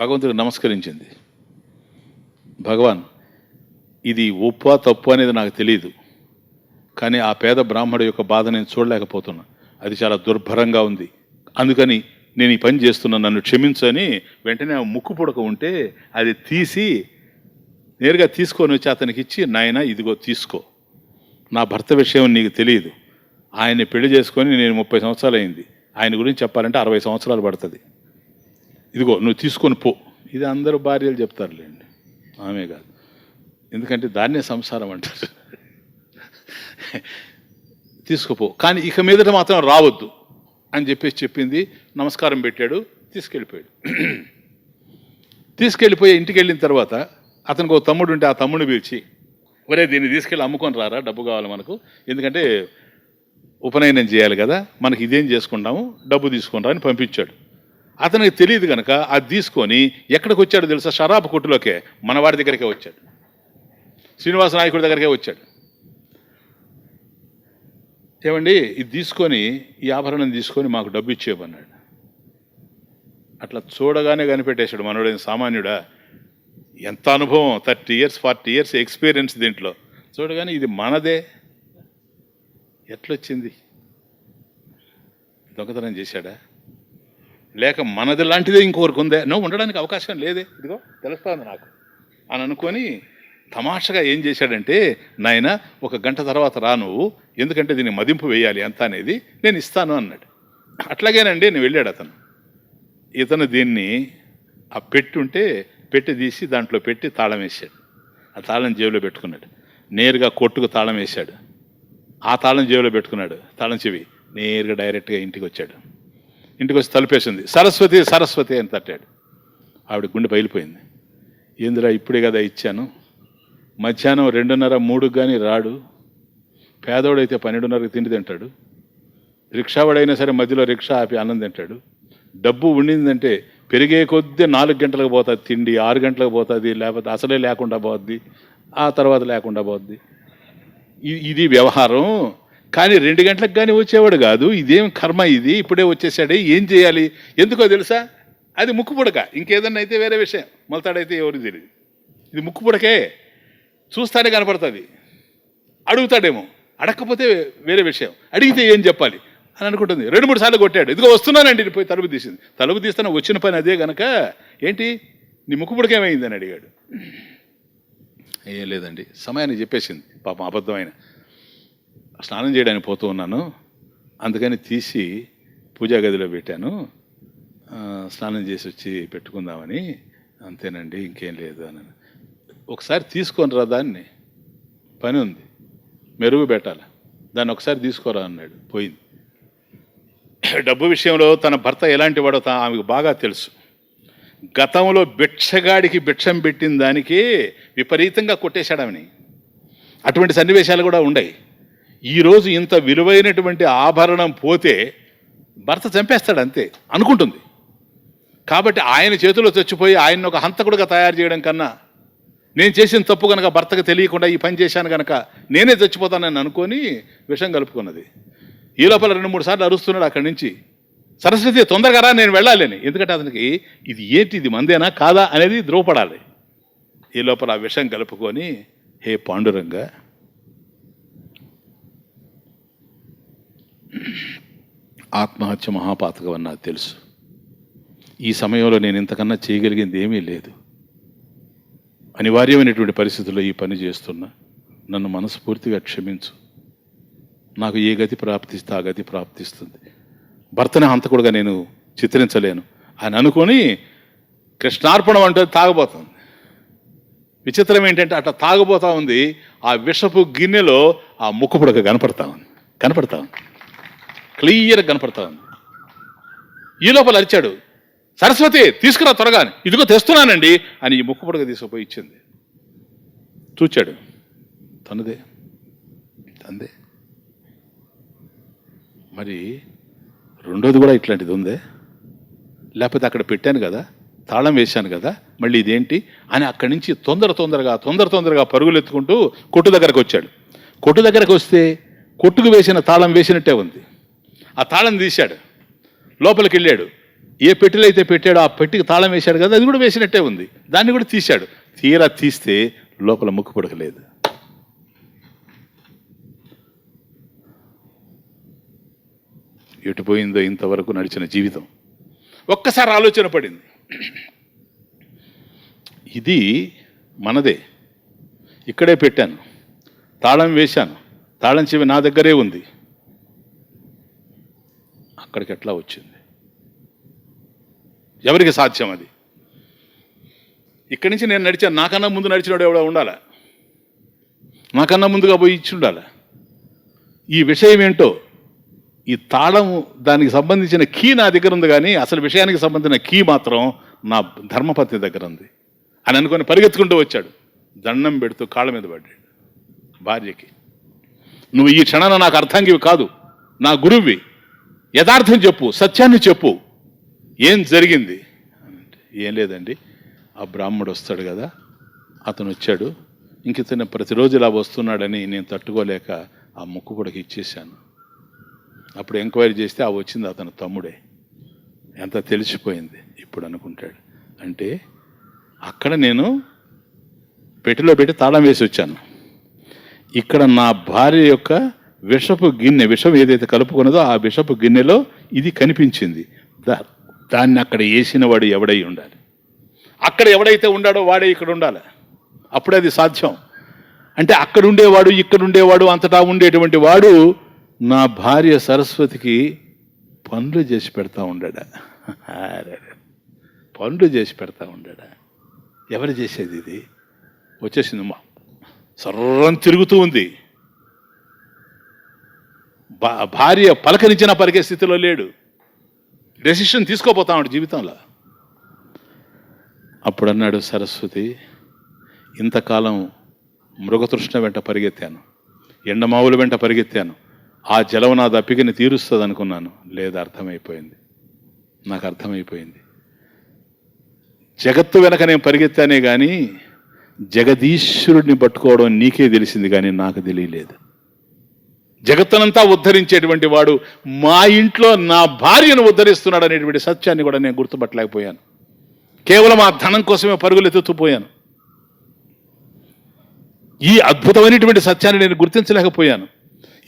భగవంతుడికి నమస్కరించింది. భగవాన్, ఇది ఒప్పా తప్పు అనేది నాకు తెలియదు, కానీ ఆ పేద బ్రాహ్మడు యొక్క బాధ నేను చూడలేకపోతున్నా, అది చాలా దుర్భరంగా ఉంది, అందుకని నేను ఈ పని చేస్తున్నా, నన్ను క్షమించని. వెంటనే ఆ ముక్కు పుడక ఉంటే అది తీసి నేరుగా తీసుకొని వచ్చి అతనికి ఇచ్చి, నాయన ఇదిగో తీసుకో, నా భర్త విషయం నీకు తెలియదు, ఆయన్ని పెళ్లి చేసుకొని నేను 30 సంవత్సరాలు అయింది, ఆయన గురించి చెప్పాలంటే 60 సంవత్సరాలు పడుతుంది, ఇదిగో నువ్వు తీసుకొని పో. ఇది అందరూ భార్యలు చెప్తారులేండి, ఆమె కాదు. ఎందుకంటే దాన్నే సంసారం అంటారు. తీసుకుపో, కానీ ఇక మీదట మాత్రం రావద్దు అని చెప్పింది. నమస్కారం పెట్టాడు, తీసుకెళ్ళిపోయి ఇంటికి వెళ్ళిన తర్వాత అతనికి ఒక తమ్ముడు ఉంటే ఆ తమ్ముడిని పిలిచి, ఒరే దీన్ని తీసుకెళ్ళి అమ్ముకొని రారా, డబ్బు కావాలి మనకు, ఎందుకంటే ఉపనయనం చేయాలి కదా, మనకి ఇదేం చేసుకుంటాము, డబ్బు తీసుకొని రా అని పంపించాడు. అతనికి తెలియదు కనుక అది తీసుకొని ఎక్కడికి వచ్చాడో తెలుసా, షరాబు కొట్టులోకే, మనవాడి దగ్గరికే వచ్చాడు, శ్రీనివాస నాయకుడి దగ్గరికే వచ్చాడు. ఏమండి ఇది తీసుకొని, ఈ ఆభరణం తీసుకొని మాకు డబ్బు ఇచ్చేయమన్నాడు. అట్లా చూడగానే కనిపెట్టేశాడు, మనోడైన సామాన్యుడా, ఎంత అనుభవం, 30 years 40 years ఎక్స్పీరియన్స్ దీంట్లో. చూడగానే ఇది మనదే, ఎట్లొచ్చింది, దొంగతనం చేశాడా, లేక మనది లాంటిదే ఇంకొకరికి ఉందే, నువ్వు ఉండడానికి అవకాశం లేదే, ఇదిగో తెలుస్తుంది నాకు అని అనుకొని తమాషగా ఏం చేశాడంటే, నాయన 1 గంట తర్వాత రా నువ్వు, ఎందుకంటే దీన్ని మదింపు వేయాలి ఎంత అనేది, నేను ఇస్తాను అన్నాడు. అట్లాగేనండి నేను వెళ్ళాడు అతను. ఇతను దీన్ని ఆ పెట్టి తీసి దాంట్లో పెట్టి తాళం వేశాడు. ఆ తాళం జేబులో పెట్టుకున్నాడు. నేరుగా కొట్టుకు తాళం వేశాడు. ఆ తాళం జేబులో పెట్టుకున్నాడు, తాళం చెవి. నేరుగా డైరెక్ట్గా ఇంటికి వచ్చాడు. ఇంటికి వచ్చి తలుపేసింది. సరస్వతి సరస్వతి అని తట్టాడు. ఆవిడ గుండె పగిలిపోయింది. ఏందిరా ఇప్పుడే కదా ఇచ్చాను, మధ్యాహ్నం 2:30 3 కానీ రాడు, పేదోడైతే 12:30కి తిండి తింటాడు, రిక్షావాడైనా సరే మధ్యలో రిక్షా ఆపి అన్నం తింటాడు, డబ్బు ఉండిందంటే పెరిగే కొద్దీ 4 గంటలకు పోతుంది తిండి, 6 గంటలకు పోతుంది, లేకపోతే అసలే లేకుండా పోద్ది, ఆ తర్వాత లేకుండా పోద్ది. ఇది వ్యవహారం. కానీ 2 గంటలకు కానీ వచ్చేవాడు కాదు. ఇదేం కర్మ ఇది, ఇప్పుడే వచ్చేసాడే, ఏం చేయాలి? ఎందుకో తెలుసా, అది ముక్కు పుడక. ఇంకేదన్నా అయితే వేరే విషయం, మొలతాడైతే ఎవరికి తెలియదు. ఇది ముక్కు పుడకే, చూస్తానే కనపడుతుంది. అడుగుతాడేమో, అడగకపోతే వేరే విషయం, అడిగితే ఏం చెప్పాలి అని అనుకుంటుంది. 2-3 సార్లు కొట్టాడు. ఇదిగో వస్తున్నానండి, పోయి తలుపు తీసింది. తలుపు తీస్తాను, వచ్చిన పని అదే కనుక, ఏంటి నీ ముక్కు పుడకేమైందని అడిగాడు. ఏం లేదండి, సమయానికి చెప్పేసింది. పాపం అబద్ధమైన, స్నానం చేయడానికి పోతూ ఉన్నాను, అందుకని తీసి పూజా గదిలో పెట్టాను, స్నానం చేసి వచ్చి పెట్టుకుందామని, అంతేనండి ఇంకేం లేదు అని. ఒకసారి తీసుకొని రా, దాన్ని పని ఉంది, మెరుగు పెట్టాలి, దాన్ని ఒకసారి తీసుకోరా అన్నాడు. పోయింది. డబ్బు విషయంలో తన భర్త ఎలాంటి వాడో ఆమెకు బాగా తెలుసు. గతంలో భిక్షగాడికి భిక్షం పెట్టిన దానికే విపరీతంగా కొట్టేశాడు ఆమెని. అటువంటి సన్నివేశాలు కూడా ఉన్నాయి. ఈరోజు ఇంత విలువైనటువంటి ఆభరణం పోతే భర్త చంపేస్తాడు అంతే అనుకుంటుంది. కాబట్టి ఆయన చేతిలో చచ్చిపోయి ఆయన్ని ఒక హంతకుడుగా తయారు చేయడం కన్నా, నేను చేసిన తప్పు కనుక భర్తకు తెలియకుండా ఈ పని చేశాను కనుక నేనే చచ్చిపోతానని అనుకొని విషం కలుపుకున్నది. ఈ లోపల 2-3 సార్లు అరుస్తున్నాడు అక్కడి నుంచి, సరస్వతి తొందరగా రా, నేను వెళ్ళాలని. ఎందుకంటే అతనికి ఇది ఏంటి, ఇది మందేనా కాదా అనేది ధ్రువపడాలి. ఈ లోపల ఆ విషం కలుపుకొని, హే పాండురంగ, ఆత్మహత్య మహాపాతకం అని నాకు తెలుసు. ఈ సమయంలో నేను ఇంతకన్నా చేయగలిగింది ఏమీ లేదు. అనివార్యమైనటువంటి పరిస్థితుల్లో ఈ పని చేస్తున్నా. నన్ను మనస్ఫూర్తిగా క్షమించు. నాకు ఏ గతి ప్రాప్తిస్తే ఆ గతి ప్రాప్తిస్తుంది. భర్తని హంతకుడుగా నేను చిత్రించలేను అని అనుకొని కృష్ణార్పణం అంటే తాగబోతుంది. విచిత్రం ఏంటంటే అట్లా తాగబోతా ఉంది. ఆ విషపు గిన్నెలో ఆ ముక్కుపుడక కనపడతా ఉంది, క్లియర్గా కనపడతా ఉంది. ఈ లోపల అరిచాడు, సరస్వతి తీసుకురా త్వరగా, ఇదిగో తెస్తున్నానండి అని ఈ ముక్కుపుడక తీసుకుపోయి ఇచ్చింది. చూచాడు, తందే. మరి రెండోది కూడా ఇట్లాంటిది ఉందే, లేకపోతే అక్కడ పెట్టాను కదా, తాళం వేశాను కదా, మళ్ళీ ఇదేంటి అని అక్కడి నుంచి తొందరగా పరుగులు ఎత్తుకుంటూ కొట్టు దగ్గరకు వచ్చాడు. కొట్టు దగ్గరకు వస్తే కొట్టుకు వేసిన తాళం వేసినట్టే ఉంది. ఆ తాళం తీశాడు, లోపలికి వెళ్ళాడు. ఏ పెట్టెలో అయితే పెట్టాడో ఆ పెట్టికి తాళం వేశాడు కదా, అది కూడా వేసినట్టే ఉంది. దాన్ని కూడా తీశాడు. తీరా తీస్తే లోపల ముక్కు పుడకలేదు. ఎటుపోయిందో ఇంతవరకు నడిచిన జీవితం. ఒక్కసారి ఆలోచన పడింది, ఇది మనదే, ఇక్కడే పెట్టాను, తాళం వేశాను, తాళం చెవి నా దగ్గరే ఉంది, అక్కడికి ఎట్లా వచ్చింది? ఎవరికి సాధ్యం అది? ఇక్కడి నుంచి నేను నడిచాను, నాకన్నా ముందు నడిచినాడు ఎవడో ఉండాలి, నాకన్నా ముందుగా పోయి ఇచ్చి ఉండాలి. ఈ విషయం ఏంటో, ఈ తాళం దానికి సంబంధించిన కీ నా దగ్గర ఉంది, కానీ అసలు విషయానికి సంబంధించిన కీ మాత్రం నా ధర్మపత్ని దగ్గర ఉంది అని అనుకొని పరిగెత్తుకుంటూ వచ్చాడు. దండం పెడుతూ కాళ్ళ మీద పడ్డాడు భార్యకి. నువ్వు ఈ క్షణాన నాకు అర్థంగివి కాదు, నా గురువువి, యథార్థం చెప్పు, సత్యాన్ని చెప్పు, ఏం జరిగింది? ఏం లేదండి, ఆ బ్రాహ్మడు వస్తాడు కదా, అతను వచ్చాడు, ఇంక ఇతను ప్రతిరోజు ఇలా వస్తున్నాడని నేను తట్టుకోలేక ఆ ముక్కు కూడా ఇచ్చేసాను. అప్పుడు ఎంక్వైరీ చేస్తే ఆ వచ్చింది అతను తమ్ముడే. ఎంత తెలిసిపోయింది ఇప్పుడు అనుకుంటాడు. అంటే అక్కడ నేను పెట్టెలో పెట్టి తాళం వేసి వచ్చాను, ఇక్కడ నా భార్య యొక్క విషపు గిన్నె, విషం ఏదైతే కలుపుకున్నదో ఆ విషపు గిన్నెలో ఇది కనిపించింది. దాన్ని అక్కడ వేసిన వాడు ఎవడై ఉండాలి, అక్కడ ఎవడైతే ఉండాడో వాడే ఇక్కడ ఉండాలి, అప్పుడే అది సాధ్యం. అంటే అక్కడ ఉండేవాడు, ఇక్కడ ఉండేవాడు, అంతటా ఉండేటువంటి వాడు నా భార్య సరస్వతికి పనులు చేసి పెడతా ఉండాడా, పనులు చేసి పెడతా ఉండాడా. ఎవరు చేసేది? ఇది వచ్చేసింది, సర్రం తిరుగుతూ ఉంది. భార్య పలకరించిన పరిగే స్థితిలో లేడు, డెసిషన్ తీసుకోపోతా ఉన్నాడు జీవితంలో. అప్పుడు అన్నాడు, సరస్వతి, ఇంతకాలం మృగతృష్ణ వెంట పరిగెత్తాను, ఎండమావుల వెంట పరిగెత్తాను, ఆ జలం నా దప్పికని తీరుస్తుంది అనుకున్నాను. లేదు, నాకు అర్థమైపోయింది. జగత్తు వెనక నేను పరిగెత్తానే కానీ జగదీశ్వరుడిని పట్టుకోవడం నీకే తెలిసింది, కానీ నాకు తెలియలేదు. జగత్తునంతా ఉద్ధరించేటువంటి వాడు మా ఇంట్లో నా భార్యను ఉద్ధరిస్తున్నాడు అనేటువంటి సత్యాన్ని కూడా నేను గుర్తుపట్టలేకపోయాను. కేవలం ఆ ధనం కోసమే పరుగులు ఎత్తుపోయాను. ఈ అద్భుతమైనటువంటి సత్యాన్ని నేను గుర్తించలేకపోయాను.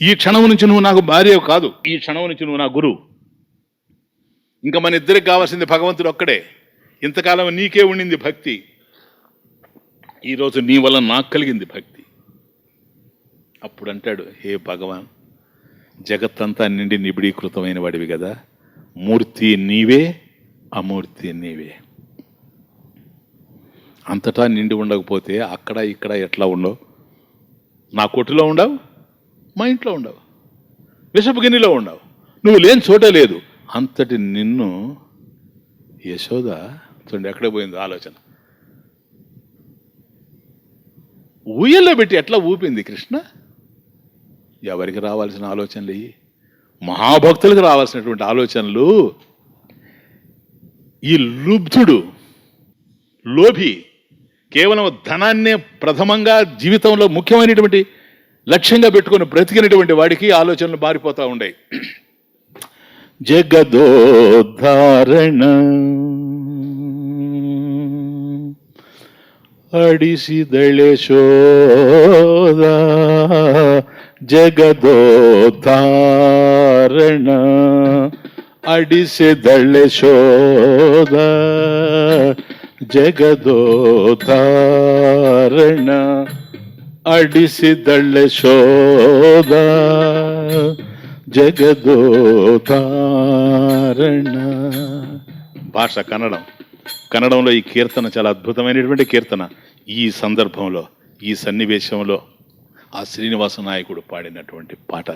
ఈ క్షణం నుంచి నువ్వు నాకు భార్య కాదు, ఈ క్షణం నుంచి నువ్వు నా గురువు. ఇంకా మన ఇద్దరికి కావాల్సింది భగవంతుడు ఒక్కడే. ఇంతకాలం నీకే ఉండింది భక్తి, ఈరోజు నీ వల్ల నాకు కలిగింది భక్తి. అప్పుడు అంటాడు, హే భగవాన్, జగత్తంతా నిండి నిబిడీకృతమైన వాడివి కదా, మూర్తి నీవే, అమూర్తి నీవే. అంతటా నిండి ఉండకపోతే అక్కడ ఇక్కడ ఎట్లా ఉండవు? నా కొట్టులో ఉండవు, మా ఇంట్లో ఉండవు, విషపు గిన్నెలో ఉండవు, నువ్వు లేని చోటే లేదు, అంతటి నిన్ను యశోద చూడండి ఎక్కడ పోయింది ఆలోచన. ఊయల్లో పెట్టి ఎట్లా ఊపింది కృష్ణ. ఎవరికి రావాల్సిన ఆలోచనలు ఇవి? మహాభక్తులకు రావాల్సినటువంటి ఆలోచనలు. ఈ లుబ్ధుడు, లోభి, కేవలం ధనాన్నే ప్రథమంగా జీవితంలో ముఖ్యమైనటువంటి లక్ష్యంగా పెట్టుకొని బ్రతికినటువంటి వాడికి ఆలోచనలు మారిపోతూ ఉండేవి. జగదోద్ధారణ అడిసిదళే శోద, జగదోద్ధారణ అడిసిదళే శోద, ಜಗದೋದ್ಧಾರಣ ಅಡಿಸಿದಳ್ಳೆ ಶೋಧ, జగదోద్ధారణ. భాష కన్నడం. కన్నడంలో ఈ కీర్తన చాలా అద్భుతమైనటువంటి కీర్తన. ఈ సందర్భంలో, ఈ సన్నివేశంలో ఆ శ్రీనివాస నాయకుడు పాడినటువంటి పాట.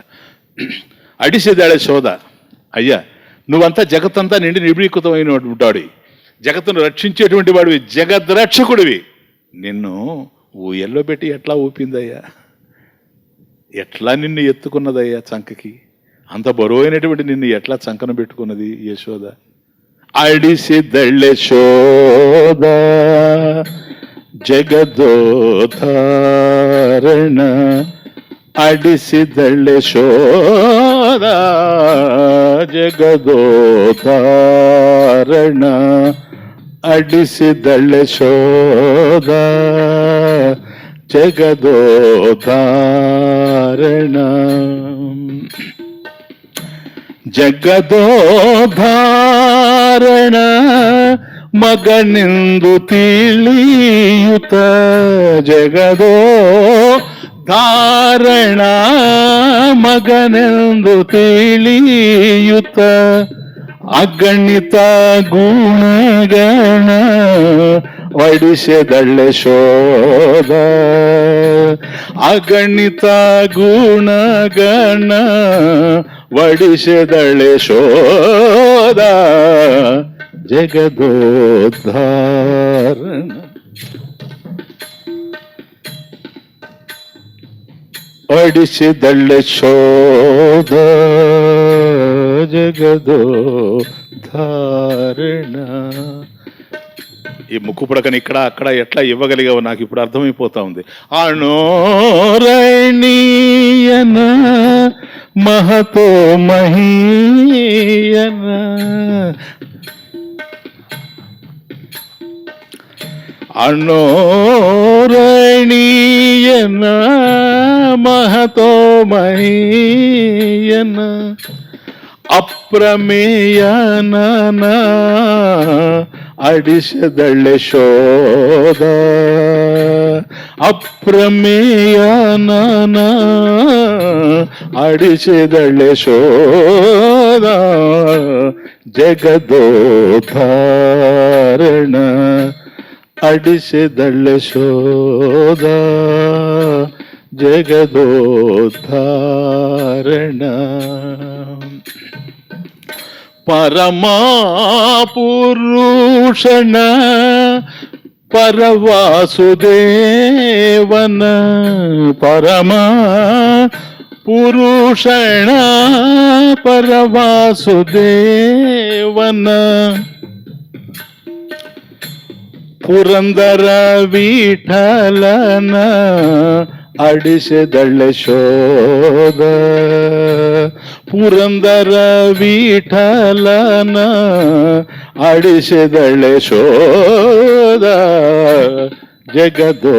అడిసిదళే శోధ. అయ్యా, నువ్వంతా జగత్తంతా నిండి నిబిడీకృతమైనటువంటి, జగత్తును రక్షించేటువంటి వాడివి, జగద్రక్షకుడివి. నిన్ను ఊయల్లో పెట్టి ఎట్లా ఊపిందయ్యా, ఎట్లా నిన్ను ఎత్తుకున్నదయ్యా చంకకి, అంత బరువైనటువంటి నిన్ను ఎట్లా చంకన పెట్టుకున్నది యశోద. అడిసిదళ్ళె శోద జగదోద్ధారణ అడిసిదళ్ళె శోద, జగదోద్ధారణ ಅಡಿಸಿದಳ್ಳೆ ಶೋಧ, ಜಗದೋದ್ಧಾರಣ. ಜಗದೋದ್ಧಾರಣ ಮಗನೆಂದು ತಿಳಿಯುತ್ತ, ಜಗದೋದ್ಧಾರಣ ಮಗನೆಂದು ತಿಳಿಯುತ್ತ, ಅಗಣಿತ ಗುಣಗಣ ಒಡಿಸಿದಳ್ಳೆ ಶೋಧ, ಅಗಣಿತ ಗುಣಗಣ ಒಡಿಸಿದಳ್ಳೆ ಶೋಧ, ಜಗದೋದ್ಧಾರಣ. ಒಡಿಸಿದಳ್ಳೆ ಶೋಧ, జగదోద్ధారణ. ఈ ముక్కు పుడకని ఇక్కడ అక్కడ ఎట్లా ఇవ్వగలిగావు నాకు ఇప్పుడు అర్థమైపోతా ఉంది. అణోరణీయన మహతో మహీయన, అణోరణీయన మహతో మహీయన, ಅಪ್ರಮೇಯನ ಅಡಿಸಿದಳ್ಳೆ ಶೋಧ, ಅಪ್ರಮೇಯನ ಅಡಿಸಿದಳ್ಳೆ ಶೋಧ, ಜಗದೋದ್ಧಾರಣ ಅಡಿಸಿದಳ್ಳೆ ಶೋಧ, ಜಗದೋದ್ಧಾರಣ. ಪರಮಾಪುರುಷಣ ಪರವಾಸುದೇವನ, ಪರಮ ಪುರುಷಣ ಪರವಾಸುದೇವನ, ಪುರಂದರ ವಿಠಲನ ಅಡಿಸಿದಳ್ಳೆ ಶೋಧ, ಪುರಂದರ ವಿಠಲನ ಅಡಿಸಿದಳ್ಳೆ ಶೋಧ, ಜಗದೋದ್ಧಾರಣ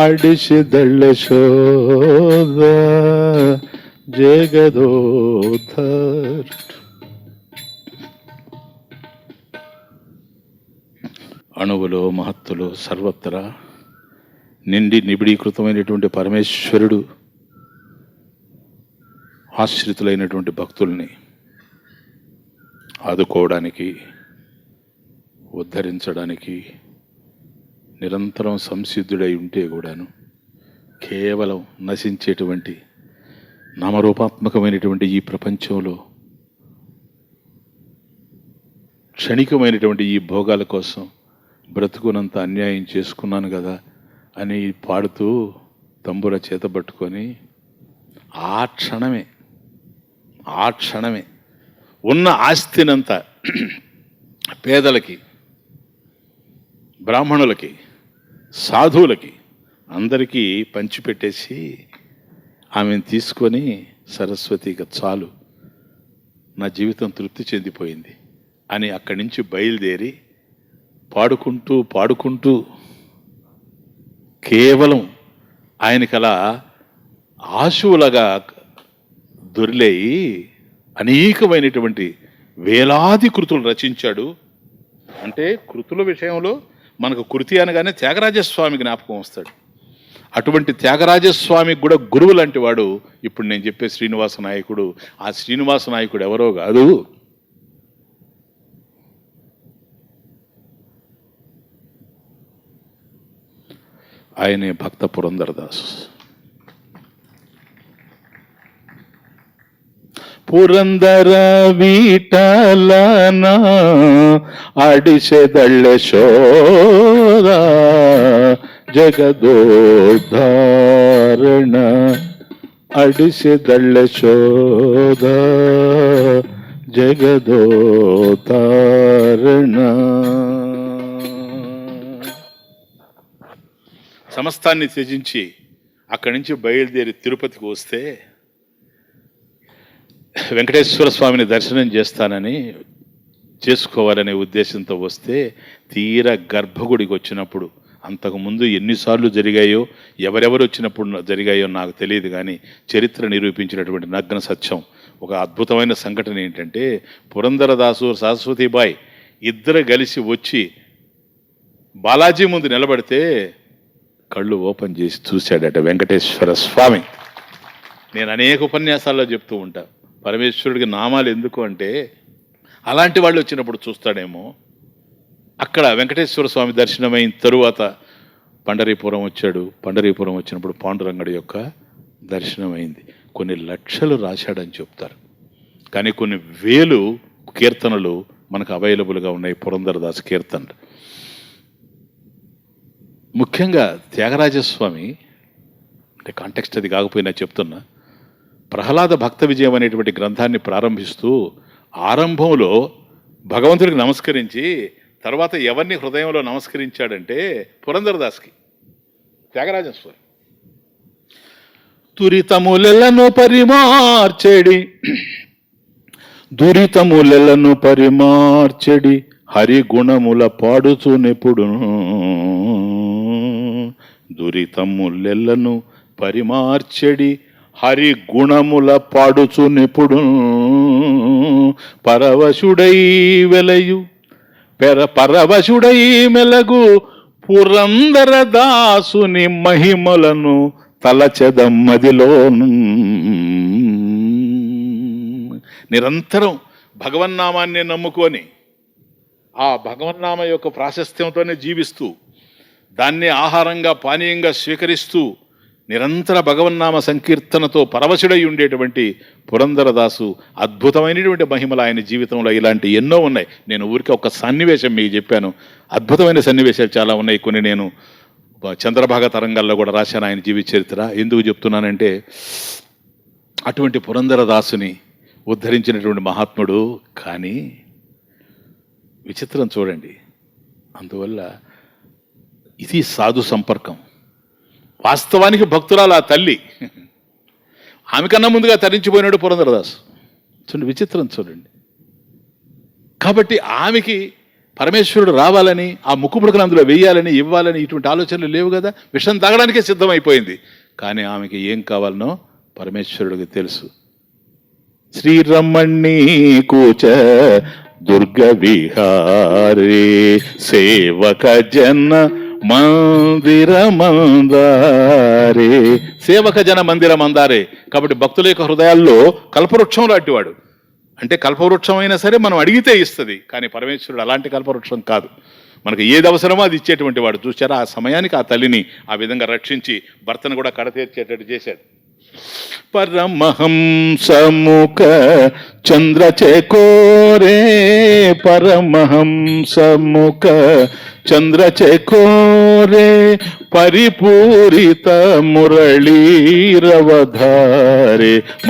ಅಡಿಸಿದಳ್ಳೆ ಶೋಧ, ಜಗದೋದ್ಧಾರ. అణువులో మహత్తులో సర్వత్రా నిండి నిబిడీకృతమైనటువంటి పరమేశ్వరుడు ఆశ్రితులైనటువంటి భక్తుల్ని ఆదుకోవడానికి, ఉద్ధరించడానికి నిరంతరం సంసిద్ధుడై ఉంటే కూడాను కేవలం నశించేటువంటి నామరూపాత్మకమైనటువంటి ఈ ప్రపంచంలో క్షణికమైనటువంటి ఈ భోగాల కోసం బ్రతుకునంత అన్యాయం చేసుకున్నాను కదా అని పాడుతూ తంబుర చేత పట్టుకొని ఆ క్షణమే ఉన్న ఆస్తినంతా పేదలకి, బ్రాహ్మణులకి, సాధువులకి అందరికీ పంచిపెట్టేసి ఆమెను తీసుకొని సరస్వతిగా చాలు, నా జీవితం తృప్తి చెందిపోయింది అని అక్కడి నుంచి బయలుదేరి పాడుకుంటూ కేవలం ఆయనకలా ఆశువులగా దొరిలేయి అనేకమైనటువంటి వేలాది కృతులు రచించాడు. అంటే కృతుల విషయంలో మనకు కృతి అనగానే త్యాగరాజస్వామి జ్ఞాపకం వస్తాడు. అటువంటి త్యాగరాజస్వామికి కూడా గురువు లాంటి వాడు ఇప్పుడు నేను చెప్పే శ్రీనివాస నాయకుడు. ఆ శ్రీనివాస నాయకుడు ఎవరో కాదు, ఆయనే భక్త పురందరదాసు. ಪುರಂದರ ವಿಠಲನ ಆಡಿಸೆದಳ್ಳ ಶೋಧ ಜಗದೋದ್ಧಾರಣ ಆಡಿಸೆದಳ್ಳ ಶೋಧ జగదోతారణ. సమస్తాన్ని త్యజించి అక్కడి నుంచి బయలుదేరి తిరుపతికి వస్తే వెంకటేశ్వర స్వామిని దర్శనం చేసుకోవాలనే ఉద్దేశంతో వస్తే తీరా గర్భగుడికి వచ్చినప్పుడు, అంతకుముందు ఎన్నిసార్లు జరిగాయో ఎవరెవరు వచ్చినప్పుడు జరిగాయో నాకు తెలియదు, కానీ చరిత్ర నిరూపించినటువంటి నగ్న సత్యం ఒక అద్భుతమైన సంఘటన ఏంటంటే, పురందరదాసు సరస్వతీబాయి ఇద్దరు కలిసి వచ్చి బాలాజీ ముందు నిలబడితే కళ్ళు ఓపెన్ చేసి చూశాడట వెంకటేశ్వర స్వామి. నేను అనేక ఉపన్యాసాల్లో చెప్తూ ఉంటా, పరమేశ్వరుడికి నామాలు ఎందుకు అంటే అలాంటి వాళ్ళు వచ్చినప్పుడు చూస్తాడేమో. అక్కడ వెంకటేశ్వర స్వామి దర్శనమైన తరువాత పండరీపురం వచ్చాడు. పండరీపురం వచ్చినప్పుడు పాండురంగడి యొక్క దర్శనమైంది. కొన్ని లక్షలు రాశాడని చెప్తారు, కానీ కొన్ని వేలు కీర్తనలు మనకు అవైలబుల్గా ఉన్నాయి, పురందరదాస్ కీర్తనలు. ముఖ్యంగా త్యాగరాజస్వామి అంటే కాంటెక్స్ట్ అది కాకపోయినా చెప్తున్నా, ప్రహ్లాద భక్త విజయం అనేటువంటి గ్రంథాన్ని ప్రారంభిస్తూ ఆరంభంలో భగవంతుడికి నమస్కరించి తర్వాత ఎవరిని హృదయంలో నమస్కరించాడంటే పురందరదాస్కి త్యాగరాజస్వామి. దురితములను పరిమార్చెడి హరిగుణముల పాడుచునెప్పుడు, దురితములెల్లను పరిమార్చెడి హరి గుణముల పాడుచునెప్పుడు, పరవశుడై వెలయు పరవశుడై మెలగు పురందరదాసుని మహిమలను తలచెదమ్మదిలోను. నిరంతరం భగవన్నామాన్ని నమ్ముకొని ఆ భగవన్నామ యొక్క ప్రాశస్త్యంతోనే జీవిస్తూ దాన్ని ఆహారంగా పానీయంగా స్వీకరిస్తూ నిరంతర భగవన్నామ సంకీర్తనతో పరవశుడై ఉండేటువంటి పురందరదాసు అద్భుతమైనటువంటి మహిమలు ఆయన జీవితంలో ఇలాంటి ఎన్నో ఉన్నాయి. నేను ఊరికే ఒక సన్నివేశం మీకు చెప్పాను, అద్భుతమైన సన్నివేశాలు చాలా ఉన్నాయి. కొన్ని నేను చంద్రభాగ తరంగాల్లో కూడా రాశాను ఆయన జీవిత చరిత్ర. ఎందుకు చెప్తున్నానంటే అటువంటి పురందరదాసుని ఉద్ధరించినటువంటి మహాత్ముడు. కానీ విచిత్రం చూడండి, అందువల్ల ఇది సాధు సంపర్కం. వాస్తవానికి భక్తురాలు ఆ తల్లి, ఆమె కన్నా ముందుగా తరించిపోయినాడు పురందరదాసు. చూడండి విచిత్రం చూడండి. కాబట్టి ఆమెకి పరమేశ్వరుడు రావాలని, ఆ ముక్కుపుడకను అందులో వెయ్యాలని, ఇవ్వాలని ఇటువంటి ఆలోచనలు లేవు కదా. విషం తాగడానికే సిద్ధమైపోయింది. కానీ ఆమెకి ఏం కావాలనో పరమేశ్వరుడికి తెలుసు. శ్రీరమణి కూచ దుర్గ విహారే సేవక జన మందిర మందారే, సేవక జన మందిర మందారే. కాబట్టి భక్తుల యొక్క హృదయాల్లో కల్పవృక్షం లాంటివాడు. అంటే కల్పవృక్షం అయినా సరే మనం అడిగితే ఇస్తుంది, కానీ పరమేశ్వరుడు అలాంటి కల్పవృక్షం కాదు. మనకు ఏది అవసరమో అది ఇచ్చేటువంటి వాడు. చూసారా, ఆ సమయానికి ఆ తల్లిని ఆ విధంగా రక్షించి భర్తను కూడా కడతీర్చేటట్టు చేశాడు. పరమహంసముఖ చంద్రచేకోరే పరమహంసముఖ చంద్రచేకోరే పరిపూరిత మురళీరవధారే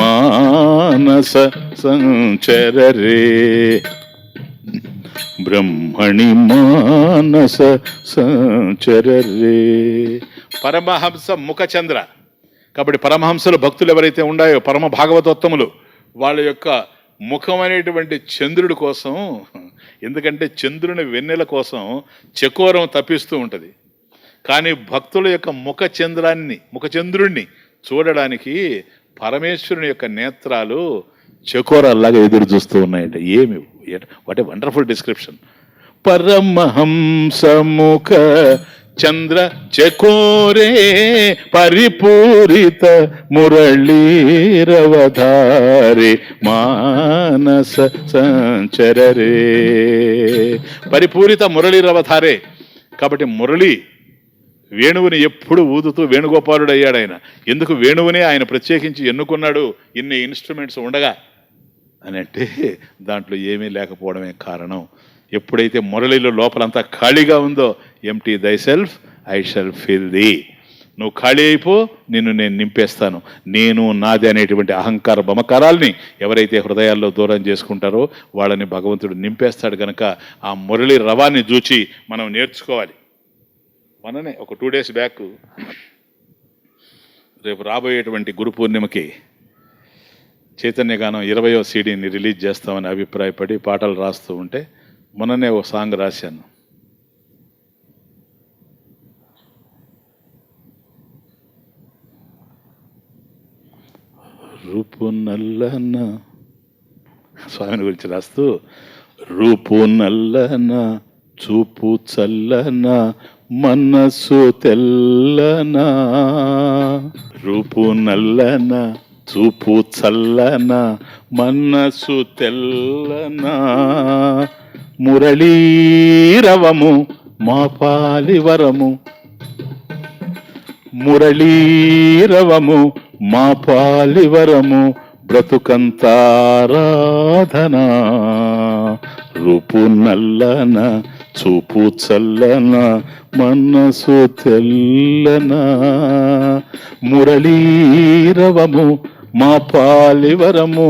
మానస సంచరరే బ్రహ్మణి మానస సంచరరే. పరమహంస ముఖచంద్ర. కాబట్టి పరమహంసలు భక్తులు ఎవరైతే ఉన్నాయో పరమ భాగవతోత్తములు వాళ్ళ యొక్క ముఖం అనేటువంటి చంద్రుడి కోసం, ఎందుకంటే చంద్రుని వెన్నెల కోసం చకోరం తప్పిస్తూ ఉంటుంది. కానీ భక్తుల యొక్క ముఖచంద్రుణ్ణి చూడడానికి పరమేశ్వరుని యొక్క నేత్రాలు చకోరాల్లాగా ఎదురు చూస్తూ ఉన్నాయంట. ఏమి వాట్ ఏ వండర్ఫుల్ డిస్క్రిప్షన్. పరమహంసముఖ చంద్ర చకోరే పరిపూరిత మురళీరవధారే మానస సంచరరే. పరిపూరిత మురళీరవధారే. కాబట్టి మురళి వేణువుని ఎప్పుడు ఊదుతూ వేణుగోపాలుడు అయ్యాడు ఆయన. ఎందుకు వేణువునే ఆయన ప్రత్యేకించి ఎన్నుకున్నాడు ఇన్ని ఇన్స్ట్రుమెంట్స్ ఉండగా అని అంటే దాంట్లో ఏమీ లేకపోవడమే కారణం. ఎప్పుడైతే మురళిలో లోపలంతా ఖాళీగా ఉందో, ఎంటీ దై self I shall fill the, నువ్వు ఖాళీ అయిపో, నిన్ను నేను నింపేస్తాను. నేను నాది అనేటువంటి అహంకార మమకారాల్ని ఎవరైతే హృదయాల్లో దూరం చేసుకుంటారో వాళ్ళని భగవంతుడు నింపేస్తాడు. కనుక ఆ మురళి రవాన్ని చూచి మనం నేర్చుకోవాలి. మననే ఒక 2 days బ్యాక్ రేపు రాబోయేటువంటి గురు పూర్ణిమకి చైతన్యగానం 20వ సీడీని రిలీజ్ చేస్తామని అభిప్రాయపడి పాటలు రాస్తూ ఉంటే మొన్ననే ఒక సాంగ్ రాశాను. రూపు నల్లన, స్వామిని గురించి రాస్తూ, రూపు నల్లన చూపు చల్లన మనస్సు తెల్లన, రూపు నల్లన చూపు చల్లన మనస్సు తెల్లన, మురళీరవము మా పాలివరము, మురళీరవము మా పాలివరము బ్రతుకంతారాధన, రూపు నల్లన చూపు చల్లన మనసు తెల్లన, మురళీరవము మా పాలివరము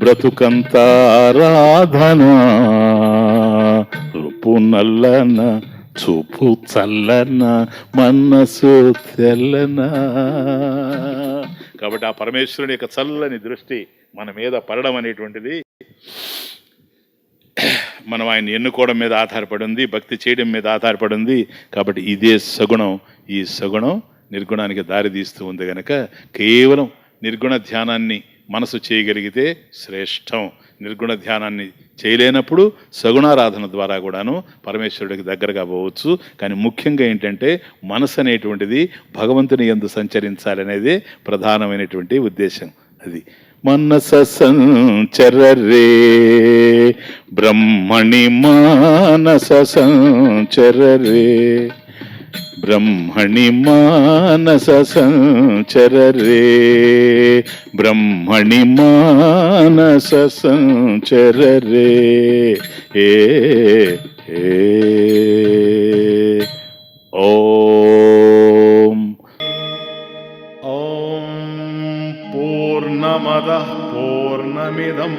బ్రతుకంతారాధన, రూపు నల్లన చూపు చల్లన మనసు తెల్లన. కాబట్టి ఆ పరమేశ్వరుని యొక్క చల్లని దృష్టి మన మీద పడడం అనేటువంటిది మనం ఆయన ఎన్నుకోవడం మీద ఆధారపడి ఉంది, భక్తి చేయడం మీద ఆధారపడి ఉంది. కాబట్టి ఇదే సగుణం. ఈ సగుణం నిర్గుణానికి దారి తీస్తూ ఉంది. కనుక కేవలం నిర్గుణ ధ్యానాన్ని మనసు చేయగలిగితే శ్రేష్టం. నిర్గుణ ధ్యానాన్ని చేయలేనప్పుడు సగుణారాధన ద్వారా కూడాను పరమేశ్వరుడికి దగ్గరగా పోవచ్చు. కానీ ముఖ్యంగా ఏంటంటే మనసు అనేటువంటిది భగవంతుని యందు సంచరించాలనేదే ప్రధానమైనటువంటి ఉద్దేశం. అది మనస సంచరరే బ్రహ్మణి మానస సంచరరే, బ్రహ్మణి మానస సంచరరే, బ్రహ్మణి మానస సంచరరే. ఏ ఓం ఓం పూర్ణమదః పూర్ణమిదం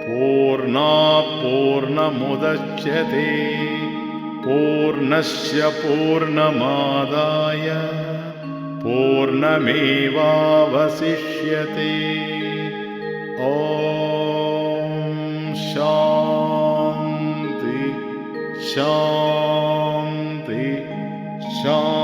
పూర్ణాత్ పూర్ణముదచ్యతే పూర్ణస్య పూర్ణమాదాయ పూర్ణమేవావశిష్యతే. ఓం శాంతి శాంతి శాంతి.